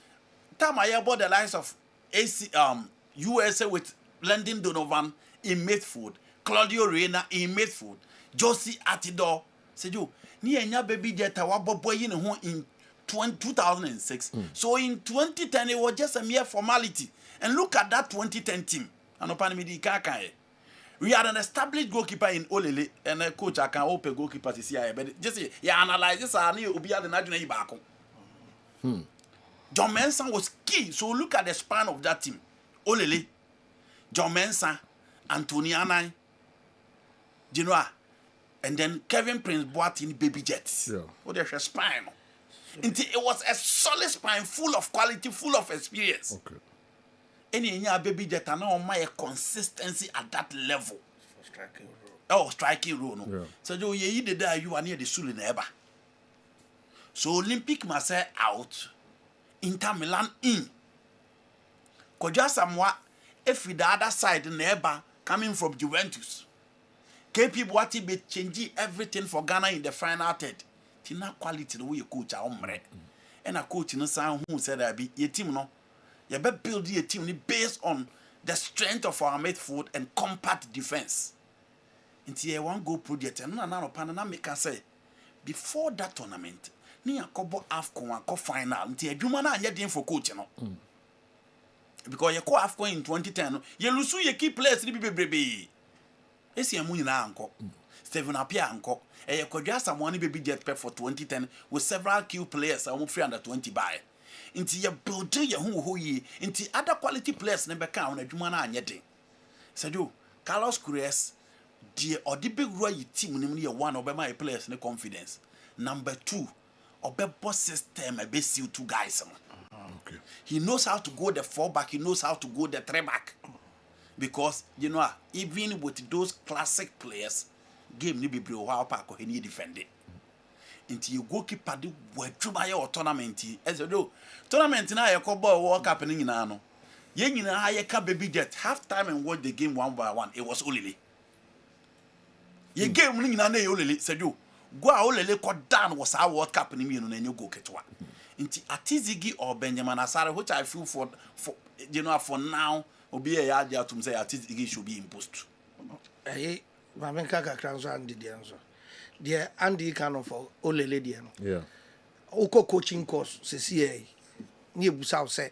time I bought the likes of USA with Landon Donovan in midfield, Claudio Reyna in midfield, Josie Atidor. Said you, ni enya baby jeta wabo boy in 2006. So in 2010 it was just a mere formality. And look at that 2010 team. We had an established goalkeeper in Olele and a coach I can open goalkeeper to see. But just analyze this. I need to be at the national back. John Mensah was key. So look at the span of that team. Olele, John Mensah, Anthony Anai, Genoa, and then Kevin Prince Boateng Baby Jets. Yeah. Oh, there's a spine. It was a solid spine, full of quality, full of experience. Okay. Any Baby Jet and all my consistency at that level. Striking role. No. Yeah. So you did that, you are near the Sulu neighbor. So Olympic Marseille out, Inter Milan in. Koja Samoa, if the other side neighbor coming from Juventus. KP Boati be changing everything for Ghana in the final third. Tina quality the way you coach a omre. And a coach no sound who said that be your team no. You better build your team based on the strength of our midfield and compact defense. Until you want go project and no panana make say before that tournament, ni akobo AFCON ko final until adwuma na anya den for coach no. Because you call AFCON in 2010, you lose your key players ni bebrebe. Esi amu nyina anko. Steven Apia anko. You could just someone baby jet pep for 2010 with several key players almost 320 by. Until you build your who ye into other quality players never count adwuma na anya den. Sadio Carlos Cruz the or the big roy team ni one of my players no confidence. Number 2, Obebo system a base you two guys. Okay. He knows how to go the 4 back, he knows how to go the 3 back. Because even with those classic players, game ni be while park or he defend it. Until you go keep the word to my tournament as you do. Tournament na ya ball World Cup in no. Yen na higher cup baby jet half time and watch the game 1 by 1. It was Olele. Ye game ni na Olele said you. Go Olele got down was our World Cup in you and you go ketwa. Inti Atizigi or Benjamin Asare, which I feel for for now, obi a yard to say Atizigi should be imposed. Eh, Mamenka Kakranzo and Didianzo. Dear Andy Cano for Olele Diano. Yeah. Oko coaching course, CCA. Near Busau say,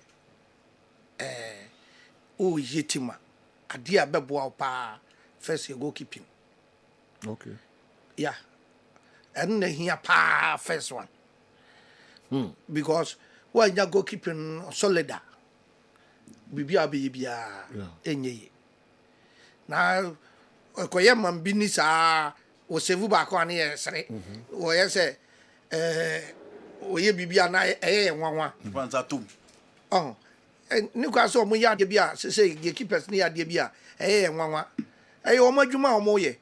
oh, Yetima. A dear Beboa pa first you go keeping. Okay. Yeah. And then here pa first one. Because when you go keeping solida, bibia enye. Now, koyema binisa o sevu ba ko ani esere. O ye se oye bibia na nwanwa. Fanza tum. Oh. Ni kwa so mu ya de bia se ye keepers ni ya de bia nwanwa. O madwuma o mo ye.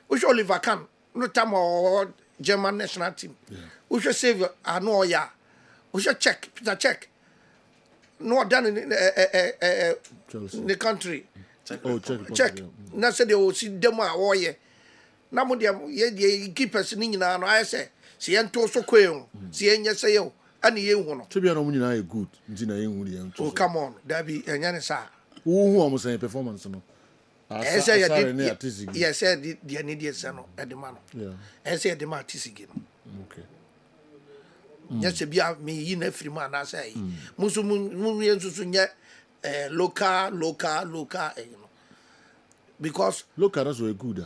O sho Oliver Kahn no time o German national team. We should save no ya. We should check Peter check. No done in the country. Check. Na say they will see them a ye. Na mo dem ye keepers ni nyina no I say se ento so kwen. Se enye say yo ani ye hu no. To be no mo nyina good. Nti na ye hu ye ento. Oh come on. That be enya ne sa. Wo hu am say performance no. Yes, said the needy son at the man. Yeah. I said the Martisigi. Okay. Yes, be me in every man, I say. Musumun yet local, you know. Because local that's very good.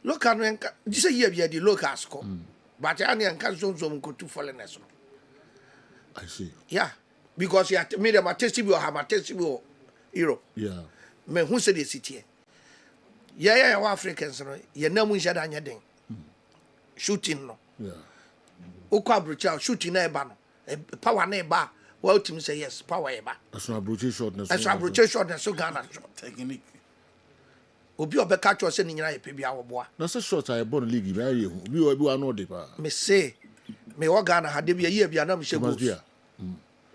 Local, this year be the local score. But I and can't go to foreigners. I see. Yeah, because you have made a testimony or have a testimony Europe. Yeah. Me who said the city. Yeah, Africans, you know, we should anything. Shooting, no. Yeah. Ukabrucha, shooting a ban, power neighbor. Well, Tim say yes, power eba. That's not brutish shortness. That's not brutish shortness, so Ghana. Technique. Obi obeka cho sending na epe bia wo boa. Na say short I born league be aye hu. Bi wa no de pa. Me say me wo Ghana ha de bia ye bia na me she goes.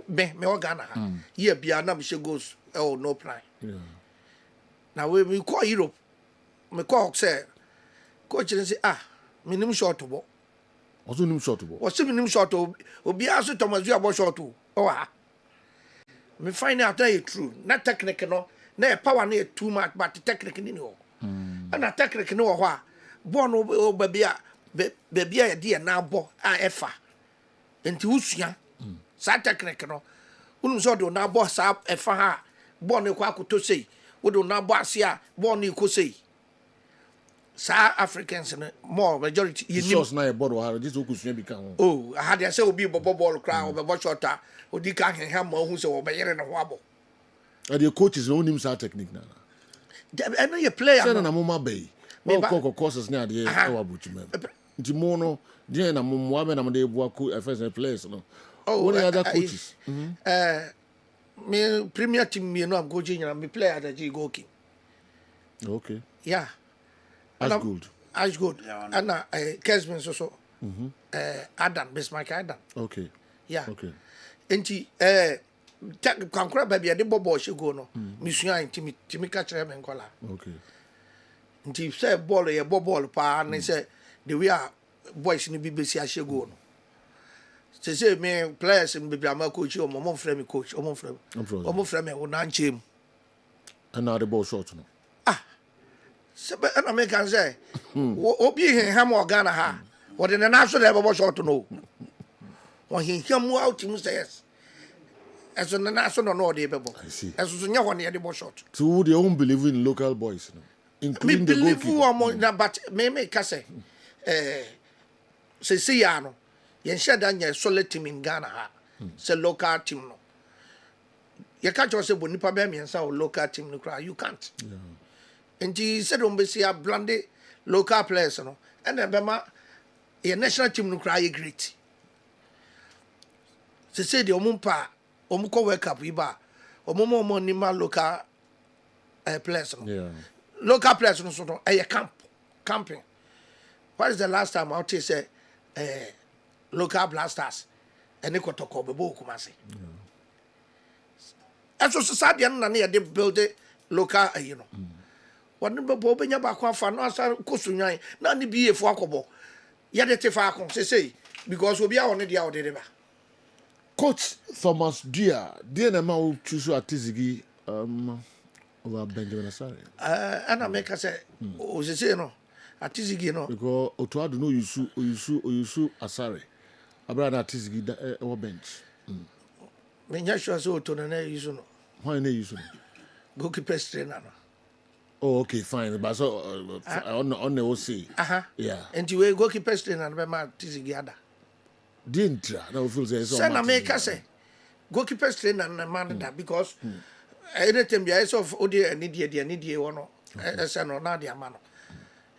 Me wo Ghana ha. Ye bia na me she goes. Oh no plan. Yeah. Now we call Europe. Me call say coach say me nim short bo. Also nim short bo. O se me nim short obi aso Thomas Villa bo short o. Oh me find out that it's true. Not technique no. Na power na too much but technique ni no. And a technique no ho a born o baby a dey na bo a efa. Enti usua. Sa technique no. Unu so do na bo sa efa ha. Born e kwa akoto sei. We do na bo ase a born e ko sei. Sa Africans more majority you know na e board wa this okusua bi kan ho. Oh, I had say obi bobo ball cry obi shorter. Odi ka hen ha ma hu se wo be yere ne ho abo. And the coaches no nim sa technique na. ɛno yɛ player sɛ na moma bɛyi wɔkɔkɔ courses ne adeɛ ɛwɔ abotuma nti mo no deɛ na mmoa bɛ na mode boa first players no what are other coaches me premier team me no am coaching me play at the goalkeeper. Okay. Yeah. As good. And Kessben so. Adam Bismarck Adam. Okay. Yeah. Okay. Enti kankura baby de bobo she go no. Misua ntimi ka kire me nkola. Okay. Enti say ball ye ball pa na say the way boys ni bi besi a she go no. Say me players in be am coach o mo frame me coach o mo frame me o na nchem. And now the ball short no. Sebe na me kan say obi henham Ghana ha what the national level short no when he came out him says as the national no dey bebo as so nya one dey short so they don't believe in local boys no including the goalkeeper but me ka say say ya no yen sheda nya solid team in Ghana ha say local team no you can't just say bonipa be me o local team no cry you can't and he said on be see a blande local players no and then bema a national team no cry great say the omumpa omuko world cup iba omomo ni ma local players no local players no so camping. What is the last time out here say local blasters and ekotoko bebo kumase and so society na na dey build local you know one bebo benya ba kwa fa no asa kosunwan na ni bi efo akobo ya de tefa akon say because obi a one dia odede ba. Coach Thomas Dia na ma o choose Atizigi over Benjamin Asare ana make say o say no Atizigi no because Otuado no yusu Asare abra na Atizigi o bench me nya sure say Oto na yusu no why na yusu goalkeeper trainer no. Oh, okay, fine. But so on the OC. Yeah. And you will goalkeeper trainer and be ma Atizigi ada. Didn't no feel say so. Say na make say goalkeeper trainer na man that because anytime there is of odi any die one no say no na dia ma no.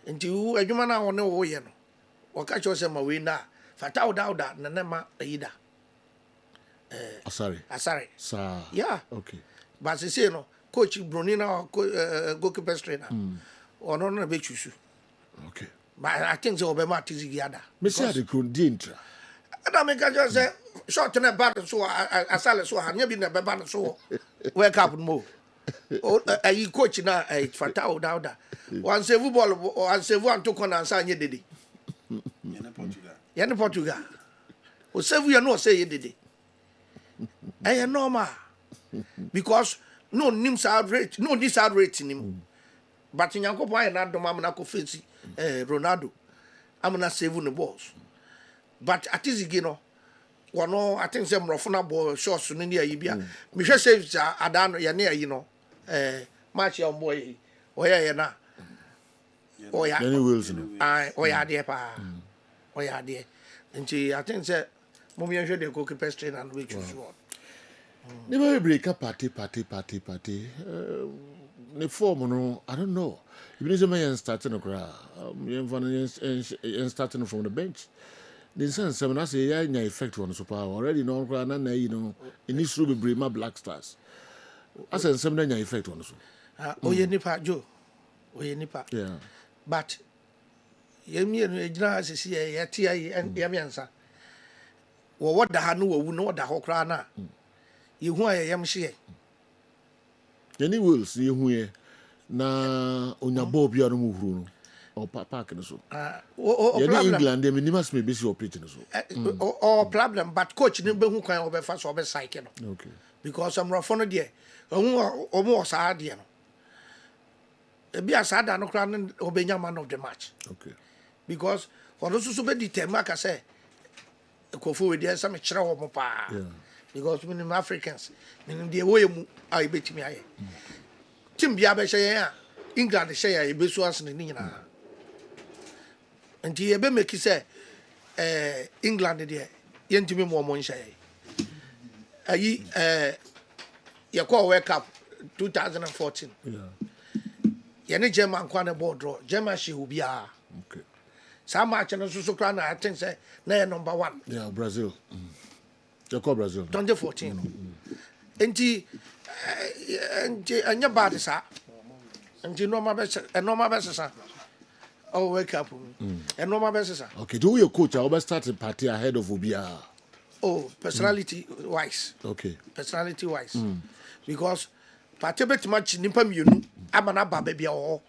Nti u adwuma na won wo ye no. Waka cho say ma we na fata oda na ma ayida. Asare. Sir. Yeah. Okay. But say no coach Brunina goalkeeper trainer. Or no be choose. Okay. But I think so be ma Atizigi ada. Me say the Kundintra. And I make just say short na bad so asale so anya bi na be bad so wake up mo. Ayi coach na fata oda. One save ball one save one to corner and say dede. Yana Portugal. O save you no say dede. Eh normal. Because no nim sad rate, no this sad rate nim. But in Yankopon na do am na ko face Ronaldo. Am na save the balls. But Atizigi no one I think some rough na ball shots no near yibia. Me hwe save adano ya na yi no match your boy oya na oya any wheels no oya de pa oya de nti I think say mo me hwe de goalkeeper trainer and we choose one. Never break up party. The form no I don't know. Even if man starting to cry starting from the bench. The sense I say yeah effect on super already no na you know in this room be Black Stars. I said some effect on so. Oye nipa Joe. Oye nipa. Yeah. But yemi no ejina asisi ya tia yamiansa. Wo woda ha no wu no woda ho kra na. Yehu ayem hye. Any wills yehu ye na onyabo bia no mu huru no. Or park no so. England they must be busy operating so. Or problem but coach ni be hu kwan obefa so obesike no. Okay. Because I'm rough on there. Omo sa de no. E bia sa da no kra no obenya man of the match. Okay. Because for those who be determine ka say Kofu we there some kire wo mo pa. Yeah. Because we Africans meaning the way mu ai betimi aye. Team bia be hye England hye e be so asne ni nyina. And you be make say England there yentimi mo nhye ayi you call World Cup 2014 yeah yɛne German kwa ne ball draw German she will be okay some match no so kra na I think say na number 1 yeah Brazil Jacob Brazil 2014 enti anya bad sa enti normal best sa oh wake up normal best sa okay do your coach I will start the party ahead of Obia oh personality wise okay personality wise because party bet match nimpa mienu amana ba bia o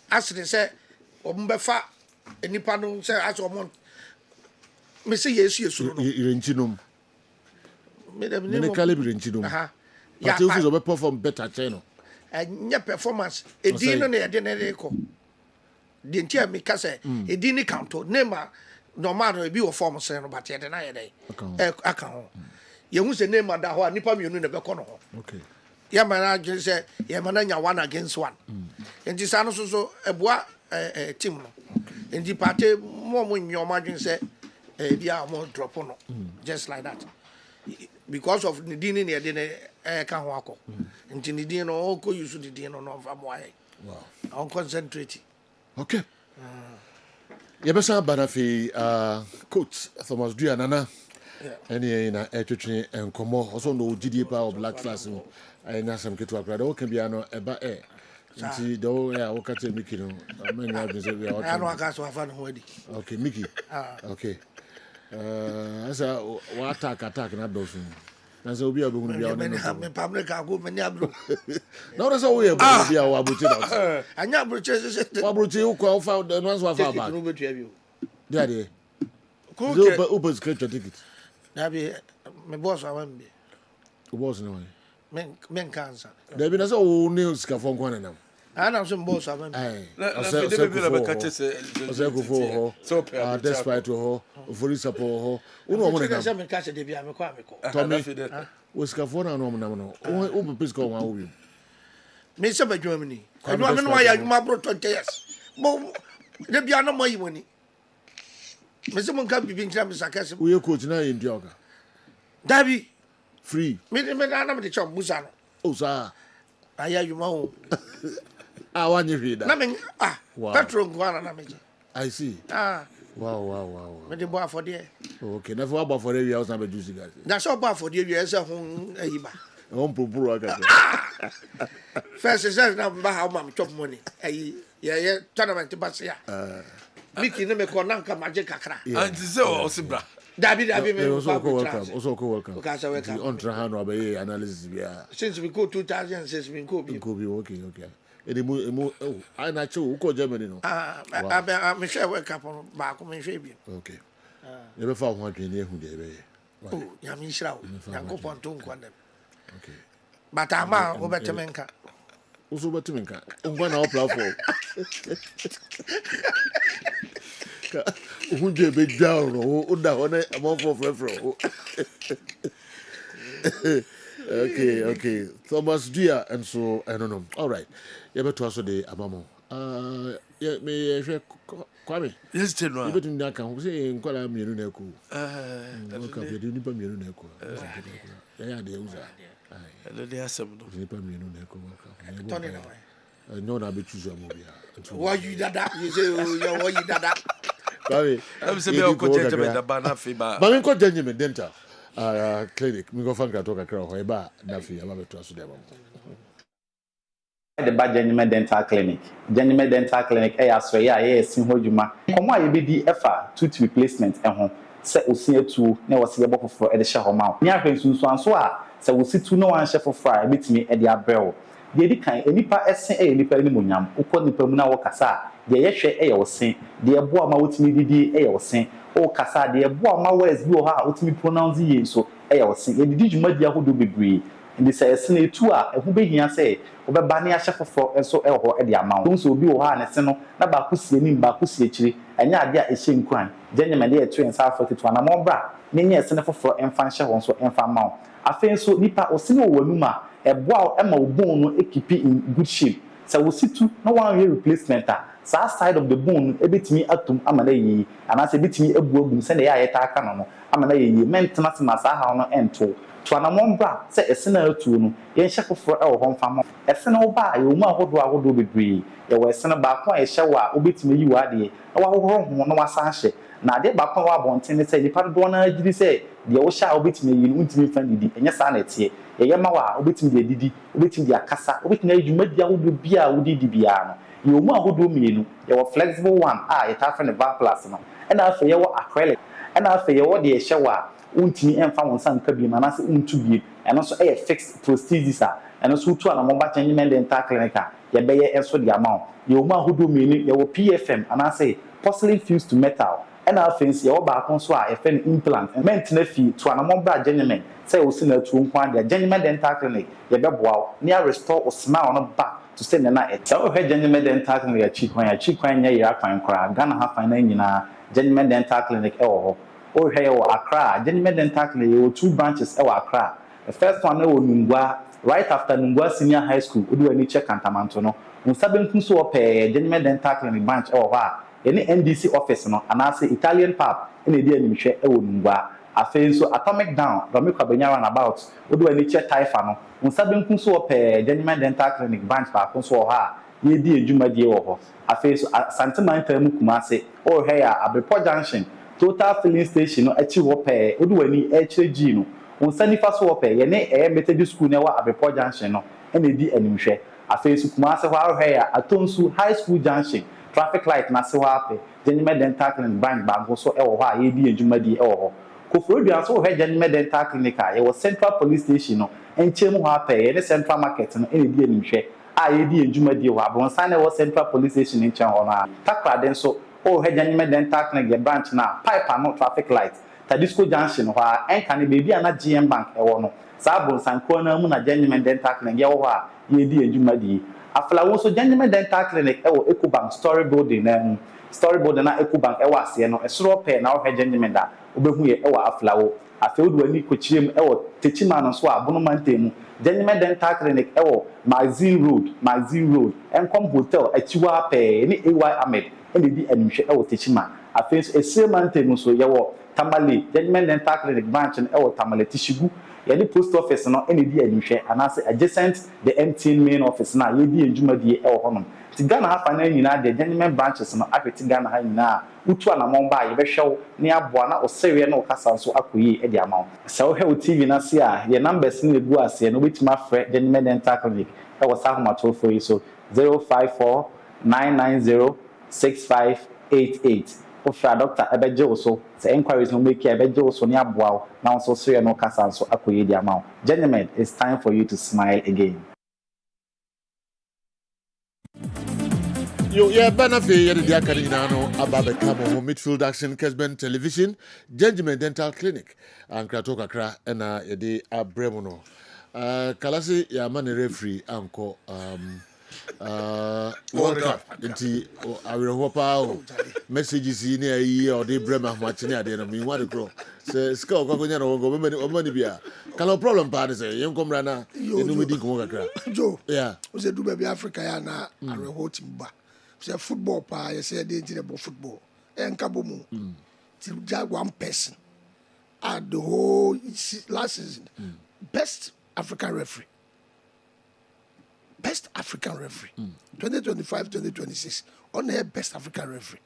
asre say ombefa nipa no say as omon me say yesu no irenchinom me calibre irenchinom party office will perform better channel anya performance edin no yede ne ko de ntia me ka say edin ni counto nema normal no bi wo form say no but yede na yede aka ho ye hu say nema da ho nipa mienu ne be ko no ho okay Yamana say Yamana nya 1 against 1. And this ano so ebua team no. And the party more when your margin say dia more drop no. Just like that. Because of the din in the kan ho akọ. Nti the din no ko use the din no no fam why. Wow. On concentrate. Okay. Yebesa banafi coach Thomas Duanana. Any na etwetwe enkomo also no gidi pa of black class no ayina sam ketu akrada o kan bia no eba nti do ya wo kate Mickey no amanya abin se bia I know aka so afa no ho di okay Mickey okay asa wa attack na do so na so obi abehunu bia no me pamre ka go me ni abro na o so wo ye bia wa abuchi na anya abroche se wa abuchi wo kwa fa no so afa ba no betua bi o dia de ko uber script ticket Nabi me boss awambe. O boss no men cancer. There be na so o ne sika fon kwan na. Ana so boss awambe. Na se be ka tese. O se go for ho. So despite ho, for support ho. Uno mo na. Se me ka se de bia me kwa me ko. Tommy. O sika fon na no mo na no. O be pis ko wan wo bi. Me se ba dwam ni. Adwa me no ya adwuma bro 20 years. Mo de bia no mo yi woni. Me se mon ka bibi ntra me sakase. Wo ye coach na ye ndioga. Dabi free. Me na me de chom busa no. O sa. Aya yuma o. Wanye fi da. Na me petrol ngwana na me je. I see. Wow. Me de bo afode. Okay, na for about for the house na be juice guys. Na so bo afode wi ese ho ayiba. On propose aka. First is na ba how mam chop money. Ayi ye tournament pass ya. Mickey ne me ko na nka magic kakra. Anti se o sibra. Dabi me also welcome. Okay, so welcome. On try hand obey analysis bia. Since we go 2006 we go be. Okay. Emu I na che wo ko Germany no. Me share welcome ba ko me hwe bi. Okay. You be fa ho adwene ehu de be. Oh, ya mi shira o. Ya ko ponto nkwanda. Okay. But ama wo betemenka. Uso betemenka. Ngwa na o platform. Unje be down o da one among for Okay. Thomas Dia and so I don't know. All right. You better also the amamo. Me Kwame. Yes, General. You better not can say nkwala mienu na ku. Ka be di nipa mienu na ku. Ya de uza. Ele de asem do. Nipa mienu na ku. Tony na why? No na be choose amobia. Why you dada? You say you why you dada? Baby, I'm saying me ko jenje me da ba na fi ba. Ba me ko jenje me dental clinic. Me go fanka to kakra ho e ba na fi aba beto aso de ba. The bad Genuine Dental Clinic. Genuine Dental Clinic so ya sin hodwuma. Komo a ye be di efa tooth replacement ho. Se osia tu na wo se ye bofoforo e de hye ho ma. Nya hwe sunsu anso a se wo si tu no wan hye foforo e betimi e de abrɛwo. De di kan enipa esen enipa ni monyam. Ukọ nipa mu na wo kasa de ye hwe e ye wo sen. De ye bo ama wotimi didi e ye wo sen. O kasa de ye bo ama words bi o ha wotimi pronounce ye so e ye wo sen. Ye didi dwuma di ahodo bebre. Ndi say esen etu a ehu behia say obeba ne ahye foforo enso e ho e de ama wo. So obi wo ha ne se no na ba kusie nim ba kusie kiri. Enya ade a ehye nkwan. Genyeme de etu ensa afọ tetu na mo bra. Ne nya esen foforo emfa nhye ho so emfa ma wo. Afen so nipa osini wo wanuma eboa ema bone no ekipi in good shape. So we sit to no one year replacement sa side of the bone ebetimi atom amana yi ana se betimi ebu egum se na ya yeta aka no amana yi maintenance na sa ha no ento to anamon bra say esena atu no yen hye foforo e wo ho mfa mo esena wo ba ye wo ma ahodo bebre ye wo esena ba ko e hye wa obetime yi wa de e wa hohoro ho no wasan hye na ade ba ko wa bonten say nipa do na agiri say de wo hye obetime yi no ntimi fa didi enye sa na tie ye ma wa obetime de didi obetime de akasa obetime adwuma dia ahodo bia wo didi bia no ye wo ma ahodo mienu ye wo flexible one ye ta fa ne va plus no e na afa ye wo acrylic e na afa ye wo de hye wa untimi emfa wonsa nka bi na se untu bi eno so fixed prosthesis eno so utu ana mo ba changement dental clinic ye beye enso de amount ye o ma hodo meni ye wo PFM ana say porcelain fused to metal ena afensi ye wo ba kon so a efe implant maintenance fee to ana mo ba genuine say o si na tu nko ade genuine dental clinic ye be boa ni a restore o smile no back to say na e so he genuine dental clinic ya chi kwan nya ya kwan kora Ghana ha fan na nyina genuine dental clinic e wo ho o hwe wo Accra genuine dental clinic you 2 branches e wo Accra the first one e wo Nungwa right after Nungwa senior high school odu ani check Kantamanto no unsabenku so pe genuine dental clinic branch e wo ha any NDC office no anase Italian pub ene di animhwe e wo Nungwa afen so atomic down do me kwabanya run about odu ani check Taifa no unsabenku so pe genuine dental clinic branch ba kon so ha ye di edwuma die wo ho afen so Santimanta mu Kumase o hwe ya Abrepo junction total filling station no achi wo pe odu wani HG no unsani fa so wo pe ye ne Methodist school ne wa Abrepo junction no ene di animhwe afesu Kumase ho ahwe ya Atonsu high school junction traffic light na se ho ape genuine dental clinic bank ba go so e wo ho a ye di adwuma di e wo ho Kofrodua so ho genuine dental clinic ye wo central police station no enchem ho ape ye ne central market no ene di animhwe a ye di adwuma di wo abonsan ne wo central police station enchem ho na takra den so o genuine dental clinic branch na pipe no traffic light Tadisco junction ho a enka ne bebi ana GM bank e wo no sabon sanko na mu na genuine dental clinic ye wo ho a ye di adwuma di aflawo so genuine dental clinic e wo Ecobank story building na story building na Ecobank e wo ase no e soro pe na wo genuine da obehu ye e wo aflawo afeodu ani kochirem e wo techima no so abono mantemu genuine dental clinic e wo Magazine road enkom hotel achiwa pe ni AY Ahmed ene di animhwe e wo techima afenso esremantemu so ye wo Tamale genuine dental clinic branch e wo Tamale Tishigu ye di post office no ene di animhwe anase adjacent the MTN main office na ye di adwuma di e wo honom ti Ghana ha fa na nyina de genuine branches no afeti Ghana ha nyina utu anamon ba ye be hwew ne aboa na osewe na okasa so akoyi e di amaw se wo hwe TV na se a ye numbers ni egu ase no betima frɛ genuine dental clinic e wo sa homato for yi so 054 990 6588 ofra doctor ebeje so say inquiries no make ebeje so ne aboa na so sere no kasa so akoyi di amaw genuine it's time for you to smile again. Yo, yeah, Banafe, yeah, the Akarino, Ababe Cabo, Midfield Action, Kessben Television, Gentleman Dental Clinic, and Kratoka Kra, and Yede Abremono. Kalasi, ya mani referee, Uncle, World Cup, Inti, I will hope out messages in a year or the Bremer Martinia, then I mean, what a grow. Say, Skull, Coconia, or money beer. Calo problem, party, say, young comrana, you know, we didn't go. Joe, yeah, was a do baby Africa, and I will hold him back. Say football pa you say they did about football and kabomu till just one person at the whole last season best African referee 2025-2026 on the best African referee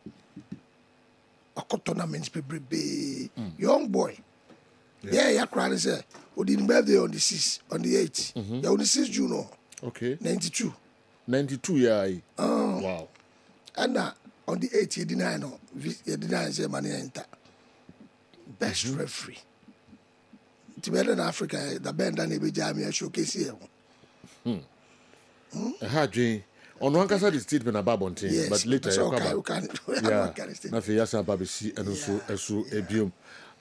a tournaments be young boy yeah crowd say we didn't birthday on the 6th on the 8th yeah on the 6th June okay 92 yeah wow. And on the 8th, you deny say money enter. Best referee. To better in Africa, the band and the Jamia showcase here. Dream. On one case, the statement about Bontin, yes, but later, okay, nothing. Yes, I'm Babisi and also Ebium.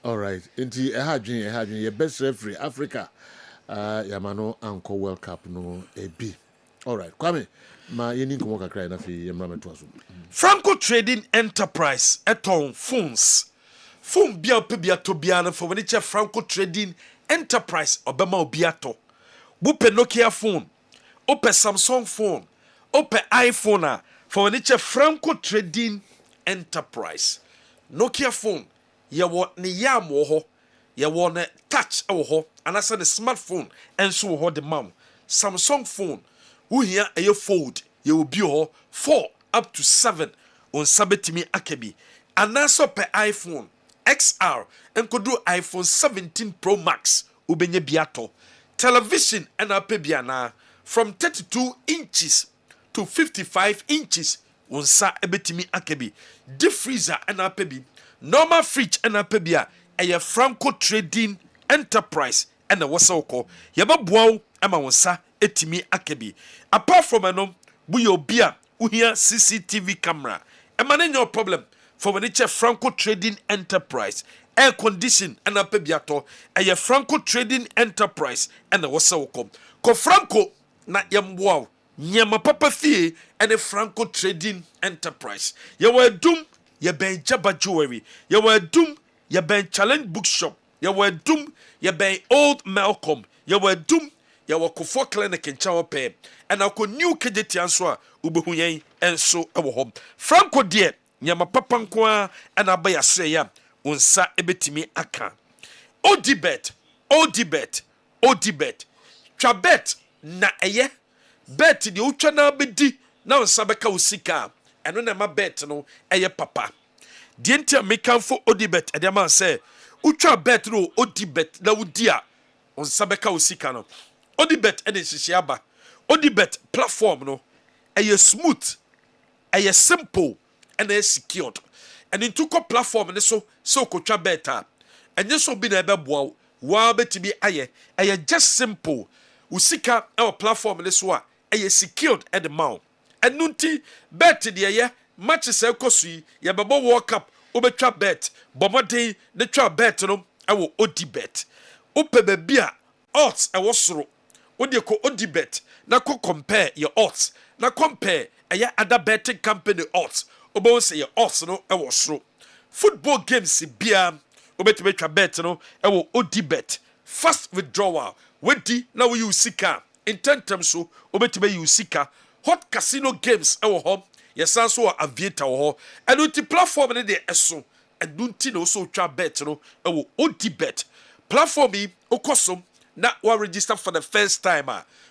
All right. Inti dream. Your best referee, Africa. Yamano Uncle World Cup no AB. All right, Kwame. Ma yeni ko ka kra na fi yemra meto aso. Franco Trading Enterprise eton phones. Phone bia pe bia to bia na for when che Franco Trading Enterprise obema obiato. Bu pe Nokia phone, ope Samsung phone, ope iPhone a for when che Franco Trading Enterprise. Nokia phone ye wo ne yam wo ho yɛwɔ ne touch ɛwɔ hɔ anaasɛ ne smartphone ɛnso wɔ hɔ de ma wo Samsung phone wohia ɛyɛ fold yɛwɔ bi hɔ 4 up to 7 on sabetimi akabi anaasɛ pɛ iPhone XR enkodu iPhone 17 Pro Max ubenya biato television ɛna apɛ bi ana from 32 inches to 55 inches onsa ebetimi akabi deep freezer ɛna apɛ bi normal fridge ɛna apɛ bi a ɛyɛ Franco Trading Enterprise ɛna wɔsɛwkɔ yɛbɛboawo ama wonsa etimi akabi apart from ɛno buye obi a uhia CCTV camera ɛma no problem for when it's a Franco Trading Enterprise air condition and a pebiato a Franco Trading Enterprise and a wasawkom ko Franco na yamwow nyama papa fie and a Franco Trading Enterprise you were doom ye ben Jabba Jewelry you were doom ye ben Challenge Bookshop you were doom ye ben Old Malcolm you were doom ye were Kofo Clinic in Chawape and I could new KJT answer ubehuyen and so home Franco dear nyama papa nkoa ana abaya soya unsa ebetimi aka odibet twabet na eye bet de utwa na bedi na unsa beka usika eno na ma bet no eye papa de ntia mekanfo odibet ade ma se utwa bet no odibet na wudia unsa beka usika no odibet ene hihia aba odibet platform no eye smooth eye simple and is secured and in tuko platform and so kotwa beta and so be na beboa wa betimi aye just simple usika our platform and so a secured at the mount and nunti bet de ye match se kosui ye bebo world cup obetwa bet bomode de twa bet no ewo odibet ope bebia odds ewo soro odi ko odibet na ko compare your odds na compare other betting company odds obo say your odds no ewo soro football games bia obetime twa bet no ewo odibet fast withdrawal wedi na we use sika in terms so obetime use sika hot casino games ewo ho yesan so aviator ho and platform ne de eso adunti no so twa bet no ewo odibet platform yi okosom na wa register for the first time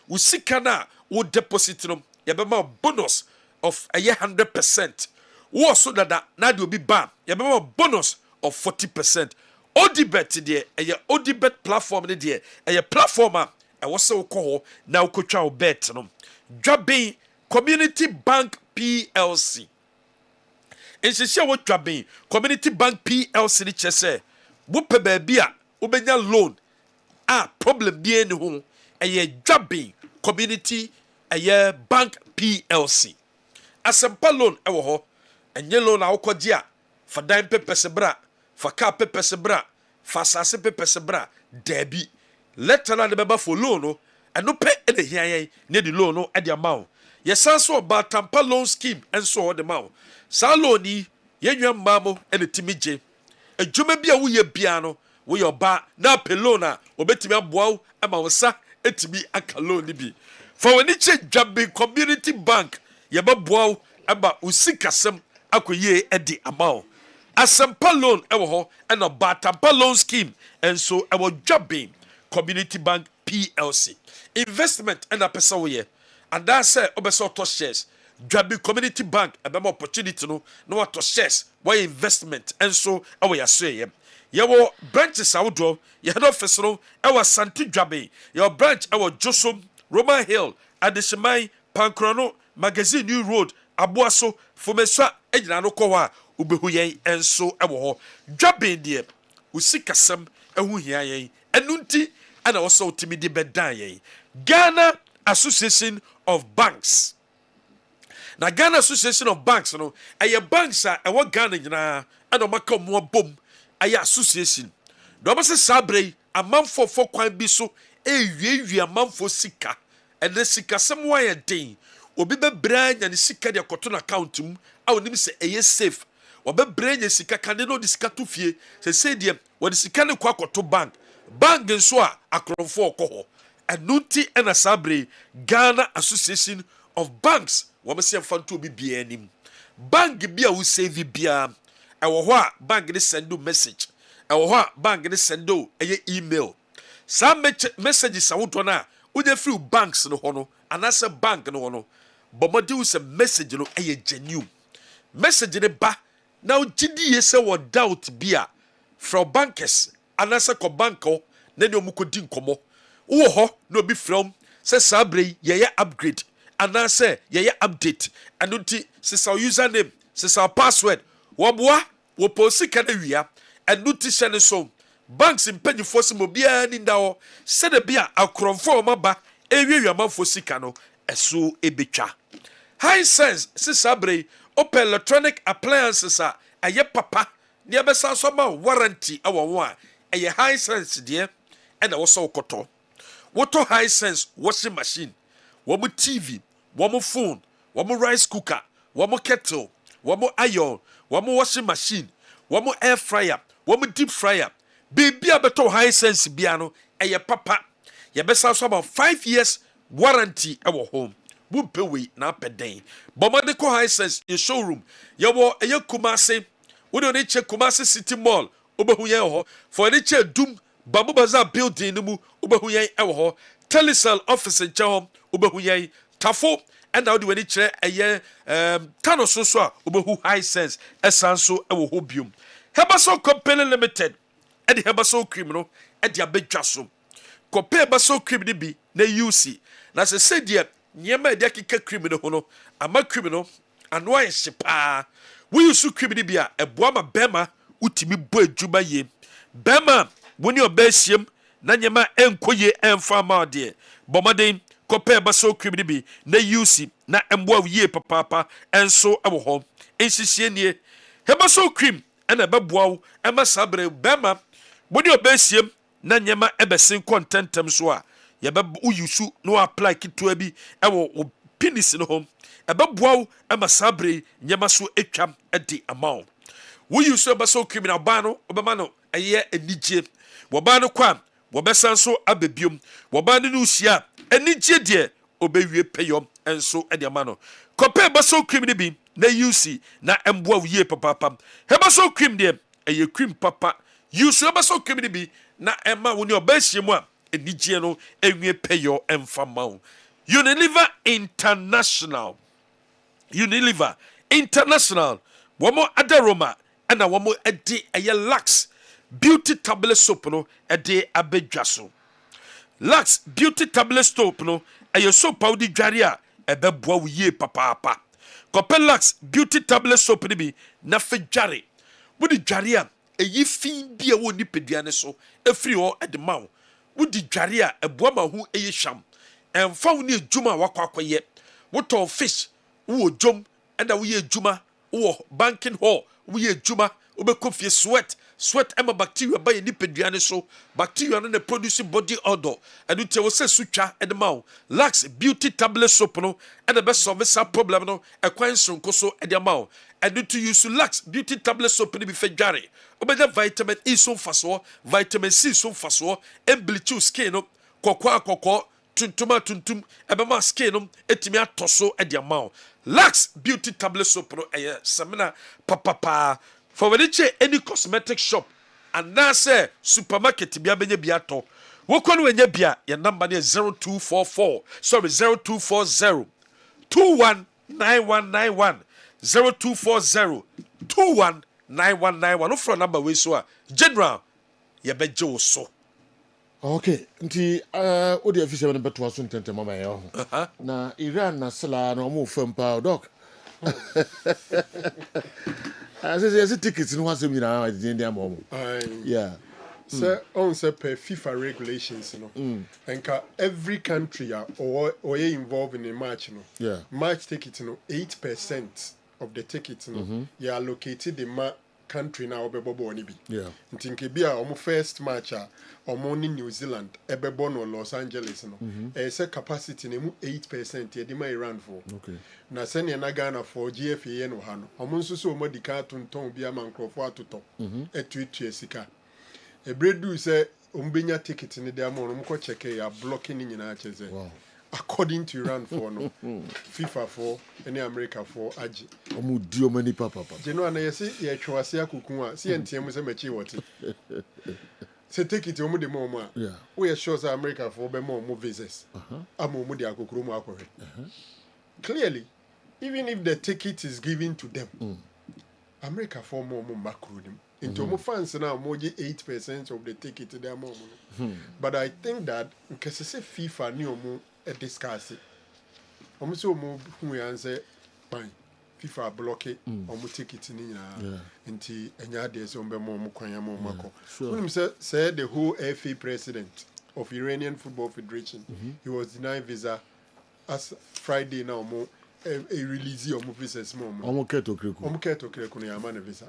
usika na wo deposit no yebema bonus of 100%. Wo so dada na de obi ba yebema bonus of 40%. Odibet de Odibet platform ne de platform a wo se wo ko na wo kotwa wo bet no dwaben Community Bank PLC enhyehyɛ wo dwaben Community Bank PLC ne kyese wo pe ba bia wo benya loan problem bi eni ho dwaben Community Bank PLC asempa loan ewo ho enye loan a wokɔgye a fa dan pepese bra fa car pepese bra fa asase pepese bra dabi letter na de beba for loan no eno pe ene hiayen ne di loan no e de amount yesan so ba tampa loan scheme enso ho de mawo sa loan ni yenwa mmamo ene timije adwuma bia wo ye bia no wo ye ba na pe loan a obetimi aboawo ama wo sa etimi aka loan ni bi for when it dwabe Community Bank yebeboawo aba usikasem akoye edi amount asempa loan ewo ho ena batampa loan scheme enso ewo dwabe Community Bank PLC investment ena pesa wo ye and that say obeso to shares dwabe Community Bank abema opportunity no wato shares why investment enso ewo yasoye yewo branches awdo ye head office no ewo Santi dwabe your branch ewo Josom Roman Hill Adeshimai Pankrono Magazine New Road Abuaso Fomeswa ejina no ko wa ubehu yen enso ewo ho dwaben de usikasem ehu hia yen enunti ana wo so utimi de bedan yen Ghana Association of Banks na Ghana Association of Banks no aye banks a ewo Ghana nyina ana maka mo bom aye association do ba se sabre amanfo fo kwan bi so ewiewia amanfo sika ene sika sem wa ye den obi bebra nya ne sika de akoto na account mu a onim se eye safe obebra nya sika kande no de sika to fie se de wo de sika ne kwa akoto bank nso a akronfo okoho enunti ena sabre Ghana Association of Banks wo me se mfanto obi bia anim bank bia wo save bia ewo ho a bank de send message ɛwɔ bank ne send o email saa messages awodo na unya free banks no ho no anase bank no ho no bomode wo se message no genuine message ne ba na ugidi ye se wo doubt bia from bankers anase ko banko na ne omukodi nkomo wo ho na obi from se sabre ye upgrade anase ye update anuti se sa username se sa password wo boa wo posi kana wia anuti se ne so banks mpanyifo se mobia ni ndawo se de bia akromfo maba ewiewamafo sika no eso ebetwa high sense se sabre open electronic appliances a aye papa ne abesa so ma warranty awo a aye high sense de e na wo so koto woto high sense washing machine wo TV wo phone wo rice cooker wo kettle wo iron wo washing machine wo air fryer wo deep fryer baby abeto high sense bia no aye papa ye besa so about 5 years warranty awo home bumpe we na peden bomade ko high sense ye showroom ye wo eye Kumase wo do ne che Kumase City Mall obehu ye ho for ne che dum Bamboo Bazaar building no mu obehu ye ewo ho Telecel office nche ho obehu ye Tafo and now do any che eye tano so a obehu high sense esanso ewo ho biom Hebaso Company Limited e de Hebaso cream no e de abedwa so kope baso cream ni bi na UC na se de nyema de akeka cream no ho no ama cream no ano aye hyepa we use cream ni bi a eboa ma bema utimi bo adwuma ye bema woni obasiem na nyema enkoye emfa ma de bomaden kope baso cream ni bi na UC na emboa ye papa enso ewo ho enhihie nie hebaso cream ena beboa wo ema sabre bema woni obasiem na nyema ebesen contentem so a yebe uyusu no apply kitwa bi ewo penis no hom ebeboa ema sabre nyema so etwam edi amount uyusu ebeso criminal ban no obema no eye enije wo ban no kwa wo besan so abebiom wo ban no usia enije de obewie peyom enso edi amano kope ebeso criminal bi na UC na emboa wie papa ebeso crim de eye crim papa yusu ebeso criminal bi na emma woni obahyiemu a enigye no enwie peyo emfama Unilever International womo adaroma na womo edi eye Lux beauty tablet soap no edi abedwaso Lux beauty tablet soap no eye soap awdi dware a ebeboa wiye papa Kope Lux beauty tablet soap ni bi na fedware wodi dware a eyi fin bia wo ni peduane so efri ho edema wodi dware a eboa ma hu eye hwam emfa wo ni ejuma wakwakoye woto fish wo jom enda wo ye ejuma wo banking hall wo ye ejuma obekofie sweat ema bacteria ba ye ni peduane so bacteria no na produce body odor adu te wo se sutwa edema Lux beauty tablet soap no ena be solve sa problem no ekwan sonko so edema adu to use Lux beauty tablet soap ni bi fedware obeda vitamin E so faso vitamin C so faso embleach skin no kokko tuntum ebema skin no etimi atoso ediama Lux beauty tablet soap no semina papa for when you any cosmetic shop and now say supermarket bia benye bia to wokonu wenye bia your number is 0240 219191 0240 219191 no for number we so general ye beje wo so okay nti odi official no beto aso ntente mama ye ho na Iran na sala na omo fampa doc as a tickets no was me na the mom yeah so on say per FIFA regulations and every country or involved in a match match ticket 8% of the tickets you are located the country now obebobo oni bi ntinke bia omo first match omo ni New Zealand ebebo no Los Angeles say capacity nemu 8% ye di ma Iran for na sene na Ghana for GFA no ha no omo nso so omo di ka tonton bia mankrofo atoto etuetu sika ebredu say ombenya ticket ni de amo no ko check ya blocking ni nyina cheze according to Iran for no FIFA for any America for aji omu dio many papa jeno na yesi ye twase akukun a se entiam se machi wote se take it omu de mo a we sure say America for be mo visas omu de akukuru mu akore clearly even if the ticket is given to them America for more macro them into more fans now more 8% of the ticket to them but I think that because say FIFA ni omo discuss it omo so omo hu answer fine FIFA block it omo ticket ni na nti enya de so omo omo kwan ya omo mako when say the whole FA president of Iranian Football Federation he was denied visa as Friday now omo a release of visas mom. Omuketo kreku. Omuketo kreku ya man visa.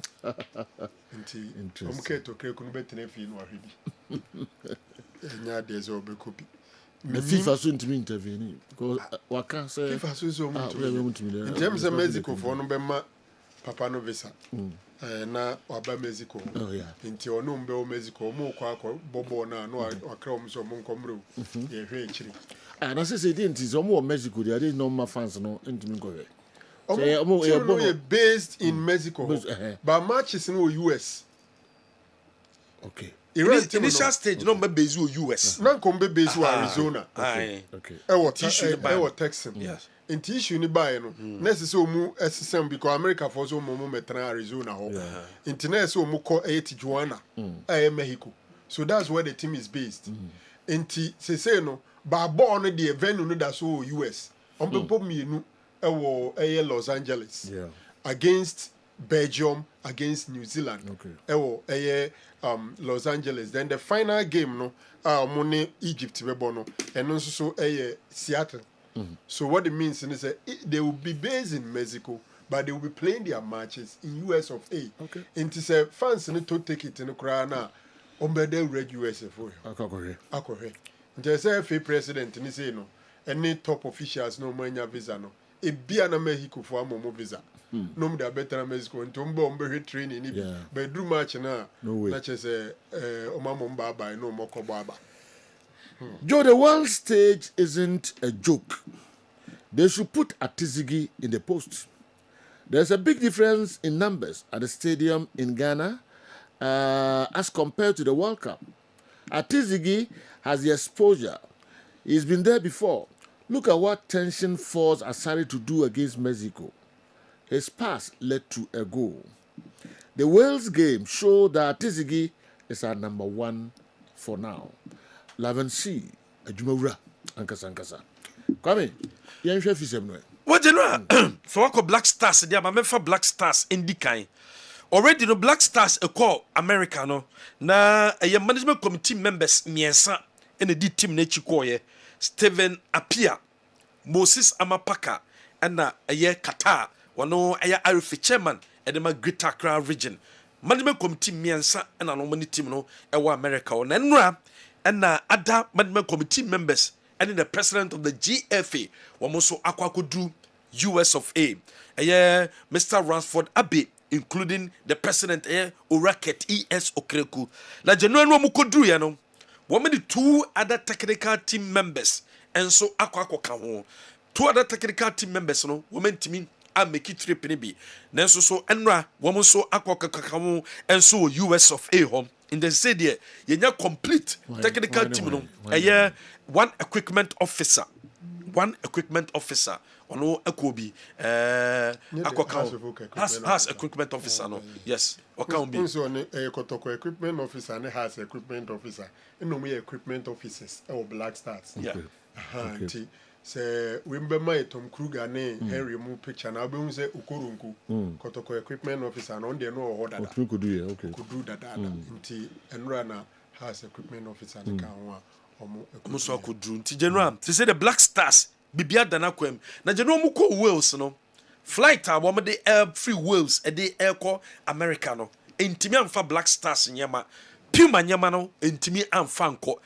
Nti omuketo kreku no betene fi no ahwedi. Enya de zo be copy. Me FIFA so ntimi intervene because waka say FIFA so mutimi. In terms of Mexico for no be ma papa no visa. Na waba Mexico. Oh yeah. Nti ono mbe o Mexico mo kwa bobo na no akra om so mo nkomre. Ye hwe ekiri. And I say it is almost Mexico. They are normal fans, no, and based in Mexico, but matches in US. Okay. Initial stage, no, based in US. Non come based in Arizona. Okay. Ewo Texas. Yes. In tissue ni buy no. Necessary mu SSM because America for so mo metra Arizona ho. Internet so mo ko Tijuana, Mexico. So that's where the team is based. Inti say no. But born the venue no that's all US. On people mienu ewo Los Angeles. Yeah. Against Belgium, against New Zealand. Okay. Ewo Los Angeles. Then the final game no money Egypt be bono. And also so Seattle. So what it means is that they will be based in Mexico, but they will be playing their matches in US of A. Okay. And to say fans need to take it in the crana. Ombede red USA for you. Akore. There's a FA president ni say no any top officials no manya visa no e bia na Mexico for amomo visa no me da better na Mexico nto mbo training ni bedroom match na chese omamo mba ba no moko baba. Joe, the world stage isn't a joke. They should put Atizigi in the post. There's a big difference in numbers at the stadium in Ghana as compared to the World Cup. Atizigi has the exposure. He's been there before. Look at what tension forced Asari to do against Mexico. His pass led to a goal. The Wales game showed that Atizigi is our number one for now. Lavansi, Ajumura, Ankasa. Come in. Yansha Fisemno. What general? For what Black Stars, they are for Black Stars in the kind. Already no Black Stars a call Americano. Na a management committee members miensa in the team Nechikoye, Steven Apia, Moses Amapaka, and a year Qatar, wano a Arifi chairman at the Greater Accra region. Management committee miensa and a nominee team no ewa America on Enra and other management committee members and the president of the GFA wamoso akwakudu US of A. Mr. Ransford Abbey, including the president Oraket ES Okreku. La January Mukodru yano. Women two other technical team members and so akwa two other technical team members no women team a make it trip nibi. Nenso so enra woman so akwa and so US of A home. In the city, yenya complete technical team no. One equipment officer. Ono Akobi has equipment officer no. Yes. Okambi. So Kotoko equipment officer and has equipment officer. No me equipment officers or Black Stars. Yeah. Okay. Say we remember Tom Kruger ne Henry mu picture na be say Okorunku Kotoko equipment officer no dey no order that. Could do okay. Could do that nti enra na has equipment officer ne kan ho Muso could do nti general. They say the Black Stars bibia dana kwem na je no mu ko Wales no flight a wo de air free Wales e de air ko America no entimi amfa Black Stars nyama Puma nyama no entimi amfa nko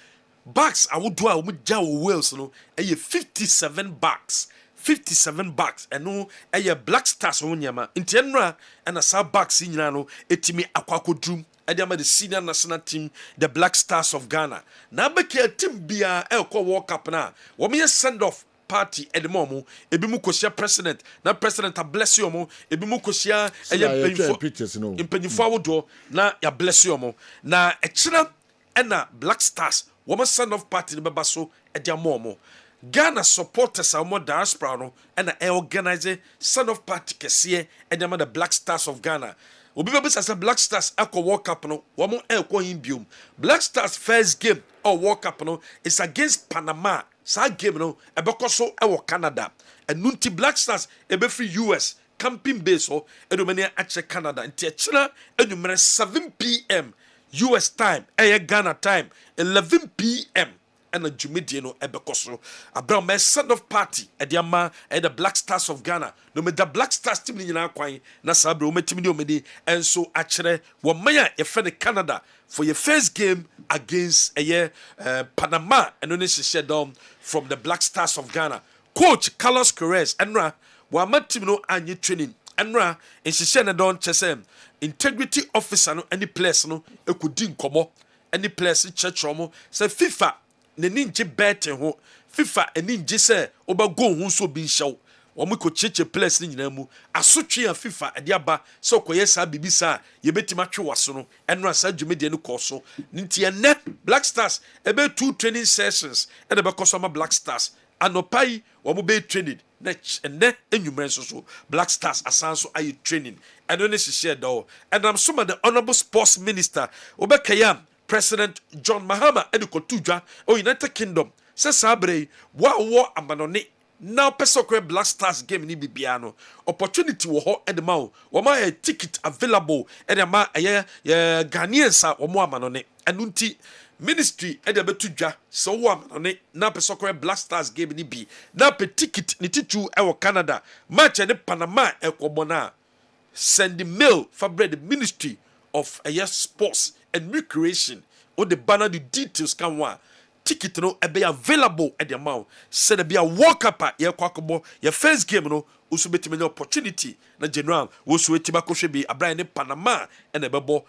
bags awodo a wo ja wo Wales no e 57 bags 57 bags ɛno ɛyɛ Black Stars ho nyama nti ɛnra ɛna saa bags nyina no etimi akwakodrum ɛde the senior national team the Black Stars of Ghana na bɛka team bia ɛkɔ World Cup na wɔn send off party ɛde mo ebi mu kosia president na president a bless you mo ebi mu kosia ɛyɛ mpanyinfo awodo na ya bless you mo na ɛkyerɛ ɛna Black Stars wɔn send off party ne bɛba so ɛde mo Ghana supporters are more diaspora no ɛna organize send off party kɛseɛ ɛde the Black Stars of Ghana obi bɛbɛ sɛ Black Stars akɔ World Cup no wɔn ɛkɔ yin biom Black Stars first game of World Cup no is against Panama saa game no ɛbɛkɔ so ɛwɔ Canada ɛnu nti Black Stars ɛbɛfiri US camping base hɔ ɛdomani akyɛ Canada nti ɛkyerɛ ɛnumere 7 p.m. US time ɛyɛ Ghana time 11 p.m. and a Jumidie no ebekoso. Abraham my send of party ediama the Black Stars of Ghana. No me the Black Stars team ni nyina kwan na sabre o metimi ni omedi and so actually wo maya ye friend Canada for your first game against Panama and only she down from the Black Stars of Ghana. Coach Carlos Corres enra wa matim no anyi training enra in she na don chesem integrity officer no any place no ekudi nkomo any place church romo say FIFA ne ninje bet ho FIFA eninje se oba go hu so bi hyew wo mo ko cheche place ni nyina mu asotwe a FIFA ade aba se okoye sa bibisa ye betima twe waso no enra sa dwumede no koso nti ene Black Stars ebe 2 training sessions e de be koso ma Black Stars anopai wo mo be training na ene enwumre so Black Stars asanso ayi training eno ne hye do and I'm some of the honorable sports minister obekaya President John Mahama edukotudwa o United Kingdom se sabre wa wo amanone now pesokwe Black Stars game ni bibia no opportunity wo ho edema wo ma a ticket available edema Ghanaians a wo mo amanone anunti ministry edebetudwa so wo amanone na pesokwe Black Stars game ni bi na pe ticket ni titu e wo Canada match ne Panama ekobona send the mail for the ministry of sports and recreation or the banner the details can one ticket no be available at the amount said be a walk up at your first game no also be an opportunity na general was waiting back be a brand in Panama and a bebo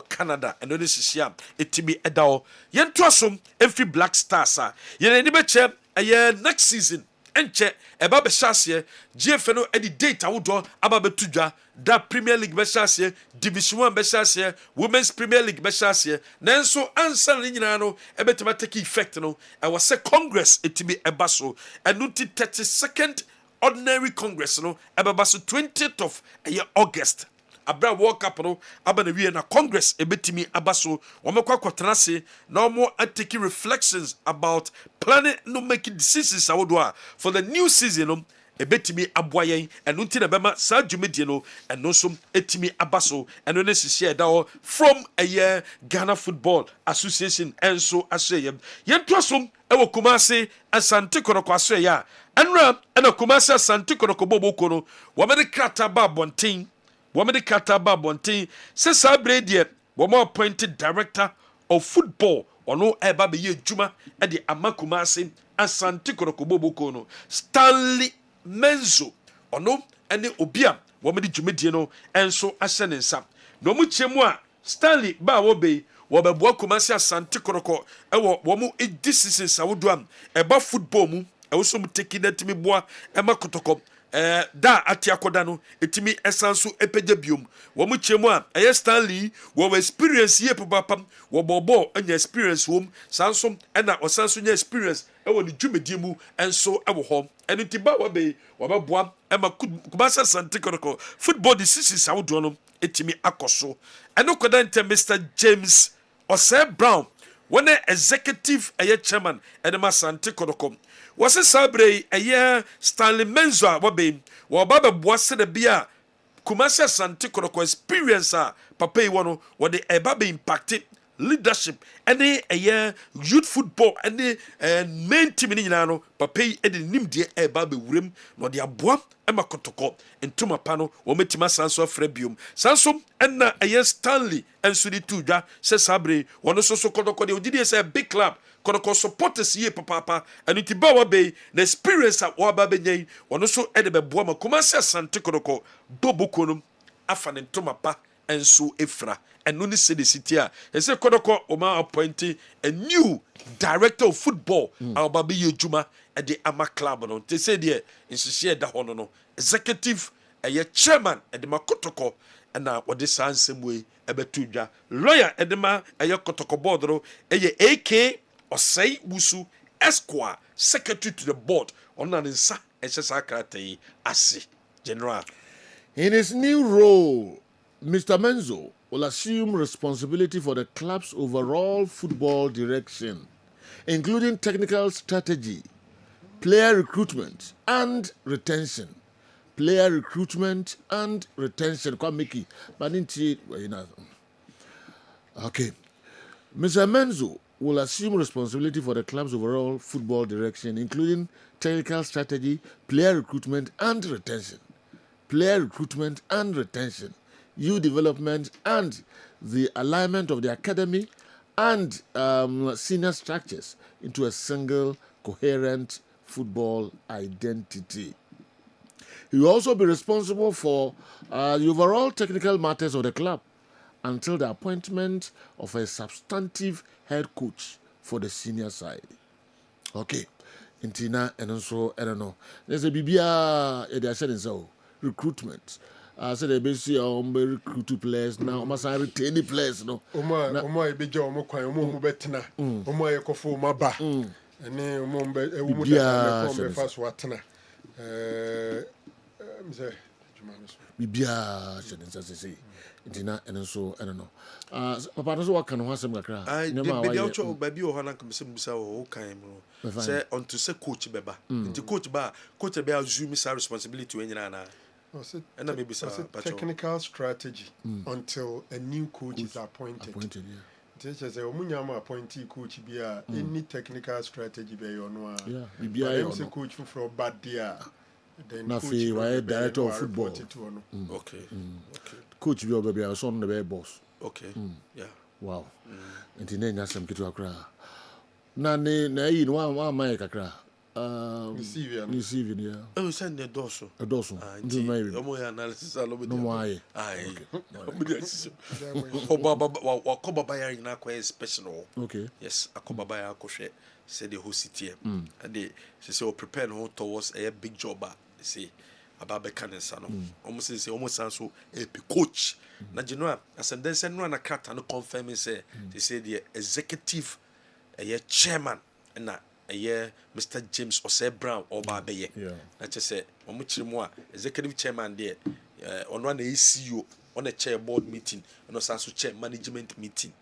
Canada and this is yam it to be a dow yen trusum every Black Stars yen any beche a next season enche eba be chassie GFN any date awodo aba betudwa da Premier League be chassie Division 1 be chassie Women's Premier League be chassie nanso ansa ni nyina no ebetima take effect no e was say Congress etimi eba so enunti 32nd ordinary Congress no eba so 20th of August abra World Cup no aba na wie na Congress ebetimi abaso womekwa kwatranase na omo take reflections about planning no making decisions awodo for the new season no ebetimi aboyen enu nti na bema sa dwumedie no eno so etimi abaso eno ne sisi da from Ghana Football Association enso aseyem yentosom ewo Kumasi Asante Koroko asoya enra ena Kumasi Asante Koroko boboko no wo me de krata ba bonten Wamedi Kataba Bonte says Sabredie, Wama appointed director of football or no eba be ye juma at the Amakumasi and Santikorokobobokono Stanley Menzo or no and the Obia Wamedi Jumediano and so Asenensa. No muchemwa Stanley Bawobe Wababwa Kumasi Santikoroko Ewa Wamu e decisions Sawudwam eba football mu also taking that to me boa Emma Kotoko. Da atiakoda no etimi esanso epeje biom wo mu chemu a Stanley wo experience ye papa wo bobo anya experience wom sanso na osanso nya experience e wo ni dwumedi mu enso e wo ho enu tiba wo be wo beboa e ma Kumasi Asante Kotoko football decisions awodo no etimi akoso enu koda ente Mr James Osei Brown one executive chairman edema Asante Kotoko was a sabre Stanley Menzo wabe wababa boase de bia Kumasi Asante Kotoko experience papa iwono what the ebabe impacted leadership any youth football any main team ni nyina no papa e de nimde ebabe wurem no de aboa ema Kotoko entuma pano wo metima sanso afrebium sanso enna Stanley enso di tudwa se sabre wono so Kotoko de odidi say big club Kodoko supporters ye papa and it ba wa be the experience at wa ba benye ono so e de beboa ma Kumasi Asante Kodoko bobuko no afa ne ntoma pa enso efra eno ni se de city a say Kodoko oma appointing a new director of football aba be ye juma e de ama club no te say de insise da hono no executive ye chairman e de makotoko na wode saa nsɛmwe ɛbɛto dwa lawyer edema ɛyɛ kotoko board no ɛyɛ AK Osei Wusu Esquire secretary to the board ɔno ne nsa ɛhyɛ saa krataa yi ase general. In his new role, Mr. Menzo will assume responsibility for the club's overall football direction, including technical strategy, player recruitment and retention. Player recruitment and retention. Okay. Mr. Menzo will assume responsibility for the club's overall football direction, including technical strategy, player recruitment and retention. Player recruitment and retention, youth development, and the alignment of the academy and senior structures into a single coherent football identity. He will also be responsible for the overall technical matters of the club until the appointment of a substantive head coach for the senior side. Okay. Intina and also, I don't know. There's a Bibia, they are saying so. Recruitment. So they basically recruit players now. Must retain the players, no? Oma ebeja omo kwan omo betena. Omo ayekofo omo ba. Ene omo be da ko be fast watena. Bibia say Intina and so I don't know. Papa no what can ho asem kakra. I be dey ocho baby o hana kam sem bisa o kan mo. Say onto say coach beba. Nti coach be assume sa responsibility when nyina na. And maybe technical strategy until a new coach is appointed. Teacher say omunyama appointee coach bia any technical strategy be you know. Yeah, bibia you coach for bad there. Then coach director of football. Okay. Okay. Coach bi oba so no be boss. Okay. Yeah. Wow. Nti na nya sam kitu akra. Na yi no wa mai kakra. Receiving, yeah. Oh, send the dorsal. A dorsal. No analysis. No more. Aye. Wakoba Baya in a special. Okay. Yes, Akoba Baya Koshe said the whole city. And they say, prepare no towards a big job. Say, about Becanesano. Almost say, almost so a coach. Now, you know, as a then run a cat and confirm say, they say the executive, a chairman, and that. Mr. James Osei Brown or Babeye. I just say, executive chairman there, on one ACU, on a chair board meeting, and also chair management meeting.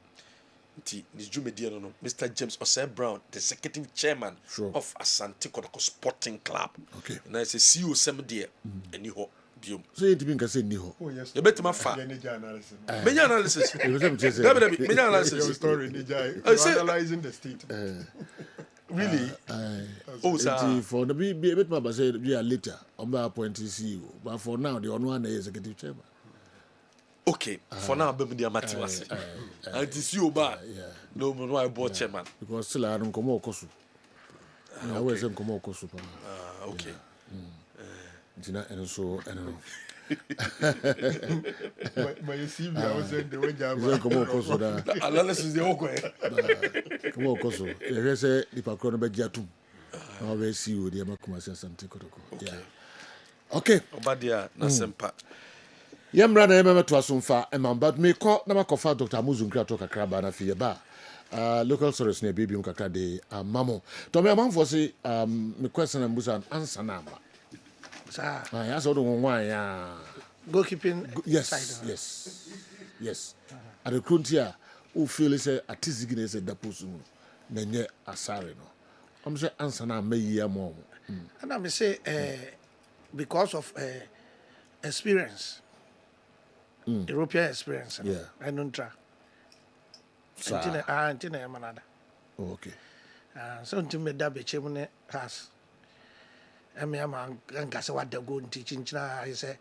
Mr. James Osei Brown, the executive chairman of Asante Kotoko Sporting Club. Okay. And I say, CEO Sem there, and you so you think I say Niho? Oh, yes. You better my fat. Many analysis. Many analysis. Analyzing the state. Really? For the bit my say we are later on my appointee CEO, but for now the one executive chairman. Okay, for now be the amatiwase. And the CEO ba. No I board chairman. Because still I don't come okosu. I always say come okosu. Okay. Dina and so and my CV I was saying the way you come okosu da. Analysis the okwe. Come okosu. You say the pakro be jatum. I will see you the Kumasi Asante Kotoko. Yeah. Okay. Obadia na sempa. Yamra na yema to asumfa but me call na makofa Dr. Amuzu nkra to kakra ba na fiye ba. Local source na bibi nkakra de mamo. To me amamfo se me question na mbusa answer na ma. Sir. Ya so do nwan ya. Goalkeeping yes, side. Yes. At the frontier who feel say atizigine say daposu na nye asare no. I'm say answer na me year more. And I may say because of experience. European experience. Yeah. I don't try. Antina manada. Okay. So to me that be chimney has. I mean, I'm going to what they go teaching. I say,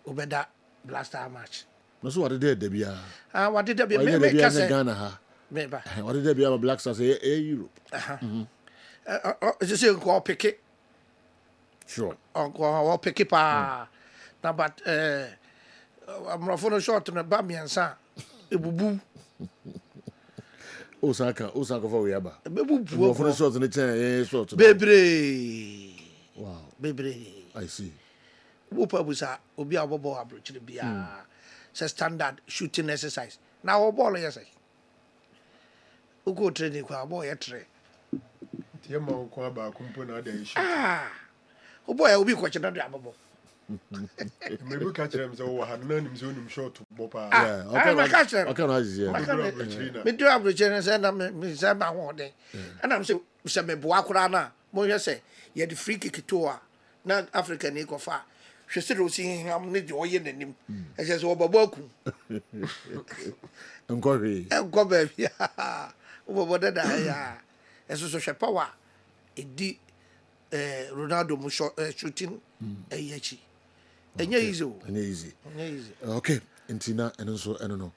Ubeda last time match. No, so what did they be? What did they be? Ghana? Meba. What did they be about Black Stars? Europe. It's a go pick it. Sure. Or pick it pa. Now, but I'm not for short on a bammy and son. Boo. Osaka for Yaba. Boo for the short in the chair, short. Baby. Wow. Baby. I see. Whooper was a Obia Bobo average to be a standard shooting exercise. Now, ball, yes, Ugo training for a boy a tray. Tiamo Kwaba Kumpuna de Oh boy, I will be quite another amable. Maybe catch them so had none him soon short to Bopa. I'm a catcher. I can't see. Me do average and send them Miss Emma one day. And I'm so some Boakurana. Moya say, you had the free kick tour, not African eco far. She said, seeing how many joy in him. I says, over Boku. I'm going go back. Yeah. Over that, yeah. And so Shapawa, it did Ronaldo shooting a yachi. And easy. Okay. Intina and also I don't know.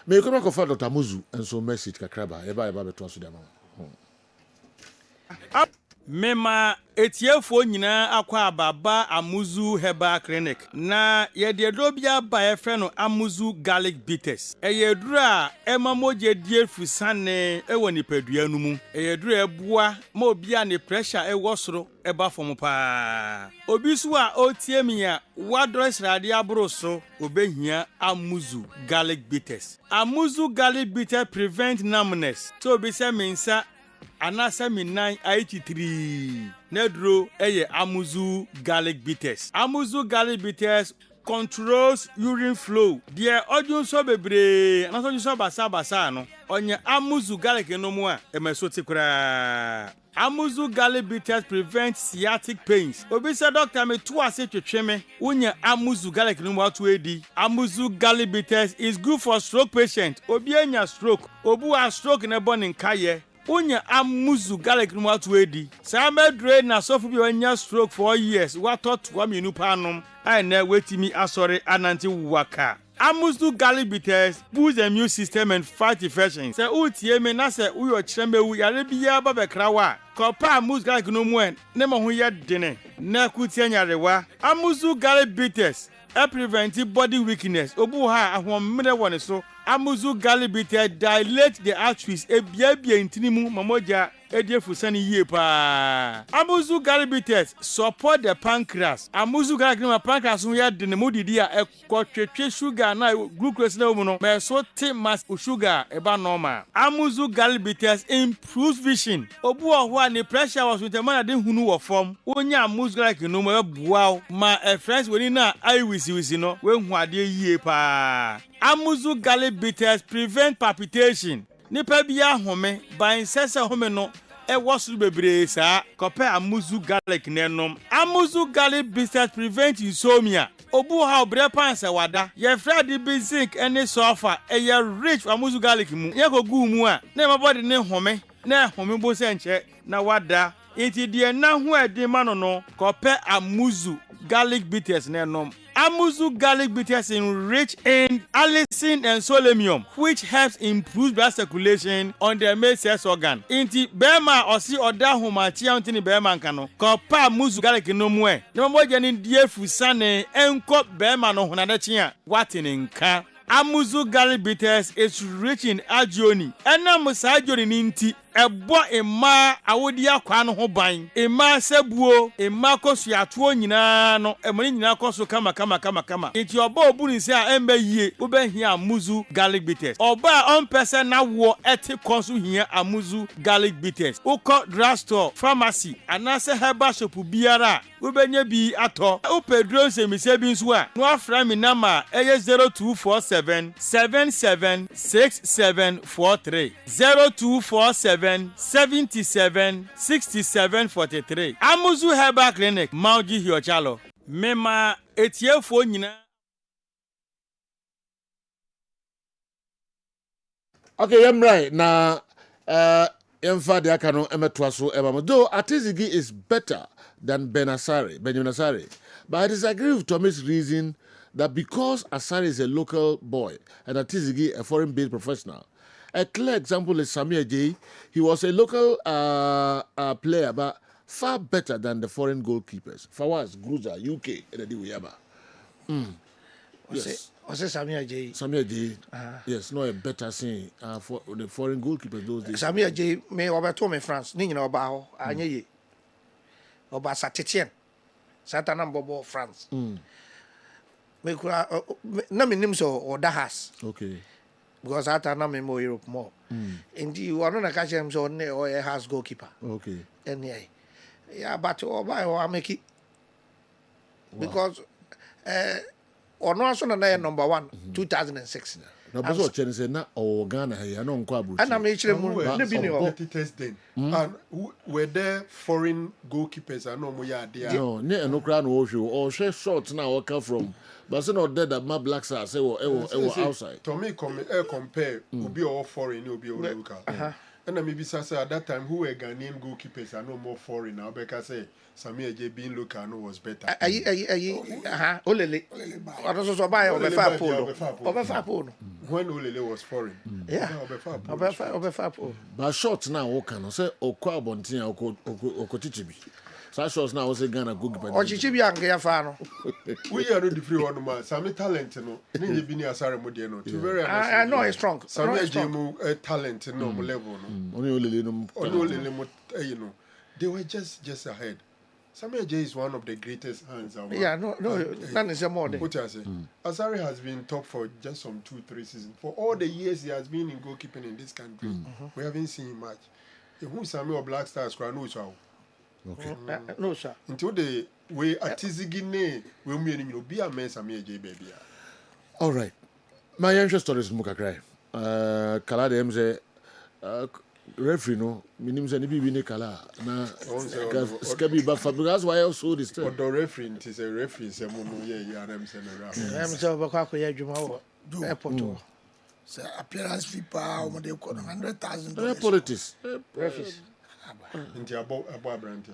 May come back of Dr. Muzu and so message Kakraba. Eba to us with them. Mema etiefo nyina akwa ababa Amuzu Herbal Clinic na yede dobia ba efre no Amuzu Garlic Bitters eyeduru a emamoje die fusane ewo nipadua nu mu eyeduru ebua ma obi a ne pressure ewo soro eba fom pa obi su a otie mi a wadro srade aboro so obehia Amuzu Garlic Bitters. Amuzu Garlic Bitters prevent numbness so obi se mensa anasa minan 83 nedro eye Amuzu Garlic Bitters. Amuzu Garlic Bitters controls urine flow. Die odun so bebre anaso odun so basa no onye Amuzu Garlic no mu a emeso tikura. Amuzu Garlic Bitters prevent sciatic pains. Obi say doctor me to ase twetwe me unye Amuzu Garlic no mu atu edi. Amuzu Garlic Bitters is good for stroke patient. Obi anya stroke, obu a stroke na born in kaye. Unya Amuzu Garlic no atu edi. Sa medre na sofu bi anya stroke for years. What thought wa mienu panom. I na wetimi asore ananti waka. Amuzu Garlic Bitters boost the immune system and fight infections. Say utie me na say uyo chremewu yare biya ba bekrawa. Kopa Amuzu Garlic no mu en ne mo ho ye dene. Na kutie nyarewa. Amuzu Garlic Bitters prevent body weakness. Obu ha ahomre woni so. Amuzu Garlic Bitters dilate the arteries ebiabia intinimu mamoja ediefusani yie pa. Amuzu Garlic Bitters support the pancreas. Amuzu Garlic no pancreas ho ya de ne modidi a ekotwetwe sugar na glucose na mu no me so te mass sugar eba normal. Amuzu Garlic Bitters improves vision. Obu oho a ne pressure was with man de hunu wo form. Onya Amuzu Garlic no mo buaw ma friends woni na eye wisi no we hu ade yie pa. Amuzu Garlic Bitters prevent palpitation. Nipa bia home ban sese home no e wosu bebre sa kope Amuzu Garlic nenom. Amuzu Garlic Bitters prevent insomnia. Obu ha obre panse wada ye frade be zinc ene sulfur e ye rich Amuzu Garlic mu ye ko gu mu a na my body ne home na home bo se nche na wada enti de na ho edi ma no kope Amuzu Garlic Bitters nenom. Amuzu Garlic Bitters rich in allicin and selenium, which helps improve blood circulation on the male sex organ. Inti bema osi oda humachi antini bema nkano. Kopa Amuzu Garlic no mwe. Nemamoja ni die fusane enko bema no hunadechi ya watini nka. Amuzu Garlic Bitters is rich in agioni. Ena musa agioni ninti ebo ema awodi akwa no ho ban. Ema sebuo, ema kosu atuo nyina no, emani nyina kosu kama. Iti oba obu ni se a embe yie, ube hia Amuzu Garlic Bitters. Oba onpese na wo eti konsu hia Amuzu Garlic Bitters. Uko drugstore, pharmacy, anase herbal shop biara, ube nye bi ato. Upe drone se mise bi nsu a, no afra mi nama eye 0247 776743 0247 77 67 43. Amuzu Herbal Clinic, Mauji Hiochalo. Mema etiefo nyina. Okay, I'm right. Now, Emfa de Akano Emetwaso Emamo. Though Atizigi is better than Benjamin Asare. But I disagree with Tommy's reason that because Asare is a local boy and Atizigi a foreign-based professional, A clear example is Samir J. He was a local player, but far better than the foreign goalkeepers. Fawaz, Gruza, UK, and the Uyaba. Yes. Was it Samir J? Samir J. Yes, not a better thing for the foreign goalkeepers those days. Samir J. Me Oberto me France. Ni nyina oba ho anye ye. Oba Satetien. Satana Bobo France. Me kura na me nim so oda has. Okay. Because ata na me more Europe more. Indeed, you are not a catch him so ne or a house goalkeeper. Okay. And yeah, but oba or make it because or no so na number 1 2006. Na boso chen say na o Ghana here na nko abuchi. Ana me chire mu na bi ni o. Then and were there foreign goalkeepers and no mo ya there. No, ne eno kra no o hwe o hwe short na o come from. But say no dead that my black stars say we outside. To me compare obi or foreign obi or local. And maybe say at that time who were Ghanaian goalkeepers are no more foreign now because say Samir J being local no was better. Olele. Odo so buy obefa polo. Obefa polo. When Olele was foreign. Yeah. Obefa polo. But short now o kan say okwa abontin okotichibi. So short now o say Ghana goalkeeper. Ochichibi anke ya fa no. We are not the free one man. Samir talent no. Ni bi ni asare mo de no. To very honest. I know he's strong. Samir J mo talent no mo level no. Only Olele no. Only Olele mo you know. They were just ahead. Samir J is one of the greatest hands. Yeah, no, none is more. What I say? Asare has been top for just some 2-3 seasons. For all the years he has been in goalkeeping in this country, we haven't seen him much. Who Samir or Black Stars cry no show. Okay. No sir. Until the way atizigine we mean you be a man Samir J baby. All right. My interest stories mukakrai. Kala de mze referee no minim say ni bi ne kala na skabi ba Fabregas why also this thing. But the referee is a referee say mo no ye ya dem say na referee. Em say obakwa ko ya dwuma wo airport. Say appearance fee pa o dey call $100,000. Politics. Referees. Inti abo abrante.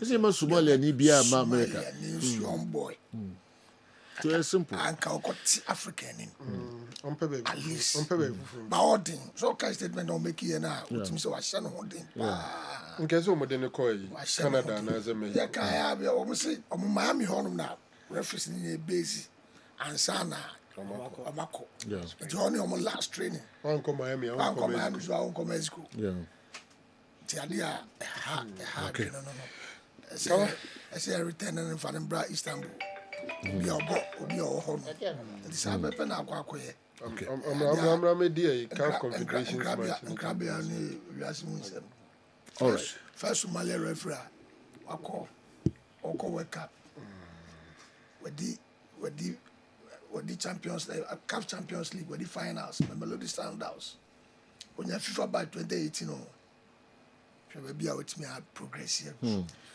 Is it Somalia ni bia ma America. Young boy. Too simple. And ka okoti African in. On pe baby. At least. On pe baby. Ba ordin. So ka statement don't make here na. Utimi say wa sha no ordin. Nke so mo de ne call Canada na ze me. Ya ka ya be o mo say o mo Miami honum na referees ni base ansana Omako. Yes. But you only on last training. Uncle Miami, Uncle Miami, so Uncle Mexico. Yeah. Tiadia, okay. No. I say returning from Edinburgh, Istanbul. Be our home. This is a pen aqua. Okay. I'm media, calf confederations. All right. First Somalia referee. Wako wake up. With the Champions League, Cup Champions League, with the finals, the Melody Sundowns. When you FIFA by 2018, maybe I would me progress here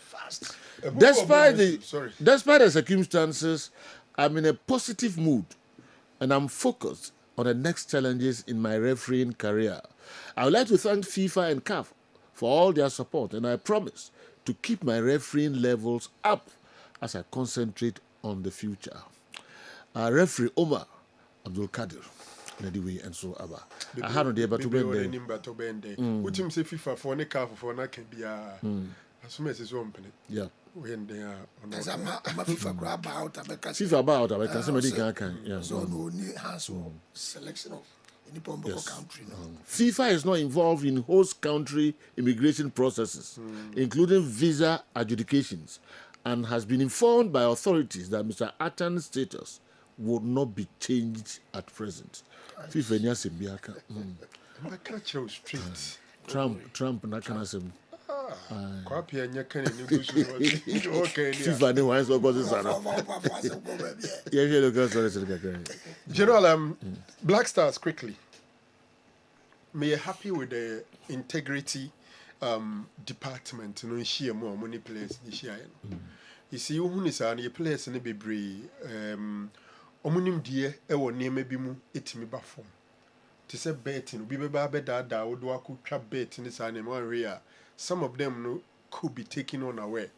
fast. Despite the circumstances, I'm in a positive mood, and I'm focused on the next challenges in my refereeing career. I would like to thank FIFA and CAF for all their support, and I promise to keep my refereeing levels up as I concentrate on the future. Referee Omar Abdul Kadir, and so Abba. I had on the able to bend. Which him say FIFA for ne car for na can be as soon as it's open. Yeah. When they are on FIFA grab out FIFA about I can somebody can yeah. So no need hands selection of any country. FIFA is not involved in host country immigration processes, including visa adjudications, and has been informed by authorities that Mr. Atan's status would not be changed at present. FIFA nya sembiaka. I catch you straight. Trump na kana sem. Kwapia nya kan ni gusu. Okay. FIFA ne wan so go sana. Yeah, look at General, Black Stars quickly. Me happy with the integrity department no share more money players this year. You see who is an players ne bebree omunim die e wo ne bi mu etimi ba form. To say betting obi be ba da wo do akotwa bet ne sa ne ma some of them no could be taken unaware.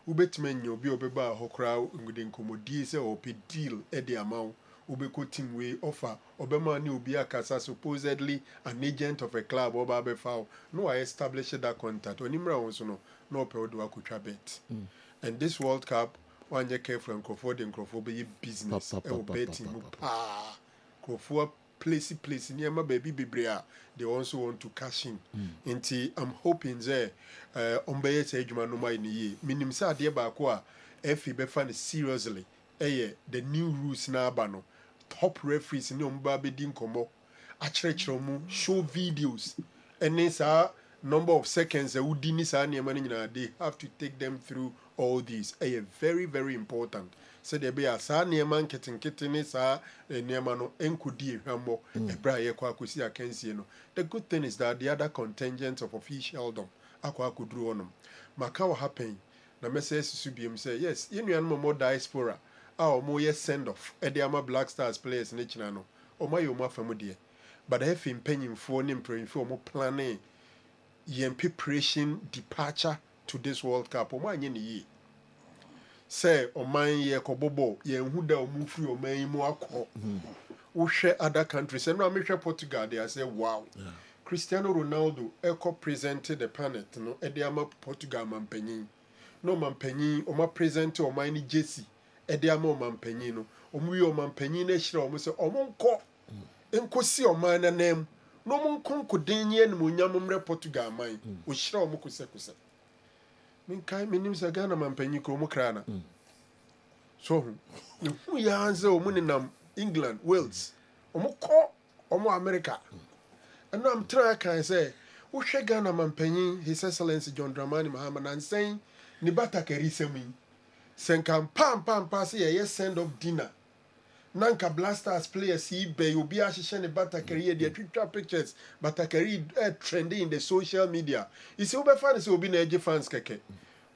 Ubetime nyo bi obeba hokra ngudi nkomodi se o pe deal e de amount ubeko team we offer obema ni obi akasa supposedly an agent of a club oba be foul no I established that contact onimra wonso no pe odo akotwa bet and this World Cup one year careful and Crawford be business betting pa Crawford place near baby bibria they also want to cash in nti I'm hoping there ombeye say adwuma no mai ni minim say ade ba ko a FA be fan seriously the new rules na aba no top referees ni omba be din komo akyerɛkyerɛ mu show videos and sa number of seconds udi ni sa ne ma nyina they have to take them through all these very very important so there be a sa ne ma nketenkete ni sa ne ma no enkodi ehwammo ebra ye kwa akosi akansie no the good thing is that the other contingent of officialdom akwa akoduru onum maka what happen na message subiem say yes yenuan mo diaspora mo ye send off ama Black Stars players ne china no o ma yo ma famu de but if mpanyimfo ne mpanyimfo mo planning yen preparation departure to this World Cup o ma anye ne yi say o man ye kobobo yen hu da o mu free o man mu akọ wo hwe other countries and no amehwe Portugal they say wow Cristiano Ronaldo presented the planet no ama Portugal mampanyin no mampanyin o ma present o man ni Jesse ama o mampanyin no o mu yo mampanyin na hira o mu say o mo nkosi o man na nam no mo nkonkoden ye no nyam mre Portugal man o hira o mu kuse min kai minim sa Ghana mampanyin ko mu krana so hu ya anze o mu nam England Wales o mu America and I'm trying to say wo hwe Ghana mampanyin His Excellency John Dramani Mahama and saying ni batakari semi senka pam pass ye send off dinner nanka blasters players see be obi ahihye ne batakari de twitwa pictures batakari trending in the social media you see obi fan say obi na age fans keke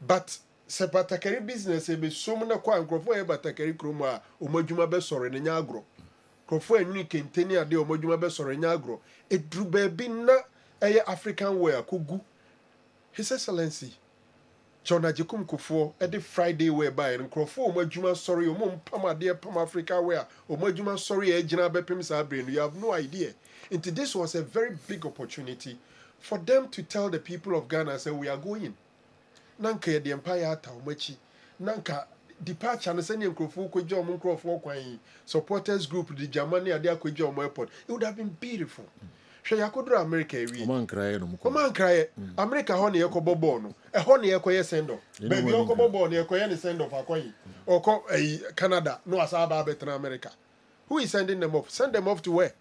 but se batakari business e be so na kwa nkrofo e batakari kromo a omadwuma be sore ne nya agro krofo anwi kenteni ade omadwuma be sore nya agro edru ba bi na African wear kogu His Excellency John Ajekum Kufuor the Friday whereby and Crawford Omajuma sorry Pama dear Pam Africa where Omajuma sorry Ejina Bepim Sabrin. You have no idea. And this was a very big opportunity for them to tell the people of Ghana say we are going. Nanka the Empire ata Omachi. Nanka departure and sending Crawford Kujom Crawford Kwai supporters group the Germany at their Kujom airport. It would have been beautiful. Yakodra America wi o man cry America ho ne yakobo ball no e ho ne yakoye send off baby yakobo ball ne yakoye ne send off akoyi oko Canada no asaba betra America who is sending them off? Send them off to where?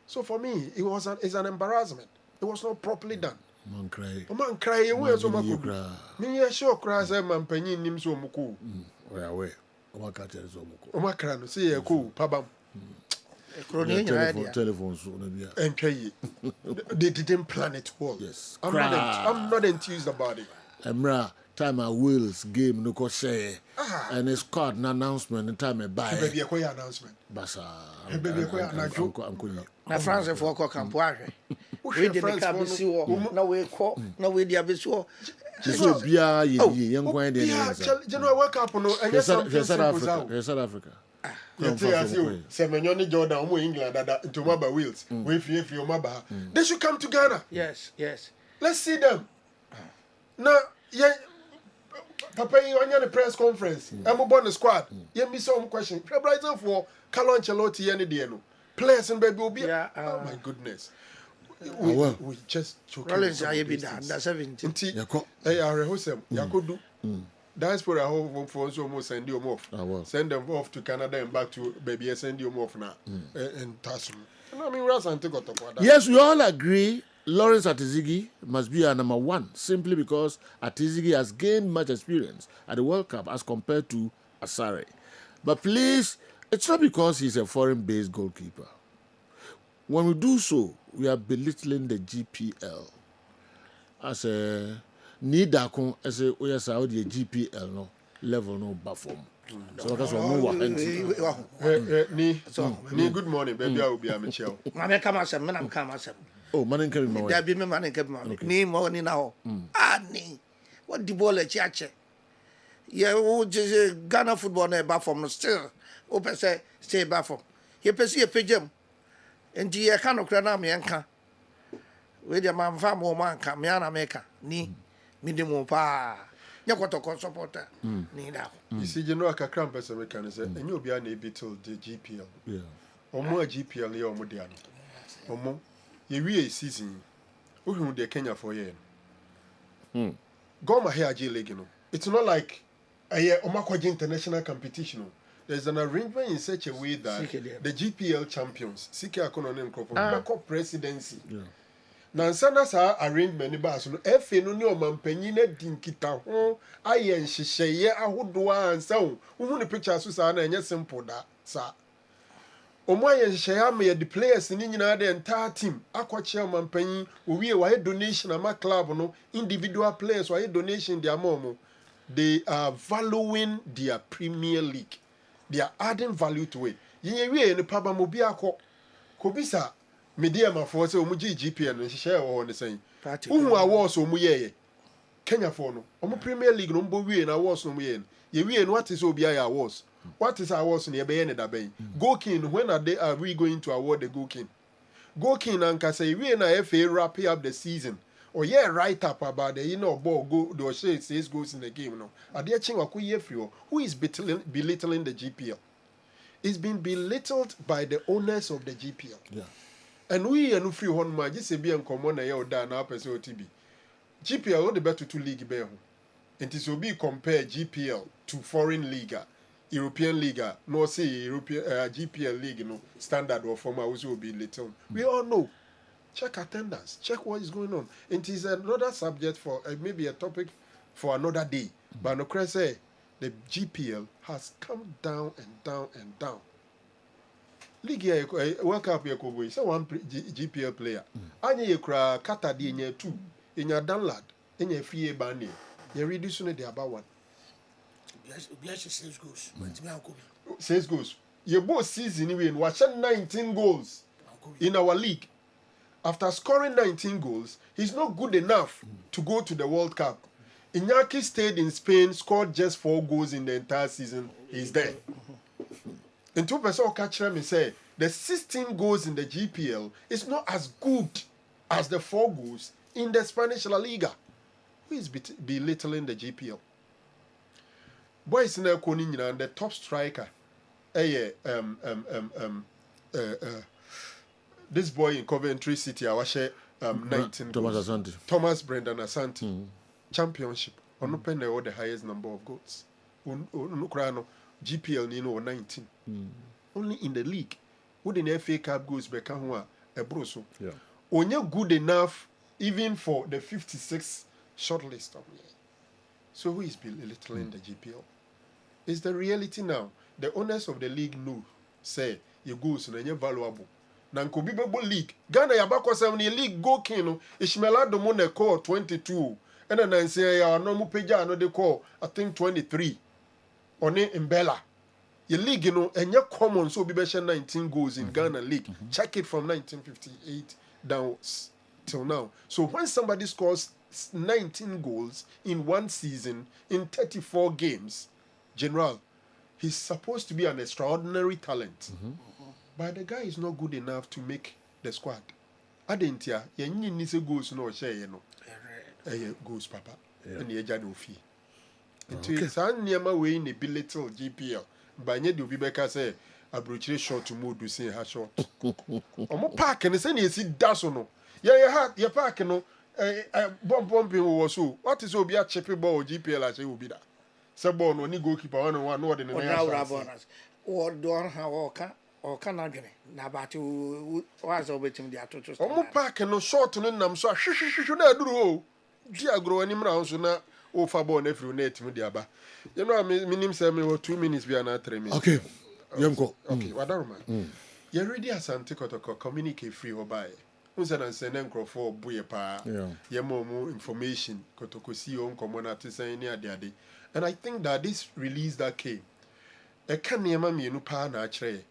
So for me it's an embarrassment. It was not properly done. Man cry we so makodu me ye sure cry say man panyin nim so muko we o makata so muko o makra no say yakو pabam telephone so they didn't plan it well. Yes. I'm not enthused about it. Emra time a Wales game no ko share and it's called an announcement and time a buy baby a koya announcement basa baby a koya anjo na France for ko camp ahwe we dey make up see wo na we ko na we dey abisi wo so bia ye yankwan dey General World Cup no and South Africa Semenyo ni Jordan omo England that to Maba Wales we free Maba they should come to Ghana. Yes let's see them now. Papa you on the press conference I'm on the squad you miss some question Brazil for Carlo Ancelotti any day no players and baby will be oh my goodness we just Rollins I be under 17 yakodu diaspora home for almost send them off. Send them off to Canada and back to baby send them off now. And Tasum. I mean, yes, we all agree Lawrence Atizigi must be our number one simply because Atizigi has gained much experience at the World Cup as compared to Asare. But please, it's not because he's a foreign-based goalkeeper. When we do so, we are belittling the GPL as a Nida kon as a we are Saudi GPL no level no bafom. So because we move ni good morning baby I will be a Michelle. Mama come asem me na come asem. Oh man can be more. There be me man can be more. Ni mo ni na ho. Ni what the ball e chiache. Yeah, we just Ghana football na bafom no still. O pe say stay bafom. yɛpɛ sɛ yɛpɛgyam nti yɛka nokora no a meɛnka wei deɛ mamfa ma ɔma anka mea na meka ni mede mu paa nyɛ kɔtɔkɔ supporter ni da ko isi general kakra mpɛ sɛ meka ne sɛ ɛnyɛ obiara na ɛbetle the GPL ɔmo a GPL yɛ ɔmo dea no ɔmo yɛwie season wohu deɛ Kenyafoɔ yɛɛ no gɔma hɛ agye league no it's not like ɛyɛ ɔmo akɔgye international competition no. There's an arrangement in such a way that the GPL champions, Sike Akono ne Nkrofo, backup presidency. Na nsana saa arrangement ni ba so no FA no ne ɔmampanyin na di nkita ho ayɛ nhyehyɛeɛ ahodoɔ ansa wo hu ne picture so saa na ɛnyɛ simple da saa ɔmo ayɛ nhyehyɛeɛ ama yɛ the players ni nyinaa the entire team akɔkyɛ ɔmampanyin owie wayɛ donation ama club no individual players wayɛ donation de ama ɔmo they are valuing their Premier League. They are adding value to it. Ye ne paba mo bi akọ. Kobisa media mafo se omu GPL no hye wo ne sen. Uhu awards omu ye. Kenya for no. Omu Premier League no mbo wie na awards no mu ye. Ye wie no what is obi aye awards. What is awards no ye be ye ne da ben. Goal King, when are we going to award the Goal King? Goal King anka say wie na FA wrap up the season. Or yeah, write up about the ball go the 6 goals in the game no. Ade chinwa ko ye free who is belittling the GPL. It's been belittled by the owners of the GPL. Yeah. And we are no free one man just be en common na ye oda na person OTB. GPL what the better to league be ho. It is be compare GPL to foreign league, European league, no say European GPL league no standard or form also be little. We all know. Check attendance. Check what is going on. It is another subject for maybe a topic for another day. But no say the GPL has come down and down and down. League here, World Cup here, Kobo. Say one GPL player. Anya ye kra kata di nye 2. Inya download. Inya free bani. You reduce ne de about 1. Yes, 6 goals. 6 goals. You both season in watch 19 goals in our league. After scoring 19 goals, he's not good enough to go to the World Cup. Iñaki stayed in Spain, scored just 4 goals in the entire season. He's there. And 2% catch me say the 16 goals in the GPL is not as good as the 4 goals in the Spanish La Liga. Who is belittling the GPL? Boys in the top striker. This boy in Coventry City, I was 19 goals. Thomas Brendan Asante. Championship. Onupen the highest number of goals. GPL Nino 19. Only in the league. Who the FA Cup goes back a broso. Yeah. Only good enough even for the 56 shortlist of me. So who is belittling the GPL? It's the reality now. The owners of the league know say your goals are valuable. Nanko Bibebo League. Ghana Yabako 70 League go kino. Ishmela Domone call 22. And then I say ya no mu peja no de call I think 23. One in Bella. Your league, you know, and your common so be 19 goals in Ghana League. Check it from 1958 downwards till now. So when somebody scores 19 goals in one season in 34 games, General, he's supposed to be an extraordinary talent. But the guy is not good enough to make the squad. Adentia, ye need to goals no share, you know. Goals, Papa. And ye jano fee. Until San Niama way in a belittle GPL. But yet do be back say, a brutally short to move to say her short. Omo park and say, yes, it does no. Yeah, your park, no. Bumping was so. What is Obia chippy ball GPL as it will be that? Sabon, no, goalkeeper, 1 more than or don't have or can I get it? Now, but you was over to the atoto. Omo park and no short and I'm so should I do. Gia grow any round so now. Oh, Fabon, if you net me, diaba. You know, I mean, say me 2 minutes be an 3 minutes. Okay. Okay, what are man? You ready as Antiko communicate free or buy. Who's an answer for buye pa? Yeah, more information. Kotoko see on common artists near the day. And I think that this release that came. A can near me no pa na tre.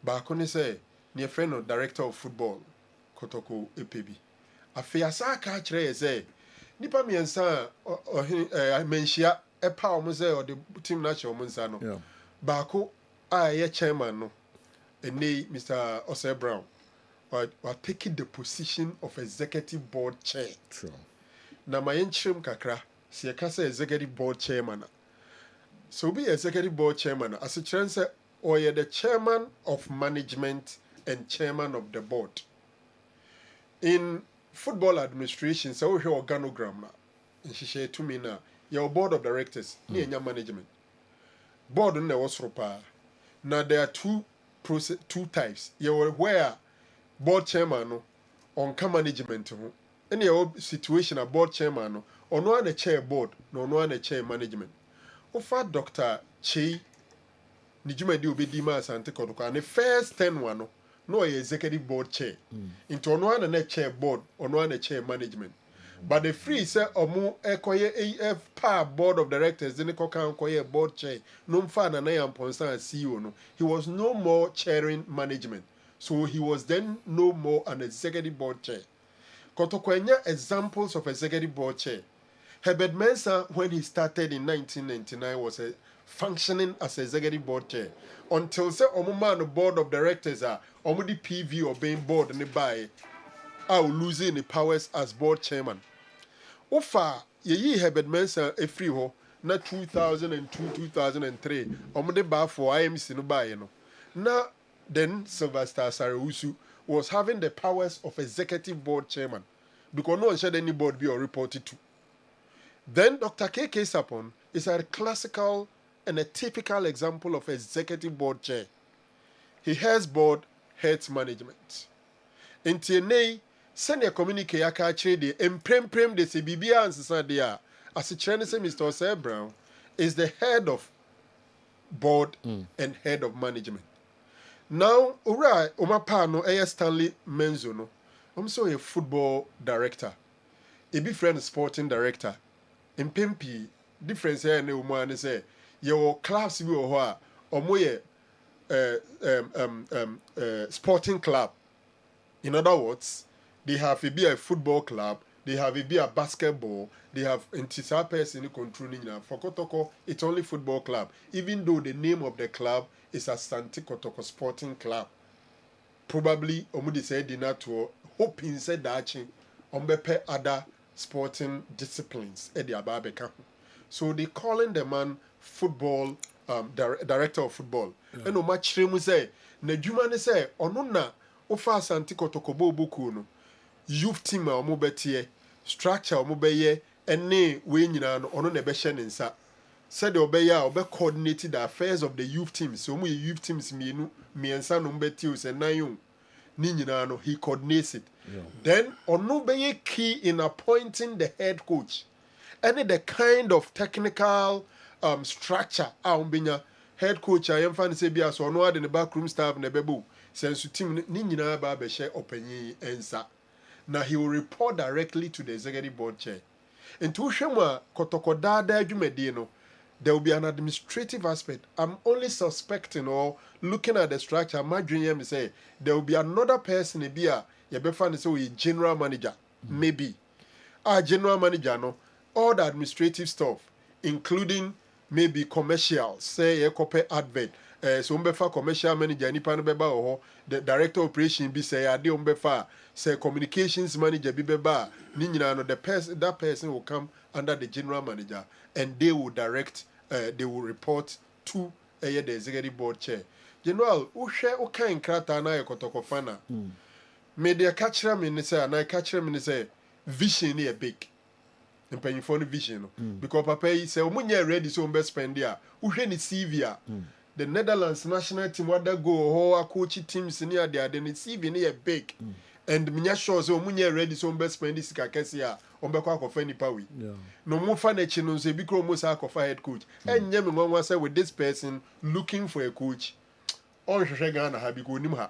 Back on say, near friend or director of football, Kotoko EPB. A fair saka tre say. Nipa miensa menshia epa omo say or the team national omo nsa no. Baako a ye chairman no. Mr. Osei Brown are taking the position of executive board chair. Sure. Na my enchim kakra, si say executive board chairman. So be executive board chairman as a chance or you're the chairman of management and chairman of the board. In football administration, so we have organogram na. And she share to me now, your board of directors, near your management. Board on the wasropa. Now there are two types. You where board chairman no, on management. Any situation a board chairman no, or no one chair board, no one chair management. Ofa Dr. Che Nijuma di obedi ma asante kodoko and the first 10 one no executive board chair. Into no one chair board or no one chair management. But the free say omo ekoye AF pa board of directors then koka koye board chair. No mfa na yam ponsa CEO no. He was no more chairing management. So he was then no more an executive board chair. Kotokwenya examples of executive board chair. Herbert Mensah, when he started in 1999, was functioning as executive board chair. Until say man board of directors are the PV or being board and by are losing the powers as board chairman. Ofa ye Herbert Mensah a free ho na 2002 2003 the bar for IMC no buy no. Now then Sylvester Sarausu was having the powers of executive board chairman because no one should any board be or reported to. Then Dr. K.K. Sapon is a classical and a typical example of executive board chair. He has board, heads management. In TNA, senior communique yaka trade emprem de se bibia ansesa dia as a Mr. Osei Brown is the head of board and head of management. Now, ura omapa no Stanley Menzo no. Also a football director. A big friend sporting director. In Pimpi, difference here ne woman say your clubs bi wo ho a sporting club. In other words, they have a football club, they have a basketball, they have entire person controlling now. For Kotoko, it's only football club, even though the name of the club is Asante Kotoko Sporting Club. Probably omudi say dinner to hoping said that ombepe other sporting disciplines at the Ababeka. So they calling the man football director of football. And no much remu say na dwuma ne say ono na ofa Asante Kotoko bobuku no youth team a omo betie structure omo beye ene we nyina no ono na be hye ne nsa. Said the obey coordinated the affairs of the youth teams. So we youth teams miensa no mbeti se nayon ni nyina no he coordinates it. Then ono be key in appointing the head coach. Any the kind of technical structure a head coach I am fan say bia so ono ade the backroom staff na bebu sense team ni nyina ba be hye opanyi ensa. Now he will report directly to the executive board chair. Into hwema kotoko dada adwumadi no there will be an administrative aspect. I'm only suspecting or looking at the structure. My dream say there will be another person be a general manager, maybe. Our general manager, no, all the administrative stuff, including maybe commercials, say a copy advert. So umbefa commercial manager ni pan beba oho the director of operation be say ade umbefa say communications manager be beba ni nyina no that person will come under the general manager and they will direct they will report to the executive board chair. General uhwe ukan krata na ekotoko fana media catcher me ni say na catcher me ni say vision ni e big mpanyifo no vision no because papa yi say omunye ready so umbe spend dia uhwe ni CV a the Netherlands national team what that go ho coach teams ni ade ade ni CV ni e big and minya sure so omunye ready so umbe spend this kakesi a umbe kwa kofa nipa wi no mo fa na chi no so bi kro mo sa kofa head coach enye me nwanwa say with this person looking for a coach on hwehwe Ghana ha bi ko nim ha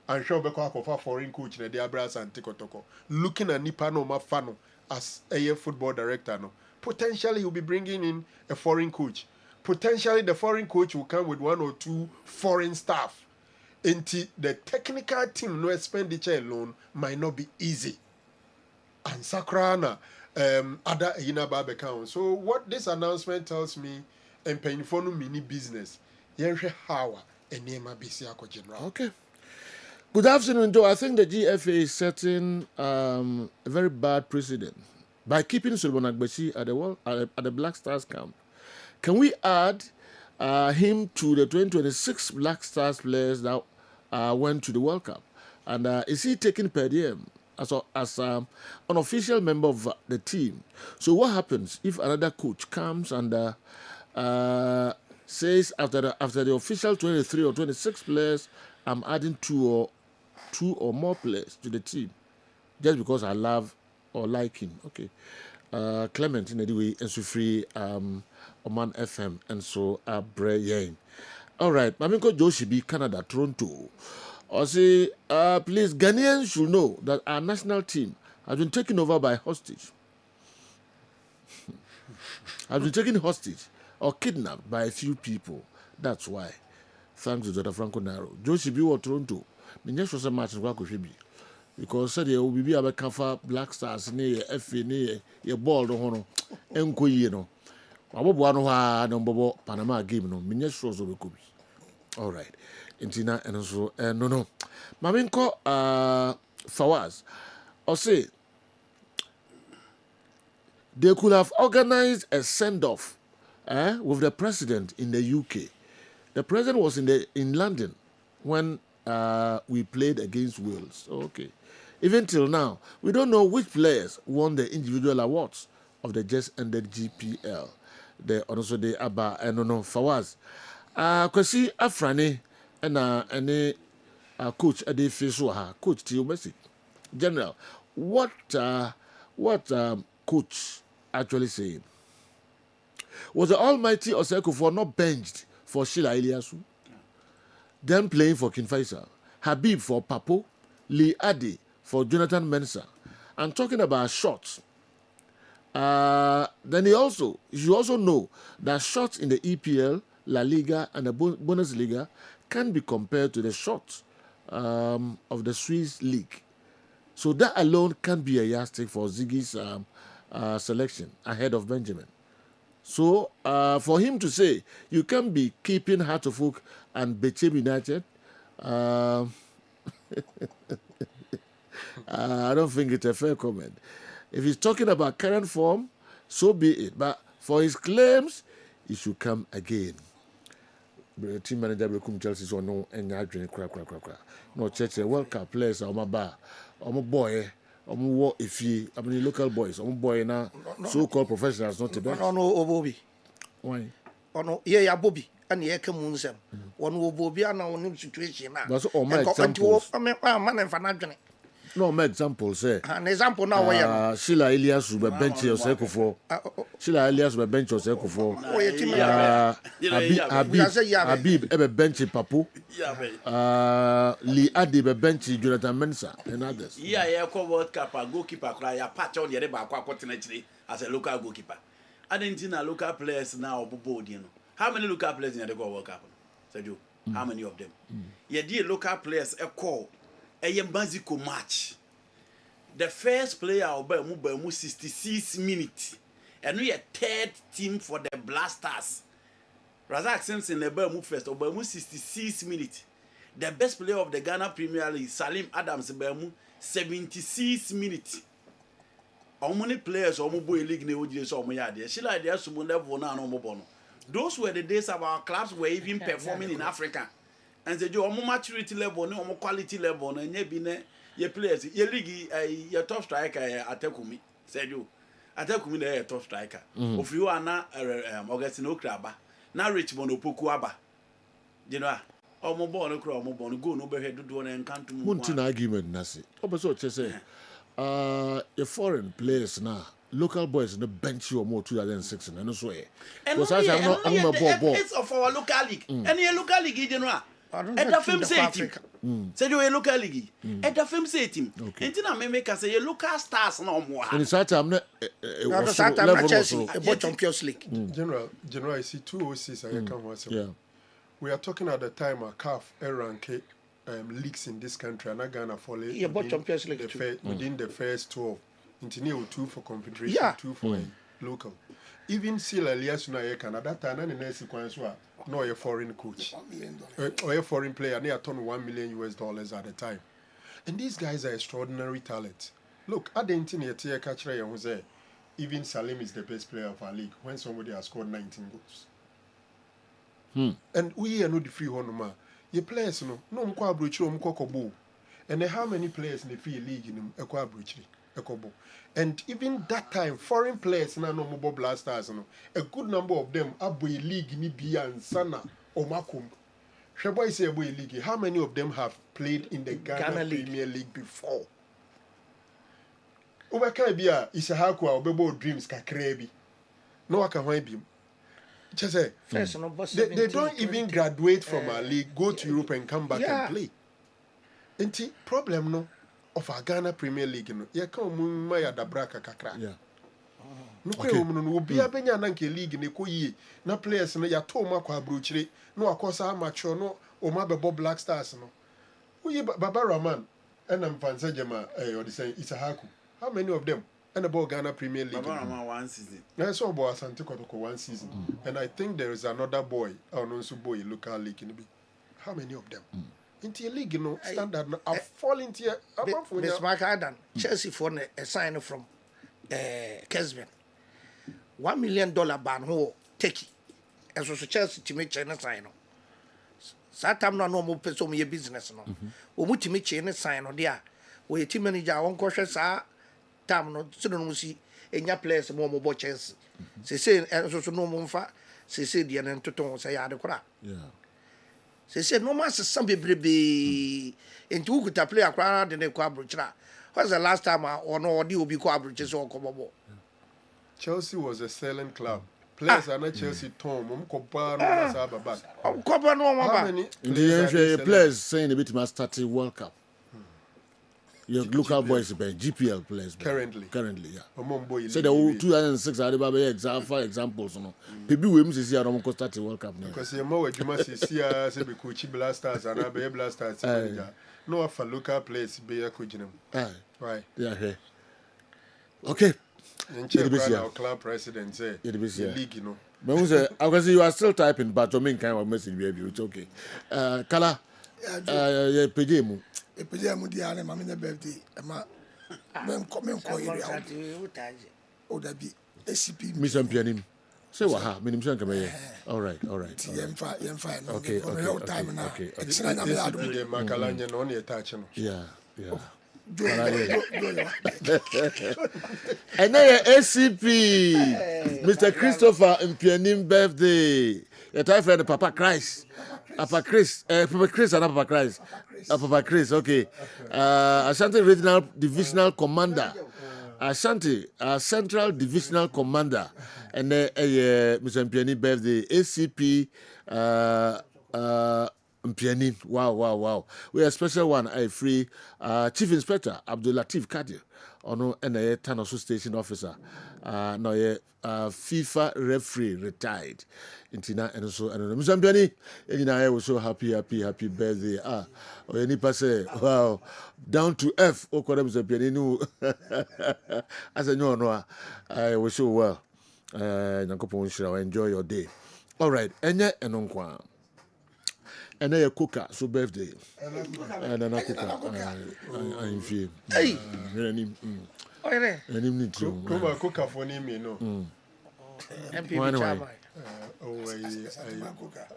and sure be kwa kofa foreign coach na dia bra Asante Kotoko looking at nipa no ma fa no as a football director no potentially he'll be bringing in a foreign coach. Potentially the foreign coach will come with 1 or 2 foreign staff. Until the technical team no expenditure alone might not be easy. And Sakrana other Yinaba account. So what this announcement tells me and paying for no mini business. Yenche how enema bisi ako general. Okay. Good afternoon, Joe. I think the GFA is setting a very bad precedent by keeping Solomon Agbeshi at the Black Stars camp. Can we add him to the 2026 Black Stars players that went to the World Cup? And is he taking per diem as an official member of the team? So what happens if another coach comes and says after the official 23 or 26 players, I'm adding two or more players to the team just because I love or like him? Okay. Clement in anyway and so free Oman FM and so Yen. All right, Mamiko Joshibi, Canada, Toronto. I say, please, Ghanaians should know that our national team has been taken over by hostage. Has been taken hostage or kidnapped by a few people. That's why. Thanks to Dr. Franco Naro. Joshibi or Toronto. Minye show some matches because said there will be a kafa Black Stars near FA near your ball no hono enko yi no abobo no ha no bobo Panama game no menye sure so be kobi. All right, intina and so no maminko Fawaz or say they could have organized a send-off with the president in the UK. The president was in London when we played against Wales. Okay. Even till now, we don't know which players won the individual awards of the just ended GPL. Also the Abba and no Fawaz. Kwesi Afrani and coach Ade Fesua, coach Tio Messi. General, what coach actually saying? Was the almighty Oseko not benched for Sheila Iliasu? Then playing for King Faisal, Habib for Papo, Lee Adi for Jonathan Mensah, and talking about shots. Then you also know that shots in the EPL, La Liga, and the Bundesliga can be compared to the shots of the Swiss league. So that alone can be a yardstick for Ziggy's selection ahead of Benjamin. So for him to say you can be keeping Hartlepool and Bechem United, I don't think it's a fair comment. If he's talking about current form, so be it. But for his claims, he should come again. The team manager will come Chelsea so no and I drink crack. No church World Cup players are my bar. I'm a boy. I'm a if he I mean local boys. I'm a boy now. So-called professionals not the best. No, Bobby. Why? No, yeah, Bobby. And the Ekamunsem. One will Bobby and our situation now. That's all my examples. I mean, man and Fanagani. No, my example say. An example now where Sheila Elias will be bench yourself for. Sheila Elias will bench yourself for. Habib ebe bench Papu. Lee Adi be bench Jonathan Mensah and others. Yeah, World Cup goalkeeper cry a patch on the other back as a local goalkeeper. I didn't know local players now board, you know. How many local players in the World Cup? Sergio, how many of them? Yeah, dear local players a call. A Yambazico match. The first player of Bemu 66 minutes. And we are third team for the Blasters. Razak Simpson the Bemu first Bemu 66 minutes. The best player of the Ghana Premier League, Salim Adams Bemu 76 minutes. How many players or boy league ne so moyade? She like there sumo level na no mobono. Those were the days of our clubs were even performing in Africa. And the omo maturity level, no omo quality level, and ye be ne ye players, ye league your top striker Atekumi. Said you Atekumi the top striker. If you are na Augustino Kraba, na Richmond Opoku Aba. You know, omo ball no crow, omo ball go no be head do and can't move. Muntin argument nasi. Opeso say your foreign players now. Local boys in the bench you more 2006 and no swear. Because I'm a ball. It's of our local league. And your local league, you know. At the film say team. Say you a local league. At the film say team. And then I make us say your local stars no more. And it's that I'm not Chelsea about Champions League. General, I see 206 I come once. Yeah. We are talking at the time a CAF rank leagues in this country and Ghana for Champions League within the first 12. International 2 for confederation, 2 for local. Even still Elias na Canada, and then sequence no a foreign coach. Or a foreign player, they are $1 million at a time. And these guys are extraordinary talent. Look, I didn't think a catcher who say even Salim is the best player of our league when somebody has scored 19 goals. And we are not the free honor. Your players no mko abrochiro mko kobo. And how many players in the free league in Ekwa Abrochiri? And even that time, foreign players na no mobile blasters no, a good number of them aboy league ni bia and sana or makum. Sheboy say aboy league. How many of them have played in the Ghana Premier League before? Obaka bia Isahaku Obebo dreams kakrebi. No aka hwan bi. Just say they don't even graduate from our league, go to Europe and come back and play. Enti problem no of our Ghana Premier League no. Ya ka omunma ya dabraka kakra. Yeah. No kwe omuno no obi abenya na nke league ne koyie. Na players no ya to ma kwa Abrochire. No akosa amacho no o ma bebo Black Stars no. Uyi Baba Rahman and Mfansa Jema or the say Isahaku. How many of them? And about Ghana Premier League. Baba Rahman 1 season. I saw about Asante Kotoko 1 season. And I think there is another boy, also boy, local league in the. How many of them? Into a league, you know, standard. I've fallen into Miss Mark Adam, Chelsea for a sign from Kessben. $1 million ban who take it. And so Chelsea to make China sign. Satam no more person your business. No, we to make China sign on there. We team manager one question, sir. Tam no, so no see in your place more mobile Chelsea. Say, and so no more fat. Say, the end to tone say, I declare. Yeah. Say, no master, some people be into who could play a crowd in the quadruchra. What's the last time or no, you will be quadruches or combo? Chelsea was a selling club. Players are not Chelsea Tom, Copa, no, how many players saying a bit must start a World Cup? Your local boys, GPL players. Currently, yeah. So the 2006 Alibaba for examples, no. People will miss here. I'm start the World Cup now. Because you're more you must see say be coach blasters and be blasters. No, for local players be a coach them. Right. Yeah. Okay. Our club president say the league, you know. But I can see you are still typing, but you mean kind of message baby. It's okay. Kala, PJ Epejemu di ane mami ne birthday. Ema men ko area. O da bi ACP. Mission pianim. Say waha, minim san kamaye. All right. Yemfa. Okay. It's na me adu. The makalanya no ne touch no. Yeah. And now ACP, Mr. Christopher Mpianim birthday. Your time friend Papa Christ. Papa Chris and Papa Christ. Papa Chris, okay. Ashanti Regional Divisional Commander. Ashanti Central Divisional Commander. And Mr. Mpianim birthday. ACP Mpianim. Wow. We have a special one. I free Chief Inspector Abdul Latif Kadir. Ono and Tanosu Station Officer. No, FIFA referee retired. Intina and so and Mpianim. And I was so happy birthday. Or any passe, wow, down to F. O Mpianim. As I know, I was so well. Enjoy your day. All right, and yet and on. And then a cooker, so birthday. And then a cooker. I'm feel. Hey! And him need to. Come cooker for him, you know. MPP.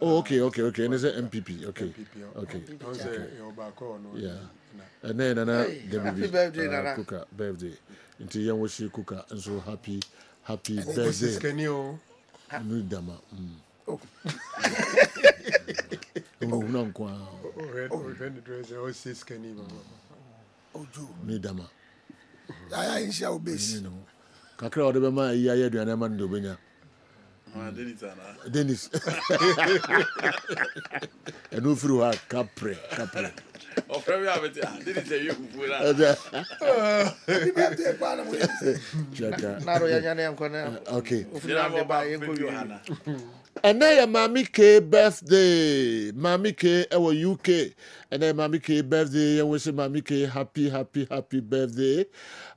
Okay. And it's an MPP. Okay. Yeah. And then happy birthday, cooker birthday. Into young was cooker, and so happy birthday. Dama. Dama. Kakra ode be ma iya ya duana man do benya. Dennis. Enu furu ha kapre. O frame abeti, didn't say you fura. Naro ya nyane yankona. Okay. Ufuna de ba yenko Yohana. And then Mami K birthday. Mami K our UK. And then Mami K birthday. And we say Mami K happy birthday.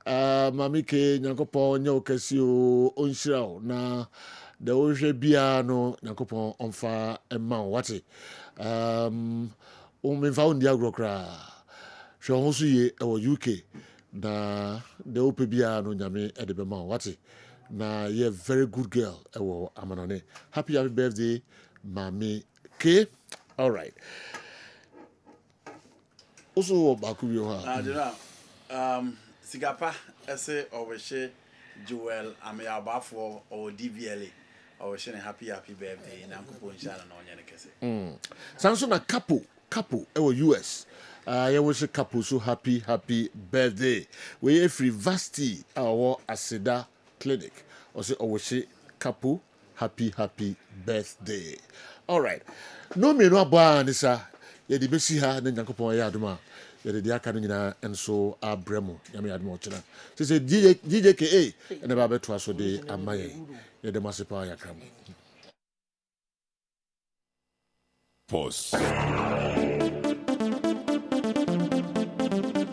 Mami K nyankopo nyo kesi o onshirao na the ohwe bia no Nyankopon onfa emma wate umemfa undi agrokra hwe ho so ye UK na the ope bia no nyame e de bema wate na you very good girl ewo amanone happy birthday mami K. All right. Also baku ha Sigapa ese obeshe Joel Ameabafo or DVLA or shene happy birthday na nkupo inshallah na onye nekese. Samson na couple US. I wish a couple so happy birthday. We free Vasti our Aseda Clinic. Also wish couple happy birthday. All right. No me no ba nisa. Ye di besi ha na Nyankopon ya adoma. Ye di aka no nyina enso abremo. Ya me adoma ochina. Say DJ KA and ba beto aso de amaye. Ye de masepa ya kram. Pause.